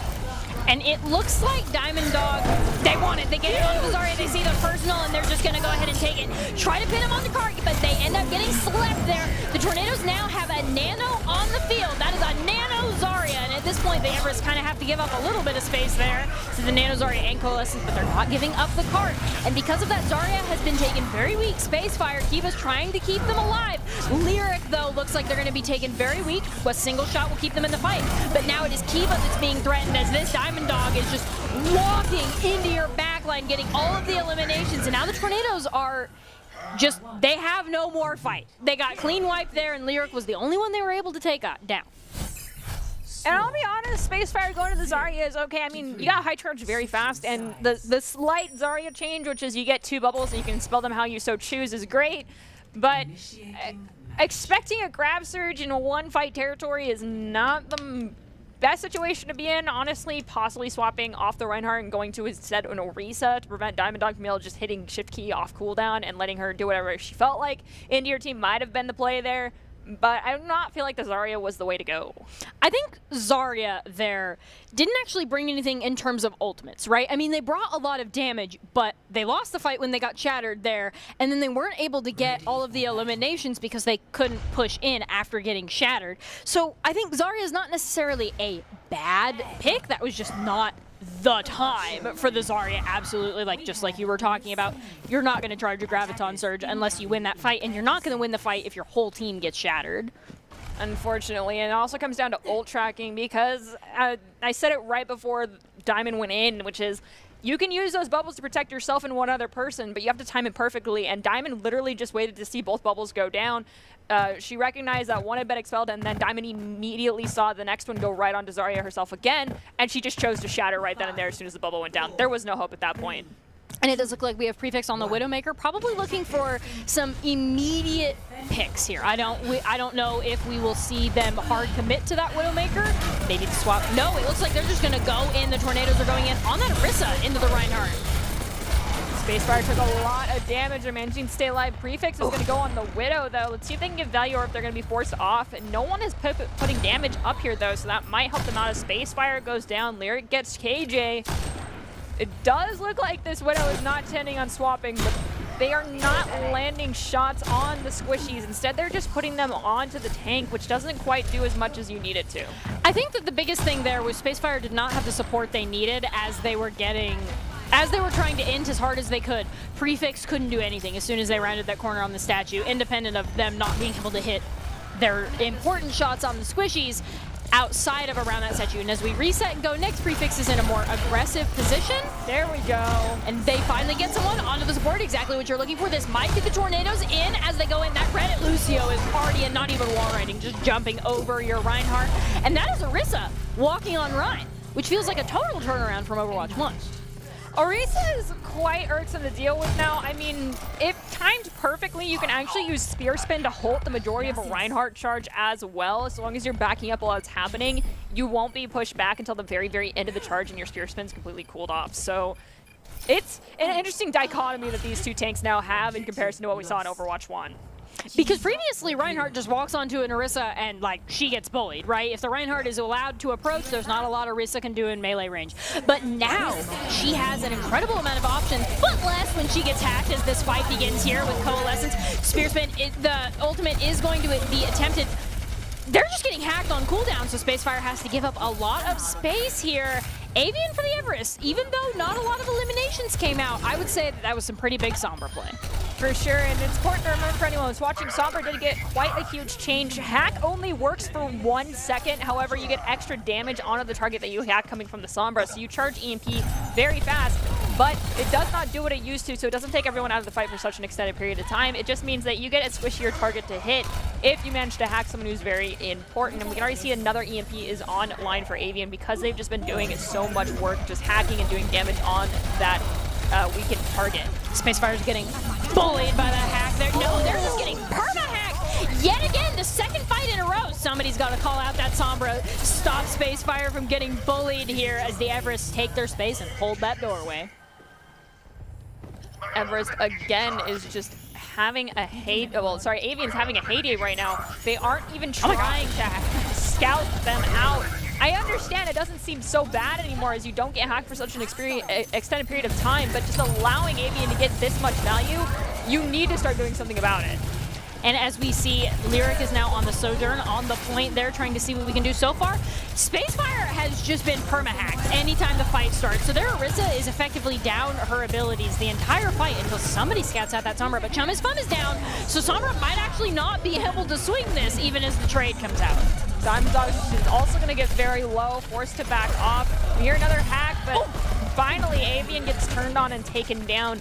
And it looks like Diamond Dog, they want it. They get it onto the Zarya, they see the personal, and they're just going to go ahead and take it. Try to pin him on the cart, but they end up getting slept there. The Tornadoes now have a Nano on the field. That is a Nano Zarya, and at this point, the Everest kind of have to give up a little bit of space there. So the Nano Zarya and Coalescence, but they're not giving up the cart. And because of that, Zarya has been taken very weak. Spacefire, Kiva's trying to keep them alive. Lyric, though, looks like they're going to be taken very weak. A single shot will keep them in the fight. But now it is Kiva that's being threatened as this Diamond Dog is just walking into your backline, getting all of the eliminations. And now the Tornadoes are just, they have no more fight. They got clean wiped there, and Lyric was the only one they were able to take down. And I'll be honest, Spacefire going to the Zarya is okay. I mean, you got high charge very fast, and the slight Zarya change, which is you get 2 bubbles and you can spell them how you so choose, is great. But expecting a grab surge in a 1-fight territory is not the best situation to be in. Honestly, possibly swapping off the Reinhardt and going to instead an Orisa to prevent Diamond Dog from able just hitting shift key off cooldown and letting her do whatever she felt like. Into your team might have been the play there. But I do not feel like the Zarya was the way to go. I think Zarya there didn't actually bring anything in terms of ultimates, right? I mean, they brought a lot of damage, but they lost the fight when they got shattered there, and then they weren't able to get all of the eliminations because they couldn't push in after getting shattered. So I think Zarya is not necessarily a bad pick. That was just not the time for the Zarya, absolutely, like just like you were talking about. You're not going to charge a Graviton Surge unless you win that fight, and you're not going to win the fight if your whole team gets shattered. Unfortunately, and it also comes down to ult tracking because I said it right before Diamond went in, which is you can use those bubbles to protect yourself and one other person, but you have to time it perfectly, and Diamond literally just waited to see both bubbles go down. She recognized that one had been expelled, and then Diamond immediately saw the next one go right onto Zarya herself again, and she just chose to shatter right then and there as soon as the bubble went down. There was no hope at that point. And it does look like we have Prefix on the Widowmaker, probably looking for some immediate picks here. I don't know if we will see them hard commit to that Widowmaker. Maybe the swap. No, it looks like they're just going to go in. The Tornadoes are going in on that Orisa into the Reinhardt. Spacefire took a lot of damage. They're managing to stay alive. Prefix is going to go on the Widow, though. Let's see if they can get value or if they're going to be forced off. No one is putting damage up here, though, so that might help them out as Spacefire goes down. Lyric gets KJ. It does look like this Widow is not intending on swapping, but they are not landing shots on the squishies. Instead, they're just putting them onto the tank, which doesn't quite do as much as you need it to. I think that the biggest thing there was Spacefire did not have the support they needed as they were trying to int as hard as they could. Prefix couldn't do anything as soon as they rounded that corner on the statue, independent of them not being able to hit their important shots on the squishies outside of around that statue. And as we reset and go next, Prefix is in a more aggressive position. There we go. And they finally get someone onto the support, exactly what you're looking for. This might get the Tornadoes in as they go in. That Reddit Lucio is already in, not even wall riding, just jumping over your Reinhardt. And that is Orisa walking on Rein, which feels like a total turnaround from Overwatch 1. Orisa is quite irksome to deal with now. I mean, if timed perfectly, you can actually use Spear Spin to hold the majority of a Reinhardt charge as well. As long as you're backing up while it's happening, you won't be pushed back until the very, very end of the charge and your Spear Spin's completely cooled off. So it's an interesting dichotomy that these two tanks now have in comparison to what we saw in Overwatch 1. Because previously, Reinhardt just walks onto an Orisa and, like, she gets bullied, right? If the Reinhardt is allowed to approach, there's not a lot Orisa can do in melee range. But now, she has an incredible amount of options, but less when she gets hacked as this fight begins here with Coalescence. Spear Spin, the ultimate is going to be attempted. They're just getting hacked on cooldown, so Spacefire has to give up a lot of space here. Avian for the Everest, even though not a lot of eliminations came out, I would say that was some pretty big Sombra play. For sure, and it's important to remember for anyone who's watching, Sombra did get quite a huge change. Hack only works for 1 second, however, you get extra damage onto the target that you hack coming from the Sombra, so you charge EMP very fast, but it does not do what it used to, so it doesn't take everyone out of the fight for such an extended period of time. It just means that you get a squishier target to hit if you manage to hack someone who's very important, and we can already see another EMP is online for Avian because they've just been doing so much work just hacking and doing damage on that weakened target. Spacefire's getting bullied by that hack there. No, they're just getting perma-hacked. Yet again, the second fight in a row. Somebody's got to call out that Sombra. Stop Spacefire from getting bullied here as the Everest take their space and hold that doorway. Everest again is just having a Avian's having a heyday right now. They aren't even trying to scout them out. I understand it doesn't seem so bad anymore as you don't get hacked for such an extended period of time, but just allowing Avian to get this much value, you need to start doing something about it. And as we see, Lyric is now on the Sojourn, on the point there, trying to see what we can do so far. Spacefire has just been perma-hacked anytime the fight starts. So their Orisa is effectively down her abilities the entire fight until somebody scouts out that Sombra. But Chum is Fun is down, so Sombra might actually not be able to swing this even as the trade comes out. Diamond Dog is also going to get very low, forced to back off. We hear another hack, but finally Avian gets turned on and taken down.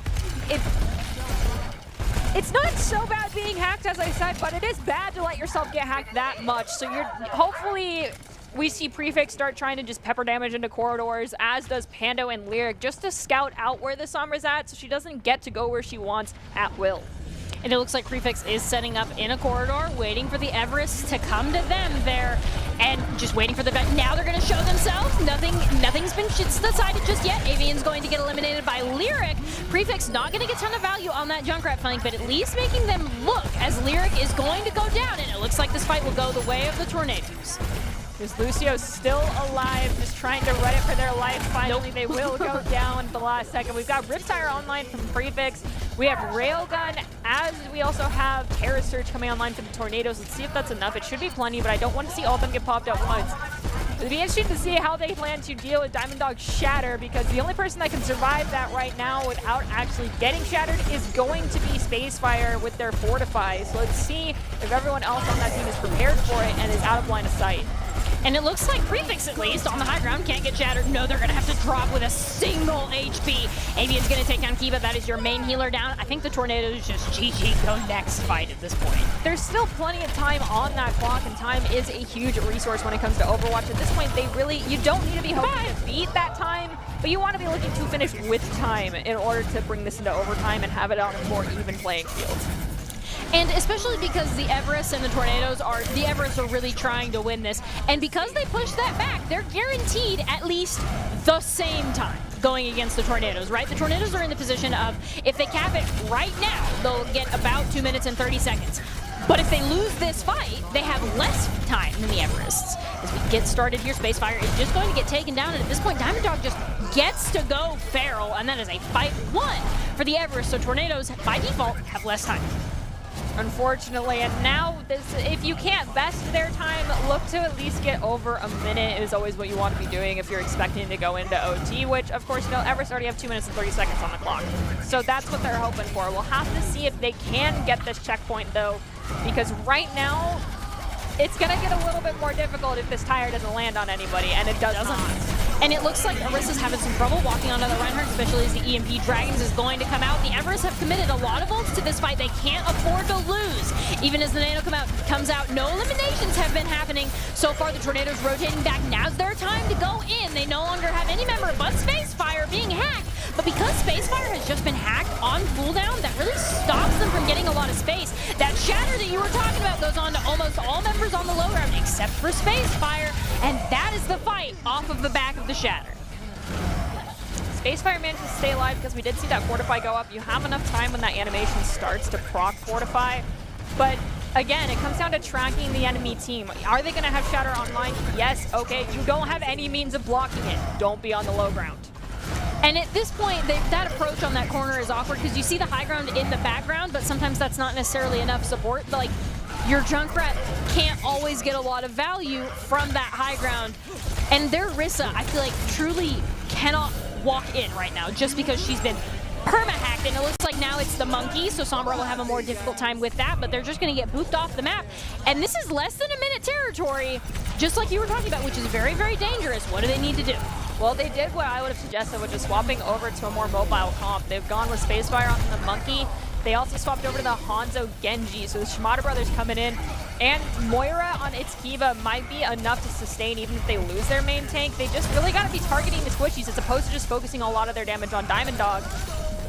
It's not so bad being hacked, as I said, but it is bad to let yourself get hacked that much. So hopefully we see Prefix start trying to just pepper damage into corridors, as does Pando and Lyric, just to scout out where the Sombra's at so she doesn't get to go where she wants at will. And it looks like Prefix is setting up in a corridor, waiting for the Everest to come to them there, and just waiting for the back. Now they're going to show themselves. Nothing's been decided just yet. Avian's going to get eliminated by Lyric. Prefix not going to get a ton of value on that Junkrat flank, but at least making them look as Lyric is going to go down, and it looks like this fight will go the way of the Tornadoes. There's Lucio still alive, just trying to run it for their life. Finally, they will go down at the last second. We've got Riptire online from Prefix. We have Railgun, as we also have Terra Surge coming online for the Tornadoes. Let's see if that's enough. It should be plenty, but I don't want to see all of them get popped at once. It'll be interesting to see how they plan to deal with Diamond Dog's Shatter, because the only person that can survive that right now without actually getting shattered is going to be Spacefire with their Fortify. So let's see if everyone else on that team is prepared for it and is out of line of sight. And it looks like Prefix, at least, on the high ground, can't get shattered. No, they're going to have to drop with a single HP. Avian's going to take down Kiba. That is your main healer down. I think the Tornadoes just GG go next fight at this point. There's still plenty of time on that clock, and time is a huge resource when it comes to Overwatch. At this point, you don't need to be hoping to beat that time, but you want to be looking to finish with time in order to bring this into overtime and have it on a more even playing field. And especially because the Everest and the Tornadoes are really trying to win this. And because they push that back, they're guaranteed at least the same time. going against the Tornadoes, right? The Tornadoes are in the position of, if they cap it right now, they'll get about 2 minutes and 30 seconds. But if they lose this fight, they have less time than the Everests. As we get started here, Spacefire is just going to get taken down, and at this point, Diamond Dog just gets to go feral, and that is a fight 1 for the Everest. So Tornadoes, by default, have less time. Unfortunately, and now if you can't best their time, look to at least get over a minute is always what you want to be doing if you're expecting to go into OT, which of course, Everest already have 2 minutes and 30 seconds on the clock. So that's what they're hoping for. We'll have to see if they can get this checkpoint though, because right now, it's going to get a little bit more difficult if this tire doesn't land on anybody, and it doesn't. And it looks like Arissa's having some trouble walking onto the Reinhardt, especially as the EMP Dragons is going to come out. The Everests have committed a lot of ults to this fight. They can't afford to lose. Even as the Nano comes out, no eliminations have been happening. So far, the Tornadoes rotating back. Now's their time to go in. They no longer have any member but Spacefire being hacked. But because Spacefire has just been hacked on cooldown, that really stops them from getting a lot of space. That shatter that you were talking about goes on to almost all members on the low ground except for Spacefire, and that is the fight off of the back of the shatter. Spacefire managed to stay alive because we did see that Fortify go up. You have enough time when that animation starts to proc Fortify, but again, it comes down to tracking the enemy team. Are they going to have shatter online? Yes, okay. You don't have any means of blocking it. Don't be on the low ground. And at this point, that approach on that corner is awkward because you see the high ground in the background, but sometimes that's not necessarily enough support. Like, your Junkrat can't always get a lot of value from that high ground. And their Rissa, I feel like, truly cannot walk in right now just because she's been perma-hacked, and it looks like now it's the monkey, so Sombra will have a more difficult time with that, but they're just going to get booped off the map. And this is less than a minute territory, just like you were talking about, which is very, very dangerous. What do they need to do? Well, they did what I would have suggested, which is swapping over to a more mobile comp. They've gone with Spacefire on the Monkey. They also swapped over to the Hanzo Genji, so the Shimada brothers coming in. And Moira on its Kiva might be enough to sustain even if they lose their main tank. They just really got to be targeting the Squishies as opposed to just focusing a lot of their damage on Diamond Dog.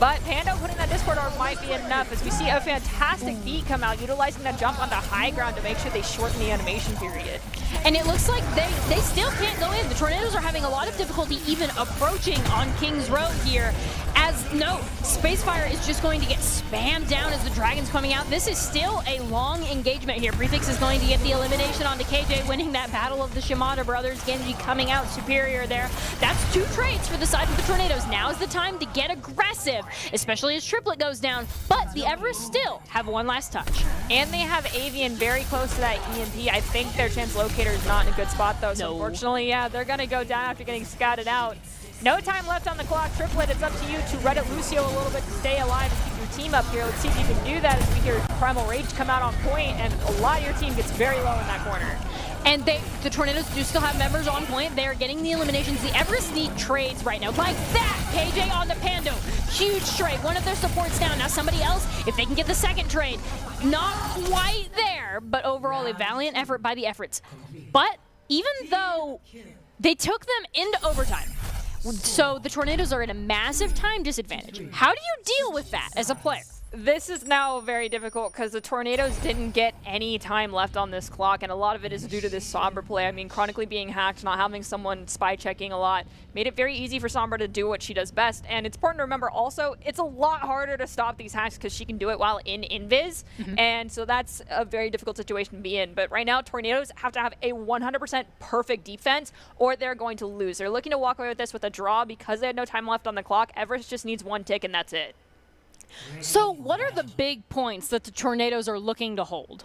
But Pando putting that Discord orb might be enough as we see a fantastic beat come out, utilizing that jump onto high ground to make sure they shorten the animation period. And it looks like they still can't go in. The Tornadoes are having a lot of difficulty even approaching on King's Road here. As no, Spacefire is just going to get spammed down as the Dragon's coming out. This is still a long engagement here. Prefix is going to get the elimination onto KJ, winning that battle of the Shimada brothers. Genji coming out superior there. That's 2 trades for the side of the Tornadoes. Now is the time to get aggressive, especially as Triplet goes down. But the Everest still have one last touch. And they have Avian very close to that EMP. I think their translocator is not in a good spot though. So unfortunately, yeah, they're going to go down after getting scouted out. No time left on the clock. Triplet, it's up to you to Reddit Lucio a little bit to stay alive and keep your team up here. Let's see if you can do that as we hear Primal Rage come out on point, and a lot of your team gets very low in that corner. And the Tornadoes do still have members on point. They're getting the eliminations. The Everest need trades right now. Like that, KJ on the Pando. Huge trade. One of their supports down. Now somebody else, if they can get the second trade. Not quite there, but overall a valiant effort by the Efforts. But even though they took them into overtime, so the Tornadoes are at a massive time disadvantage. How do you deal with that as a player? This is now very difficult because the Tornadoes didn't get any time left on this clock, and a lot of it is due to this Sombra play. I mean, chronically being hacked, not having someone spy checking a lot, made it very easy for Sombra to do what she does best. And it's important to remember also, it's a lot harder to stop these hacks because she can do it while in invis, and so that's a very difficult situation to be in. But right now, Tornadoes have to have a 100% perfect defense, or they're going to lose. They're looking to walk away with this with a draw because they had no time left on the clock. Everest just needs 1 tick, and that's it. So what are the big points that the Tornadoes are looking to hold?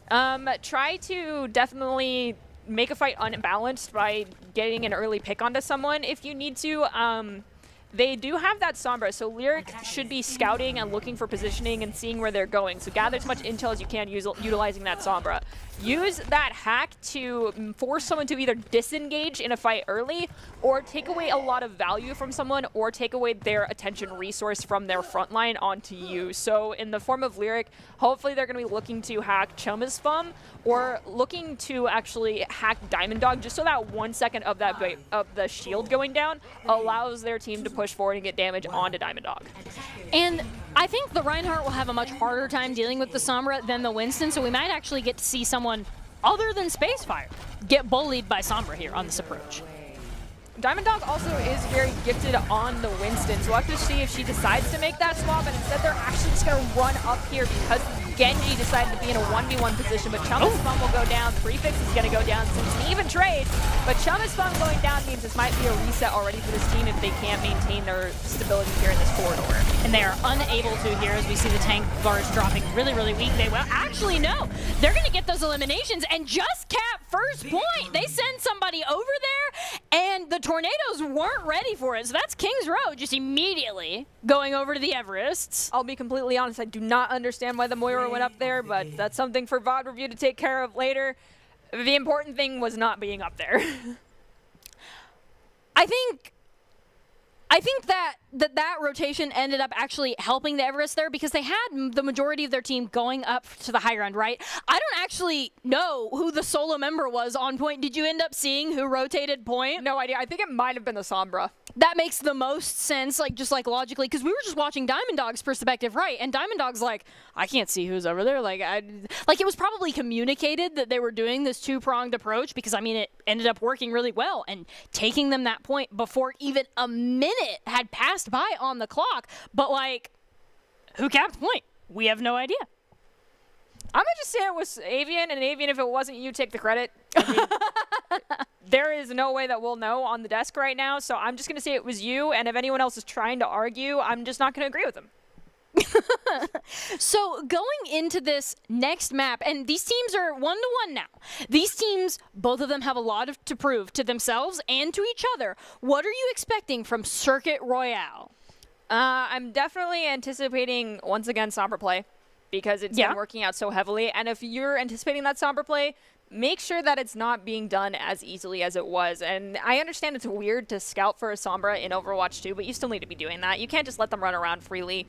Try to definitely make a fight unbalanced by getting an early pick onto someone if you need to. They do have that Sombra, so Lyric should be scouting and looking for positioning and seeing where they're going. So gather as much intel as you can utilizing that Sombra. Use that hack to force someone to either disengage in a fight early or take away a lot of value from someone or take away their attention resource from their front line onto you. So in the form of Lyric, hopefully they're going to be looking to hack Choma's Fum or looking to actually hack Diamond Dog just so that 1 second of that of the shield going down allows their team to push forward and get damage onto Diamond Dog. And I think the Reinhardt will have a much harder time dealing with the Sombra than the Winston, so we might actually get to see someone other than Spacefire get bullied by Sombra here on this approach. Diamond Dog also is very gifted on the Winston, so we'll have to see if she decides to make that swap, and instead they're actually just going to run up here because Genji decided to be in a 1v1 position, but Chumma's Fun will go down. Prefix is going to go down since an even trade, but Chumma's Fun going down means this might be a reset already for this team if they can't maintain their stability here in this corridor. And they are unable to here as we see the tank bars dropping really, really weak. They will actually no. They're going to get those eliminations and just cap first point. They send somebody over there and the Tornadoes weren't ready for it. So that's Kings Row just immediately going over to the Everests. I'll be completely honest, I do not understand why the Moira went up there, but that's something for VOD Review to take care of later. The important thing was not being up there. I think that rotation ended up actually helping the Everest there because they had the majority of their team going up to the high ground, right? I don't actually know who the solo member was on point. Did you end up seeing who rotated point? No idea. I think it might have been the Sombra. That makes the most sense, like just like logically, because we were just watching Diamond Dog's perspective, right? And Diamond Dog's like, I can't see who's over there. Like it was probably communicated that they were doing this two-pronged approach because I mean it ended up working really well and taking them that point before even a minute had passed by on the clock. But like, who capped point? We have no idea. I'm gonna just say it was Avian, and Avian, if it wasn't you, take the credit. I mean, there is no way that we'll know on the desk right now, so I'm just gonna say it was you, and if anyone else is trying to argue, I'm just not gonna agree with them. So going into this next map, and these teams are 1-1 now. These teams, both of them have a lot to prove to themselves and to each other. What are you expecting from Circuit Royale? I'm definitely anticipating, once again, Sombra play, because it's been working out so heavily. And if you're anticipating that Sombra play, make sure that it's not being done as easily as it was. And I understand it's weird to scout for a Sombra in Overwatch 2, but you still need to be doing that. You can't just let them run around freely.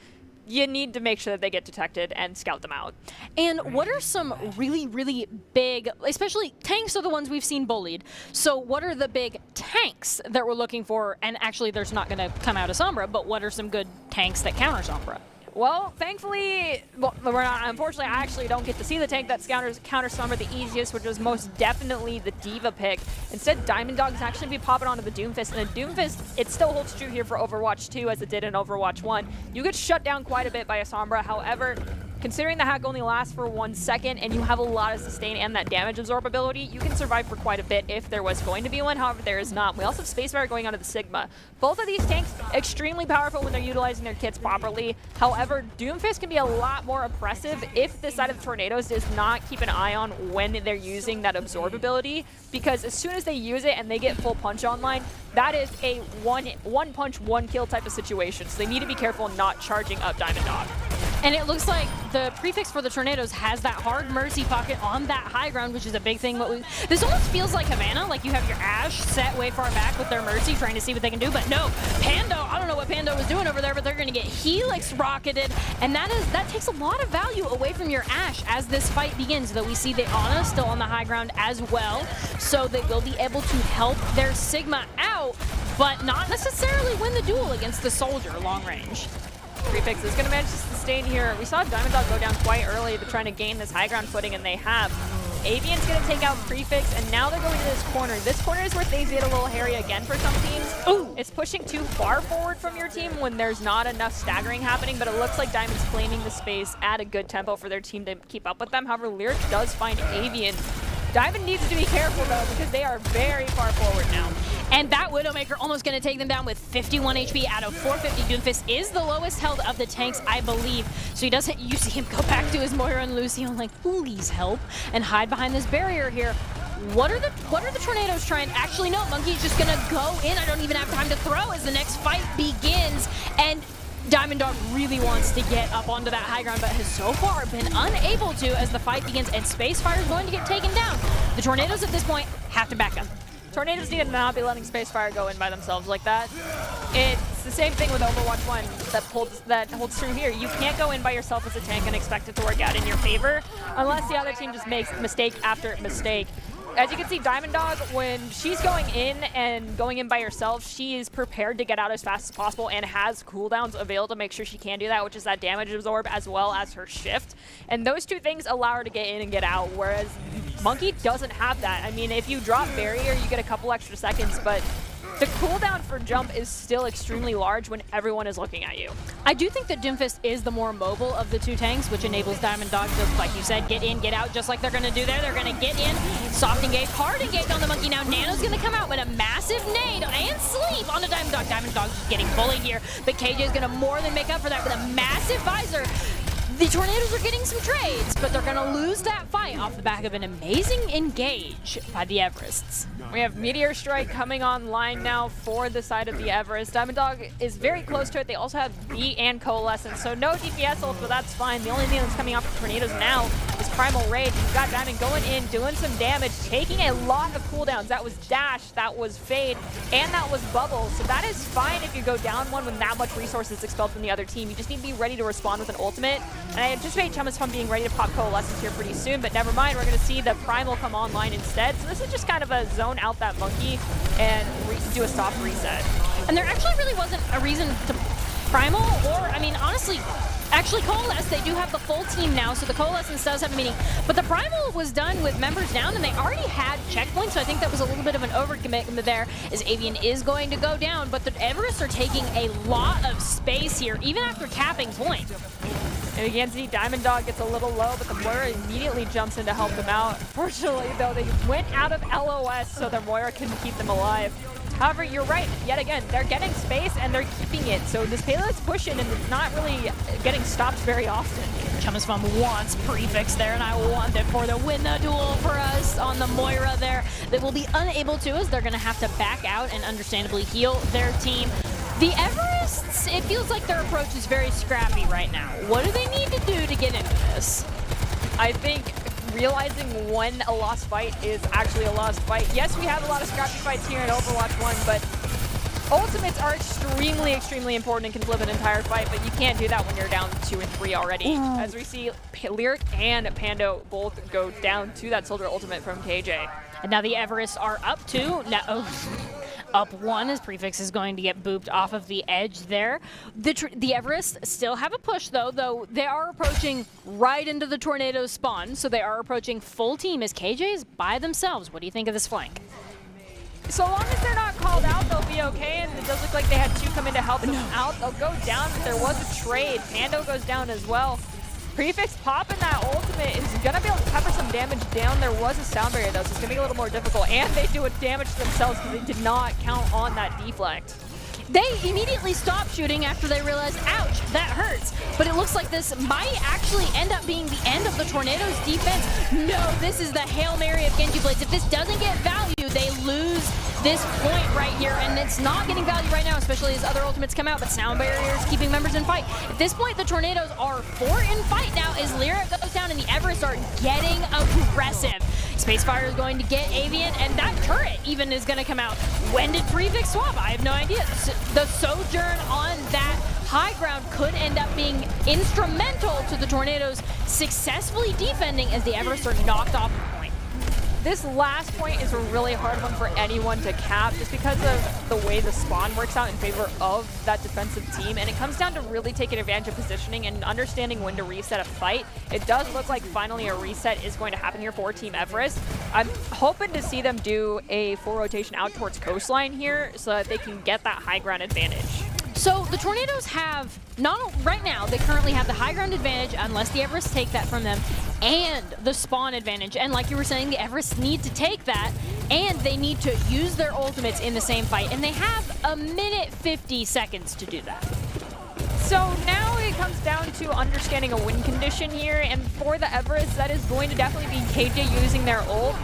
You need to make sure that they get detected and scout them out. And what are some really, really big, especially tanks are the ones we've seen bullied. So what are the big tanks that we're looking for? And actually, there's not going to come out of Sombra, but what are some good tanks that counter Sombra? Well, thankfully, unfortunately, I actually don't get to see the tank that counter Sombra the easiest, which was most definitely the Diva pick. Instead, Diamond Dog is actually be popping onto the Doomfist, and the Doomfist, it still holds true here for Overwatch 2 as it did in Overwatch 1. You get shut down quite a bit by a Sombra, however, considering the hack only lasts for 1 second and you have a lot of sustain and that damage absorbability, you can survive for quite a bit if there was going to be one. However, there is not. We also have Spacefire going onto the Sigma. Both of these tanks, extremely powerful when they're utilizing their kits properly. However, Doomfist can be a lot more oppressive if the side of the Tornadoes does not keep an eye on when they're using that absorbability, because as soon as they use it and they get full punch online, that is a one punch, one kill type of situation. So they need to be careful not charging up Diamond Dog. And it looks like the prefix for the Tornadoes has that hard Mercy pocket on that high ground, which is a big thing. This almost feels like Havana, like you have your Ashe set way far back with their Mercy trying to see what they can do, but no, Pando, I don't know what Pando was doing over there, but they're going to get Helix rocketed, and that takes a lot of value away from your Ashe as this fight begins, though we see the Ana still on the high ground as well, so they will be able to help their Sigma out, but not necessarily win the duel against the Soldier long range. Prefix is going to manage to sustain here. We saw Diamond Dog go down quite early to trying to gain this high ground footing, and they have. Avian's going to take out Prefix, and now they're going to this corner. This corner is where things get a little hairy again for some teams. Ooh. It's pushing too far forward from your team when there's not enough staggering happening, but it looks like Diamond's claiming the space at a good tempo for their team to keep up with them. However, Lyric does find Avian. Diamond needs to be careful, though, because they are very far forward now. And that Widowmaker almost going to take them down with 51 HP out of 450. Doomfist is the lowest held of the tanks, I believe. So he doesn't, you see him go back to his Moira and Lucio like, please help, and hide behind this barrier here. What are the Tornadoes trying? Actually, no, Monkey's just going to go in. I don't even have time to throw as the next fight begins. And Diamond Dog really wants to get up onto that high ground, but has so far been unable to as the fight begins, and Spacefire is going to get taken down. The Tornadoes at this point have to back up. Tornadoes need to not be letting Spacefire go in by themselves like that. It's the same thing with Overwatch 1 that holds true here. You can't go in by yourself as a tank and expect it to work out in your favor unless the other team just makes mistake after mistake. As you can see, Diamond Dog, when she's going in by herself, she is prepared to get out as fast as possible and has cooldowns available to make sure she can do that, which is that damage absorb as well as her shift. And those two things allow her to get in and get out, whereas Monkey doesn't have that. I mean, if you drop barrier, you get a couple extra seconds, but the cooldown for jump is still extremely large when everyone is looking at you. I do think that Doomfist is the more mobile of the two tanks, which enables Diamond Dog to, like you said, get in, get out, just like they're going to do there. They're going to get in, soft engage, hard engage on the Monkey. Now Nano's going to come out with a massive nade and sleep on the Diamond Dog. Diamond Dog's just getting bullied here, but KJ is going to more than make up for that with a massive visor. The Tornadoes are getting some trades, but they're going to lose that fight off the back of an amazing engage by the Everests. We have Meteor Strike coming online now for the side of the Everest. Diamond Dog is very close to it. They also have B and Coalescence, so no DPS ult, but that's fine. The only thing that's coming off of Tornadoes now is Primal Rage. You've got Diamond going in, doing some damage, taking a lot of cooldowns. That was Dash, that was Fade, and that was Bubble. So that is fine if you go down one when that much resources expelled from the other team. You just need to be ready to respond with an ultimate. And I anticipate Chuma's Fun being ready to pop Coalescence here pretty soon, but never mind, we're going to see the Primal come online instead. So this is just kind of a zone out that Monkey and do a soft reset. And there actually really wasn't a reason to Primal, or, I mean, honestly, actually Coalesce, they do have the full team now, so the Coalescence does have a meaning. But the Primal was done with members down, and they already had checkpoints, so I think that was a little bit of an overcommitment there, as Avian is going to go down, but the Everests are taking a lot of space here, even after capping point. And you can see Diamond Dog gets a little low, but the Moira immediately jumps in to help them out. Fortunately, though, they went out of LOS so that Moira can keep them alive. However, you're right. Yet again, they're getting space and they're keeping it. So this payload's pushing and it's not really getting stopped very often. Chuma's Fun wants Prefix there, and I want it for the win the duel for us on the Moira there. They will be unable to, as they're going to have to back out and understandably heal their team. The Everests, it feels like their approach is very scrappy right now. What do they need to do to get into this? I think realizing when a lost fight is actually a lost fight. Yes, we have a lot of scrappy fights here in Overwatch 1, but ultimates are extremely, extremely important and can flip an entire fight, but you can't do that when you're down 2 and 3 already. As we see Lyric and Pando both go down to that Soldier ultimate from KJ. And now the Everests are up 2. Now, up 1 as Prefix is going to get booped off of the edge there. The Everests still have a push though they are approaching right into the Tornado spawn, so they are approaching full team as KJ is by themselves. What do you think of this flank? So long as they're not called out, they'll be okay, and it does look like they had 2 come in to help them out. They'll go down, but there was a trade. Pando goes down as well. Prefix popping that ultimate is going to be able to pepper some damage down. There was a sound barrier though, so it's going to be a little more difficult. And they do a damage to themselves because they did not count on that deflect. They immediately stop shooting after they realize, ouch, that hurts. But it looks like this might actually end up being the end of the Tornadoes defense. No, this is the Hail Mary of Genji Blades. If this doesn't get value, they lose this point right here, and it's not getting value right now, especially as other ultimates come out, but sound barriers keeping members in fight. At this point, the Tornadoes are 4 in fight now as Lyric goes down and the Everests are getting aggressive. Spacefire is going to get Avian, and that turret even is going to come out. When did Prefix swap? I have no idea. The Sojourn on that high ground could end up being instrumental to the Tornadoes successfully defending as the Everests are knocked off the point. This last point is a really hard one for anyone to cap just because of the way the spawn works out in favor of that defensive team, and it comes down to really taking advantage of positioning and understanding when to reset a fight. It does look like finally a reset is going to happen here for Team Everest. I'm hoping to see them do a full rotation out towards coastline here so that they can get that high ground advantage. So the Tornadoes have, right now, they currently have the high ground advantage unless the Everests take that from them, and the spawn advantage. And like you were saying, the Everests need to take that, and they need to use their ultimates in the same fight. And they have a minute 50 seconds to do that. So now it comes down to understanding a win condition here, and for the Everests, that is going to definitely be KJ using their ult.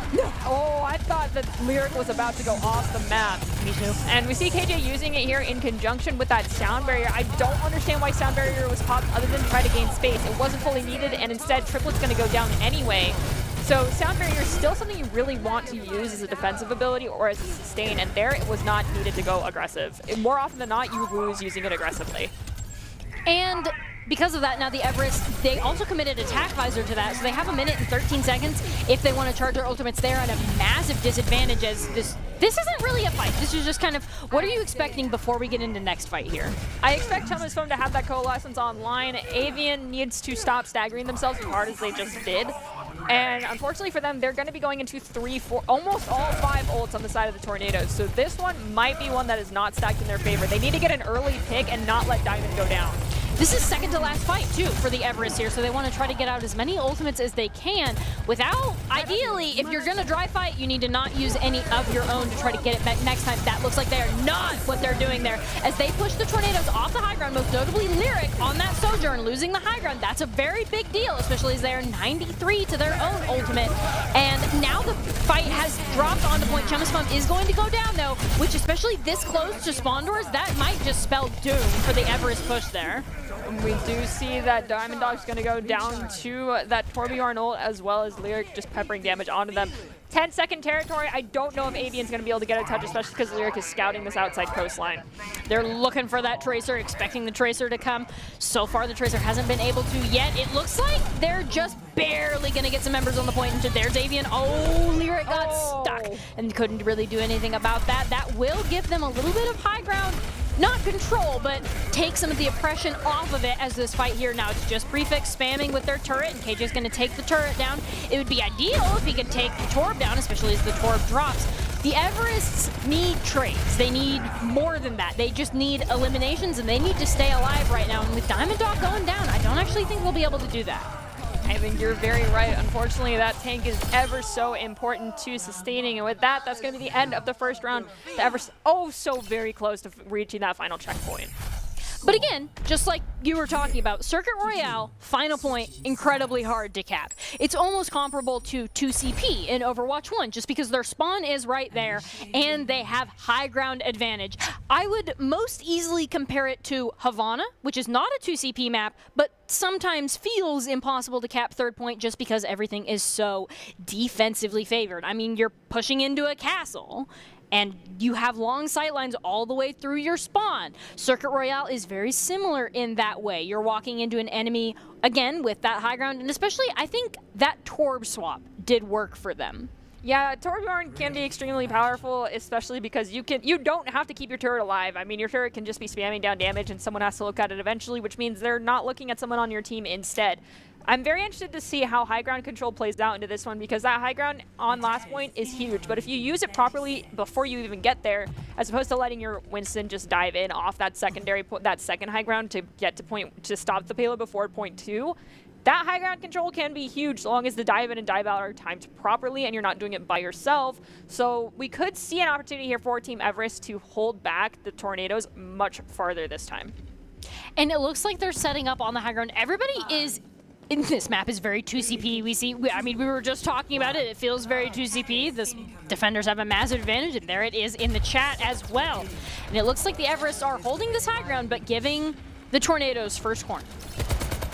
Oh, I thought that Lyric was about to go off the map. Me too. And we see KJ using it here in conjunction with that sound barrier. I don't understand why sound barrier was popped other than to try to gain space. It wasn't fully needed, and instead Triplet's going to go down anyway. So sound barrier is still something you really want to use as a defensive ability or as a sustain, and there it was not needed to go aggressive. More often than not, you lose using it aggressively. And because of that, now the Everests, they also committed attack visor to that, so they have a minute and 13 seconds if they want to charge their ultimates. They're at a massive disadvantage as this isn't really a fight. This is just kind of, what are you expecting before we get into next fight here? I expect Chuma's Phone to have that Coalescence online. Avian needs to stop staggering themselves as hard as they just did. And unfortunately for them, they're going to be going into 3, 4, almost all 5 ults on the side of the Tornadoes. So this one might be one that is not stacked in their favor. They need to get an early pick and not let Diamond go down. This is second to last fight, too, for the Everest here, so they want to try to get out as many ultimates as they can without, ideally, if you're going to dry fight, you need to not use any of your own to try to get it back next time. That looks like they are not what they're doing there. As they push the Tornadoes off the high ground, most notably Lyric on that Sojourn, losing the high ground. That's a very big deal, especially as they are 93 to their own ultimate. And now the fight has dropped onto point. Chumasmum is going to go down, though, which especially this close to spawn doors, that might just spell doom for the Everest push there. We do see that Diamond Dog's going to go down to that Torbjorn ult, as well as Lyric just peppering damage onto them. 10-second territory. I don't know if Avian's going to be able to get a touch, especially because Lyric is scouting this outside coastline. They're looking for that Tracer, expecting the Tracer to come. So far, the Tracer hasn't been able to yet. It looks like they're just barely going to get some members on the point into there's Avian. Oh, Lyric got stuck and couldn't really do anything about that. That will give them a little bit of high ground. Not control, but take some of the oppression off of it as this fight here. Now it's just Prefix spamming with their turret, and KJ's going to take the turret down. It would be ideal if he could take the Torb down, especially as the Torb drops. The Everests need trades. They need more than that. They just need eliminations, and they need to stay alive right now. And with Diamond Dog going down, I don't actually think they'll be able to do that. I think you're very right. Unfortunately, that tank is ever so important to sustaining. And with that, that's going to be the end of the first round. The Everest, so very close to reaching that final checkpoint. But again, just like you were talking about, Circuit Royale, final point, incredibly hard to cap. It's almost comparable to 2CP in Overwatch 1, just because their spawn is right there, and they have high ground advantage. I would most easily compare it to Havana, which is not a 2CP map, but sometimes feels impossible to cap third point just because everything is so defensively favored. I mean, you're pushing into a castle, and you have long sight lines all the way through your spawn. Circuit Royale is very similar in that way. You're walking into an enemy, again, with that high ground, and especially, I think that Torb swap did work for them. Yeah, Torbjorn can be extremely powerful, especially because you don't have to keep your turret alive. I mean, your turret can just be spamming down damage, and someone has to look at it eventually, which means they're not looking at someone on your team instead. I'm very interested to see how high ground control plays out into this one, because that high ground on last point is huge. But if you use it properly before you even get there, as opposed to letting your Winston just dive in off that second high ground to get to stop the payload before point 2, that high ground control can be huge so long as the dive in and dive out are timed properly and you're not doing it by yourself. So we could see an opportunity here for Team Everest to hold back the Tornadoes much farther this time. And it looks like they're setting up on the high ground. Everybody is in this map is very 2CP. I mean, we were just talking about it. It feels very 2CP. The defenders have a massive advantage, and there it is in the chat as well. And it looks like the Everests are holding this high ground, but giving the Tornadoes first corner.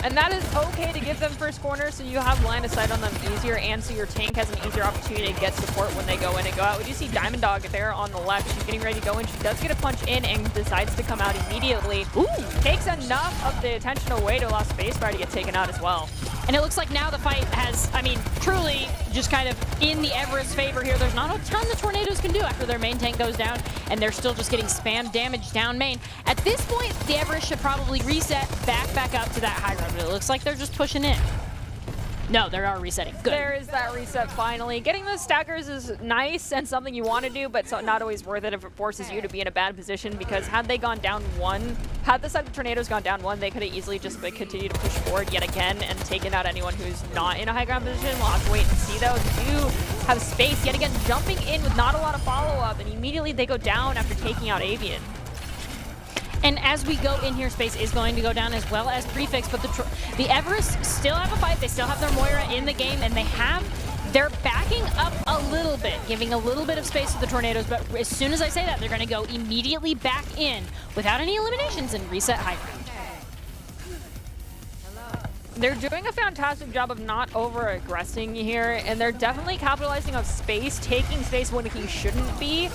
And that is okay to give them first corner, so you have line of sight on them easier, and so your tank has an easier opportunity to get support when they go in and go out. We do see Diamond Dog there on the left. She's getting ready to go in. She does get a punch in and decides to come out immediately. Ooh. Takes enough of the attention away to allow Spacebar to get taken out as well. And it looks like now the fight has, I mean, truly just kind of in the Everest favor here. There's not a ton the Tornadoes can do after their main tank goes down, and they're still just getting spam damage down main. At this point, the Everest should probably reset back up to that high ground. But it looks like they're just pushing in. No, they are resetting. Good. There is that reset finally. Getting those stackers is nice and something you want to do, but so not always worth it if it forces you to be in a bad position, because had they gone down one, had the side of the Tornadoes gone down one, they could have easily just continued to push forward yet again and taken out anyone who's not in a high ground position. We'll have to wait and see though. They do have space yet again, jumping in with not a lot of follow-up, and immediately they go down after taking out Avian. And as we go in here, Space is going to go down as well as Prefix, but the Everest still have a fight. They still have their Moira in the game, and they're backing up a little bit, giving a little bit of space to the Tornadoes, but as soon as I say that, they're going to go immediately back in without any eliminations and reset high ground. They're doing a fantastic job of not over-aggressing here, and they're definitely capitalizing on Space, taking space when he shouldn't be,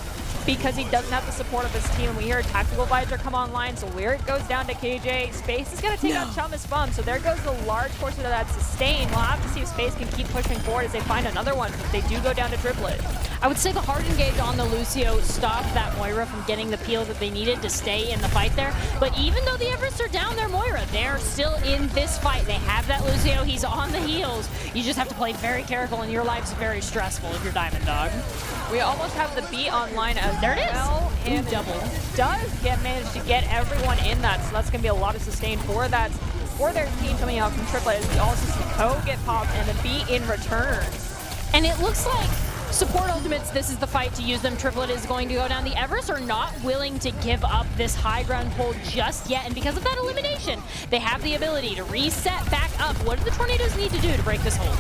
because he doesn't have the support of his team. And we hear a Tactical Visor come online, so Lyric goes down to KJ. Space is going to take out Chumasmum, so there goes the large portion of that sustain. We'll have to see if Space can keep pushing forward as they find another one, but they do go down to Triplet. I would say the hard engage on the Lucio stopped that Moira from getting the peel that they needed to stay in the fight there. But even though the Everests are down their Moira, they're still in this fight. They have that Lucio, he's on the heels. You just have to play very careful, and your life's very stressful if you're Diamond Dog. We almost have the beat online as There it is. well. And double. Does manage to get everyone in that, so that's going to be a lot of sustain for that. For their team coming out from Triplet, as we also see Co get popped and the beat in return. And it looks like support ultimates, this is the fight to use them. Triplet is going to go down. The Everests are not willing to give up this high ground hold just yet, and because of that elimination, they have the ability to reset back up. What do the Tornadoes need to do to break this hold?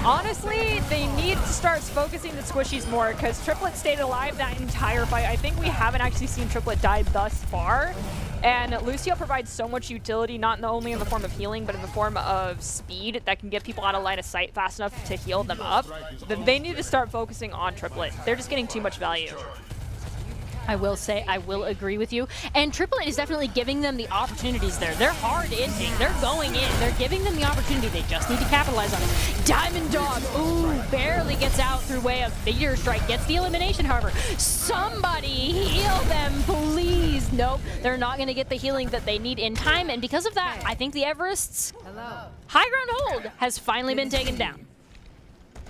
Honestly, they need to start focusing the squishies more, because Triplet stayed alive that entire fight. I think we haven't actually seen Triplet die thus far. And Lucio provides so much utility, not only in the form of healing, but in the form of speed that can get people out of line of sight fast enough to heal them up. But they need to start focusing on Triplet. They're just getting too much value. I will say, I will agree with you. And Triplet is definitely giving them the opportunities there. They're hard inting. They're going in. They're giving them the opportunity. They just need to capitalize on it. Diamond Dog, ooh, barely gets out through way of Meteor Strike. Gets the elimination, however. Somebody heal them, please. Nope, they're not going to get the healing that they need in time. And because of that, I think the Everests' high ground hold has finally been taken down.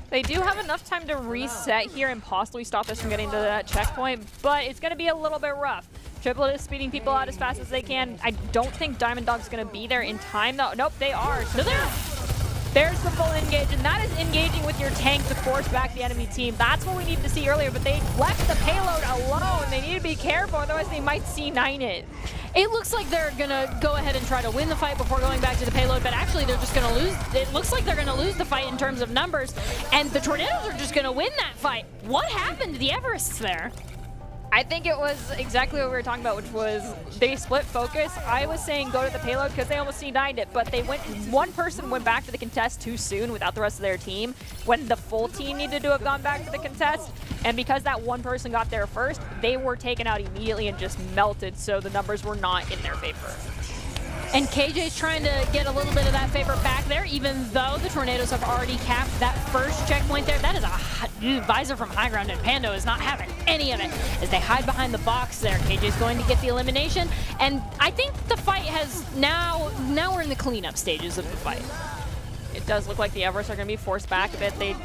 They do have enough time to reset here and possibly stop this from getting to that checkpoint, but it's going to be a little bit rough. Triplet is speeding people out as fast as they can. I don't think Diamond Dog's going to be there in time, though. Nope, they are. So there's the full engage, and that is engaging with your tank to force back the enemy team. That's what we needed to see earlier, but they left the payload alone. They need to be careful, otherwise they might C9 it. It looks like they're going to go ahead and try to win the fight before going back to the payload, but actually they're just going to lose. It looks like they're going to lose the fight in terms of numbers, and the Tornadoes are just going to win that fight. What happened to the Everests there? I think it was exactly what we were talking about, which was they split focus. I was saying go to the payload because they almost C9'd it, but they went. One person went back to the contest too soon without the rest of their team when the full team needed to have gone back to the contest. And because that one person got there first, they were taken out immediately and just melted, so the numbers were not in their favor. And KJ's trying to get a little bit of that favor back there, even though the Tornadoes have already capped that first checkpoint there. That is a visor from high ground, and Pando is not having any of it as they hide behind the box there. KJ's going to get the elimination, and I think the fight has now we're in the cleanup stages of the fight. It does look like the Everests are going to be forced back a bit. The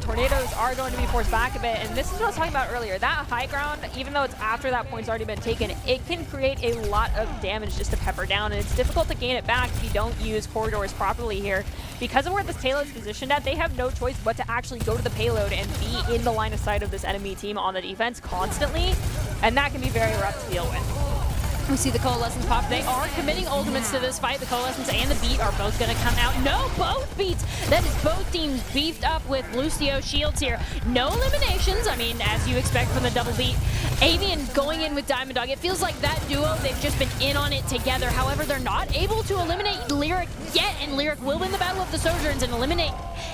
Tornadoes are going to be forced back a bit, and this is what I was talking about earlier. That high ground, even though it's after that point's already been taken, it can create a lot of damage just to pepper down, and it's difficult to gain it back if you don't use corridors properly here. Because of where this payload's positioned at, they have no choice but to actually go to the payload and be in the line of sight of this enemy team on the defense constantly, and that can be very rough to deal with. We see the Coalescence pop. They are committing ultimates to this fight. The Coalescence and the Beat are both going to come out. No, both Beats. That is both teams beefed up with Lucio shields here. No eliminations. I mean, as you expect from the double Beat. Avian going in with Diamond Dog. It feels like that duo, they've just been in on it together. However, they're not able to eliminate Lyric yet, and Lyric will win the Battle of the Sojourns and eliminate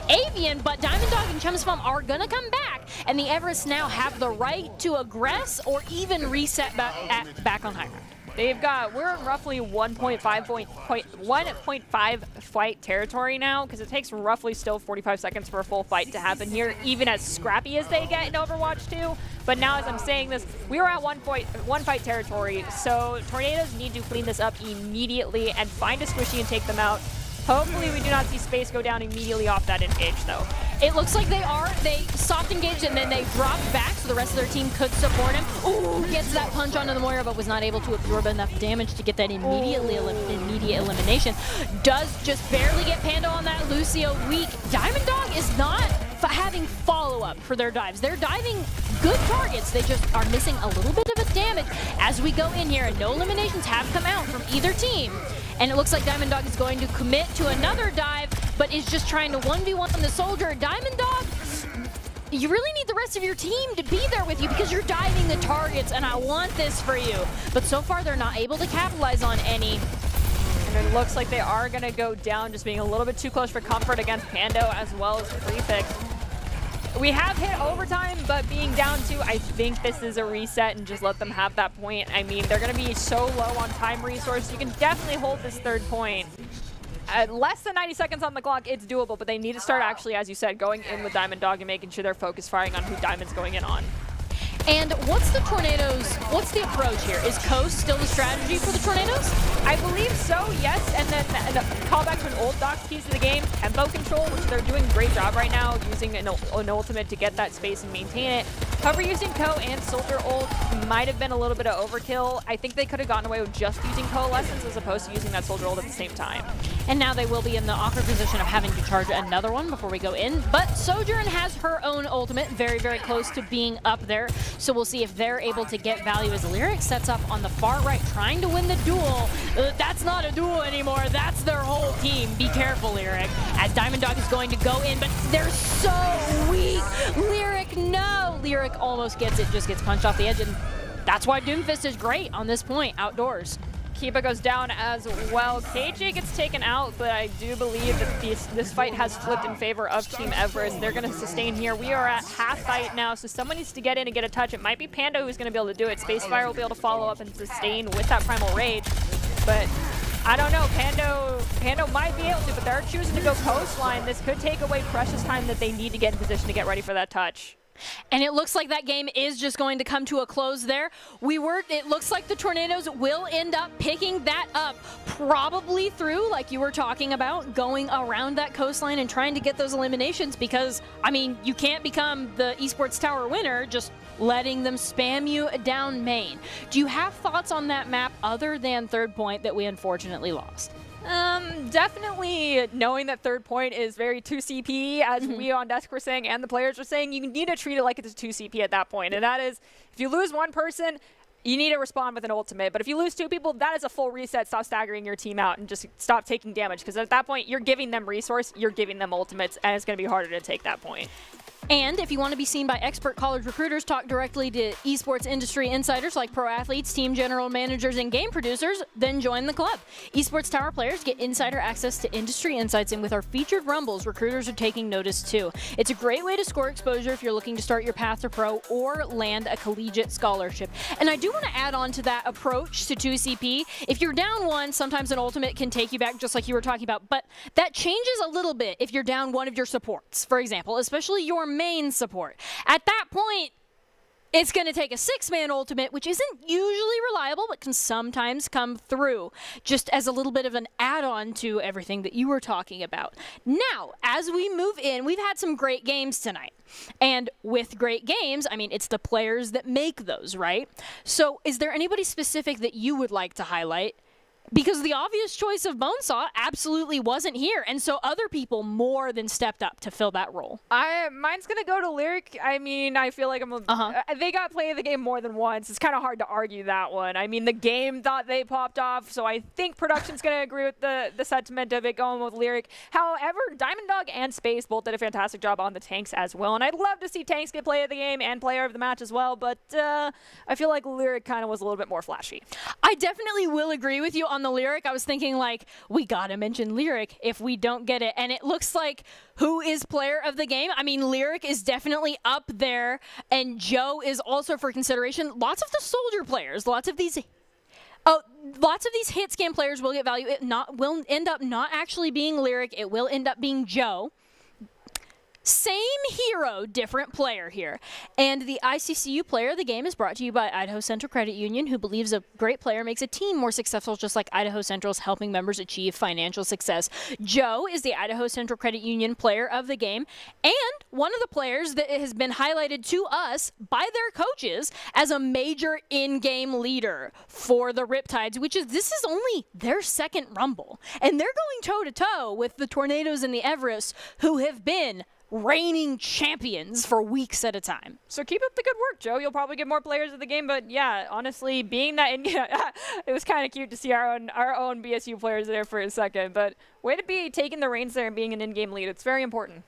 Avian, but Diamond Dog and Chumsfum are going to come back, and the Everests now have the right to aggress or even reset back on high ground. We're in roughly 1.5 fight territory now, because it takes roughly still 45 seconds for a full fight to happen here, even as scrappy as they get in Overwatch 2. But now, as I'm saying this, we are at one fight territory, so Tornadoes need to clean this up immediately and find a squishy and take them out. Hopefully we do not see Space go down immediately off that engage, though. It looks like they soft engaged and then they dropped back so the rest of their team could support him. Ooh, gets that punch onto the Moira, but was not able to absorb enough damage to get that immediate elimination. Does just barely get Pando on that Lucio weak. Diamond Dog is not having follow-up for their dives. They're diving good targets. They just are missing a little bit of a damage as we go in here, and no eliminations have come out from either team. And it looks like Diamond Dog is going to commit to another dive, but is just trying to 1v1 the Soldier. Diamond Dog, you really need the rest of your team to be there with you because you're diving the targets, and I want this for you. But so far, they're not able to capitalize on any. And it looks like they are going to go down, just being a little bit too close for comfort against Pando as well as Prefix. We have hit overtime, but being down 2, I think this is a reset and just let them have that point. I mean, they're going to be so low on time resource. You can definitely hold this third point. less than 90 seconds on the clock, it's doable, but they need to start actually, as you said, going in with Diamond Dog and making sure they're focused firing on who Diamond's going in on. And what's the approach here? Is Coast still the strategy for the Tornadoes? I believe so, yes. And then a callback to an old Doc's keys to the game, tempo control, which they're doing a great job right now, using an ultimate to get that space and maintain it. However, using Co and Soldier ult might have been a little bit of overkill. I think they could have gotten away with just using Coalescence as opposed to using that Soldier ult at the same time. And now they will be in the awkward position of having to charge another one before we go in. But Sojourn has her own ultimate, very, very close to being up there. So we'll see if they're able to get value as Lyric sets up on the far right, trying to win the duel. That's not a duel anymore. That's their whole team. Be careful, Lyric, as Diamond Dog is going to go in, but they're so weak. Lyric, no. Lyric almost gets it, just gets punched off the edge, and that's why Doomfist is great on this point, outdoors. Kiba goes down as well. KJ gets taken out, but I do believe that this fight has flipped in favor of Team Everest. They're going to sustain here. We are at half fight now, so someone needs to get in and get a touch. It might be Panda who's going to be able to do it. Spacefire will be able to follow up and sustain with that Primal Rage, but I don't know. Pando might be able to, but they're choosing to go coastline. This could take away precious time that they need to get in position to get ready for that touch. And it looks like that game is just going to come to a close there. It looks like the Tornadoes will end up picking that up, probably through, like you were talking about, going around that coastline and trying to get those eliminations because, I mean, you can't become the Esports Tower winner just letting them spam you down main. Do you have thoughts on that map other than third point that we unfortunately lost? Definitely knowing that third point is very 2CP, as we on desk were saying, and the players were saying, you need to treat it like it's a 2CP at that point. And that is, if you lose one person, you need to respond with an ultimate. But if you lose two people, that is a full reset. Stop staggering your team out and just stop taking damage. Because at that point, you're giving them resource, you're giving them ultimates, and it's going to be harder to take that point. And if you want to be seen by expert college recruiters, talk directly to esports industry insiders like pro athletes, team general managers, and game producers, then join the club. Esports Tower players get insider access to industry insights, and with our featured rumbles, recruiters are taking notice too. It's a great way to score exposure if you're looking to start your path to pro or land a collegiate scholarship. And I do want to add on to that approach to 2CP. If you're down one, sometimes an ultimate can take you back, just like you were talking about, but that changes a little bit if you're down one of your supports, for example, especially your main support. At that point, it's going to take a 6-man ultimate, which isn't usually reliable, but can sometimes come through, just as a little bit of an add-on to everything that you were talking about. Now, as we move in, we've had some great games tonight. And with great games, I mean, it's the players that make those, right? So is there anybody specific that you would like to highlight? Because the obvious choice of Bonesaw absolutely wasn't here, and so other people more than stepped up to fill that role. Mine's going to go to Lyric. I mean, I feel like they got play of the game more than once. It's kind of hard to argue that one. I mean, the game thought they popped off, so I think production's going to agree with the sentiment of it going with Lyric. However, Diamond Dog and Space both did a fantastic job on the tanks as well, and I'd love to see tanks get play of the game and player of the match as well, but I feel like Lyric kind of was a little bit more flashy. I definitely will agree with you on the Lyric. I was thinking, like, we gotta mention Lyric if we don't get it, and it looks like who is player of the game? I mean, Lyric is definitely up there, and Joe is also for consideration. Lots of the Soldier players, lots of these hit scan players will get value. It will end up not actually being Lyric. It will end up being Joe. Same hero, different player here. And the ICCU player of the game is brought to you by Idaho Central Credit Union, who believes a great player makes a team more successful, just like Idaho Central's helping members achieve financial success. Joe is the Idaho Central Credit Union player of the game, and one of the players that has been highlighted to us by their coaches as a major in-game leader for the Riptides, this is only their second Rumble. And they're going toe-to-toe with the Tornadoes and the Everest, who have been reigning champions for weeks at a time. So keep up the good work, Joe. You'll probably get more players of the game, but yeah, honestly, being that it was kind of cute to see our own BSU players there for a second, but way to be taking the reins there and being an in-game lead. It's very important.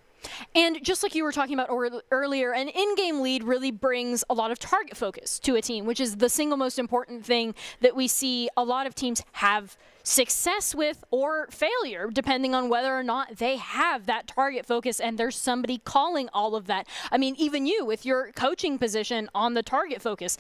And just like you were talking about earlier, an in-game lead really brings a lot of target focus to a team, which is the single most important thing that we see a lot of teams have success with or failure, depending on whether or not they have that target focus and there's somebody calling all of that. I mean, even you with your coaching position on the target focus,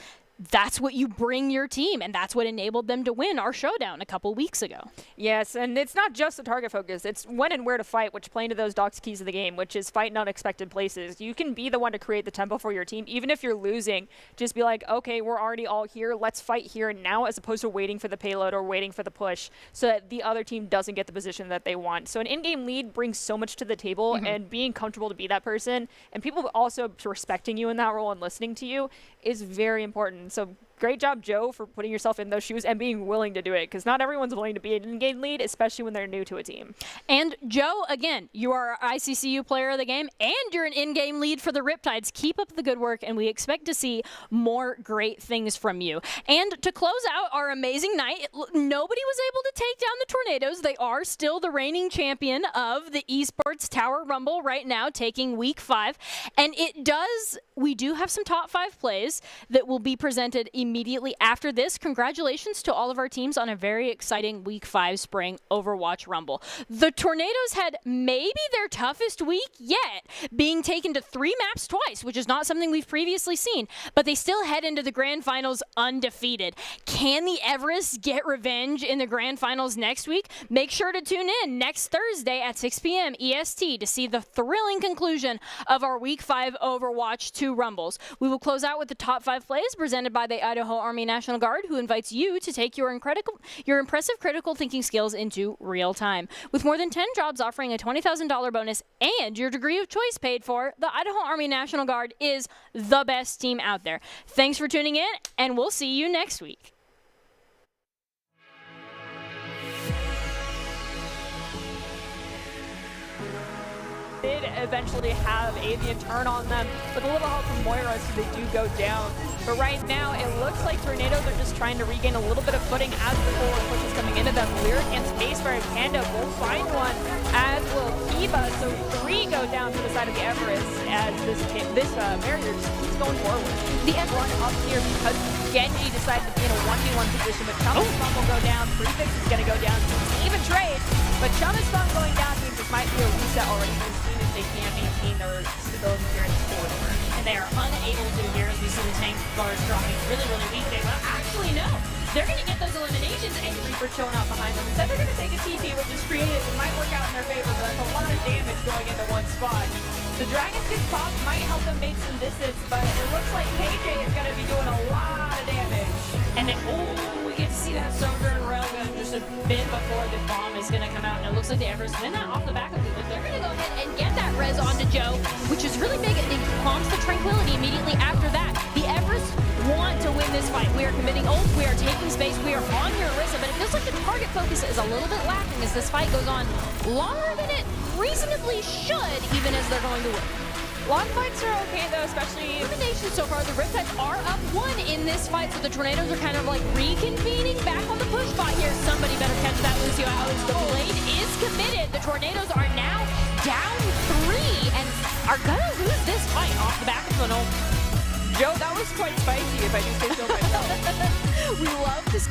that's what you bring your team, and that's what enabled them to win our showdown a couple weeks ago. Yes, and it's not just the target focus. It's when and where to fight, which play into those Doc's keys of the game, which is fight in unexpected places. You can be the one to create the tempo for your team. Even if you're losing, just be like, okay, we're already all here. Let's fight here and now, as opposed to waiting for the payload or waiting for the push so that the other team doesn't get the position that they want. So an in-game lead brings so much to the table, and being comfortable to be that person, and people also respecting you in that role and listening to you is very important. So great job, Joe, for putting yourself in those shoes and being willing to do it, because not everyone's willing to be an in-game lead, especially when they're new to a team. And Joe, again, you are our ICCU player of the game, and you're an in-game lead for the Riptides. Keep up the good work, and we expect to see more great things from you. And to close out our amazing night, nobody was able to take down the Tornadoes. They are still the reigning champion of the Esports Tower Rumble right now, taking week 5. And we do have some top 5 plays that will be presented immediately after this. Congratulations to all of our teams on a very exciting week 5 spring Overwatch Rumble. The Tornadoes had maybe their toughest week yet, being taken to 3 maps twice, which is not something we've previously seen, but they still head into the grand finals undefeated. Can the Everest get revenge in the grand finals next week? Make sure to tune in next Thursday at 6 p.m. EST to see the thrilling conclusion of our week 5 Overwatch 2 Rumbles. We will close out with the top 5 plays presented by the Idaho Army National Guard, who invites you to take your impressive critical thinking skills into real time. With more than 10 jobs offering a $20,000 bonus and your degree of choice paid for, the Idaho Army National Guard is the best team out there. Thanks for tuning in, and we'll see you next week. Did eventually have Avian turn on them with a little help from Moira, so they do go down. But right now, it looks like Tornadoes are just trying to regain a little bit of footing as the forward push is coming into them. Lyric and Spacefarer and Panda will find one, as will Kiba. So 3 go down to the side of the Everest as this Marrier just keeps going forward. The Everest up here because Genji decided to be in a 1v1 position, but Chum Spun will go down. Prefix is going to go down. Even trade, but Chum Spun going down means this might be a reset already. They can't maintain their stability here in the corridor. And they are unable to here as we see the tank bars dropping really, really weak. They will actually no. They're going to get those eliminations, and Reaper showing out behind them. Instead, they're going to take a TP, which is creative. It might work out in their favor, but that's a lot of damage going into one spot. The Dragon Kick pop might help them make some distance, but it looks like KJ is going to be doing a lot of damage. And then, we get to see that Soaker and Railgun just a bit before the bomb is going to come out, and it looks like the Everest win that off the back of it. But they're going to go ahead and get that res onto Joe, which is really big. It calms the Tranquility immediately after that. The Everest want to win this fight. We are committing ult, we are taking space, we are on your Orisa, but it feels like the target focus is a little bit lacking as this fight goes on longer than it reasonably should, even as they're going to win. Long fights are okay though, especially Elimination so far. The Riptides are up 1 in this fight, so the Tornadoes are kind of like reconvening back on the push spot here. Somebody better catch that Lucio Alex. The blade is committed. The Tornadoes are now down 3 and are gonna lose this fight off the back of an ult. Joe, that was quite spicy if I do say so myself. We love this.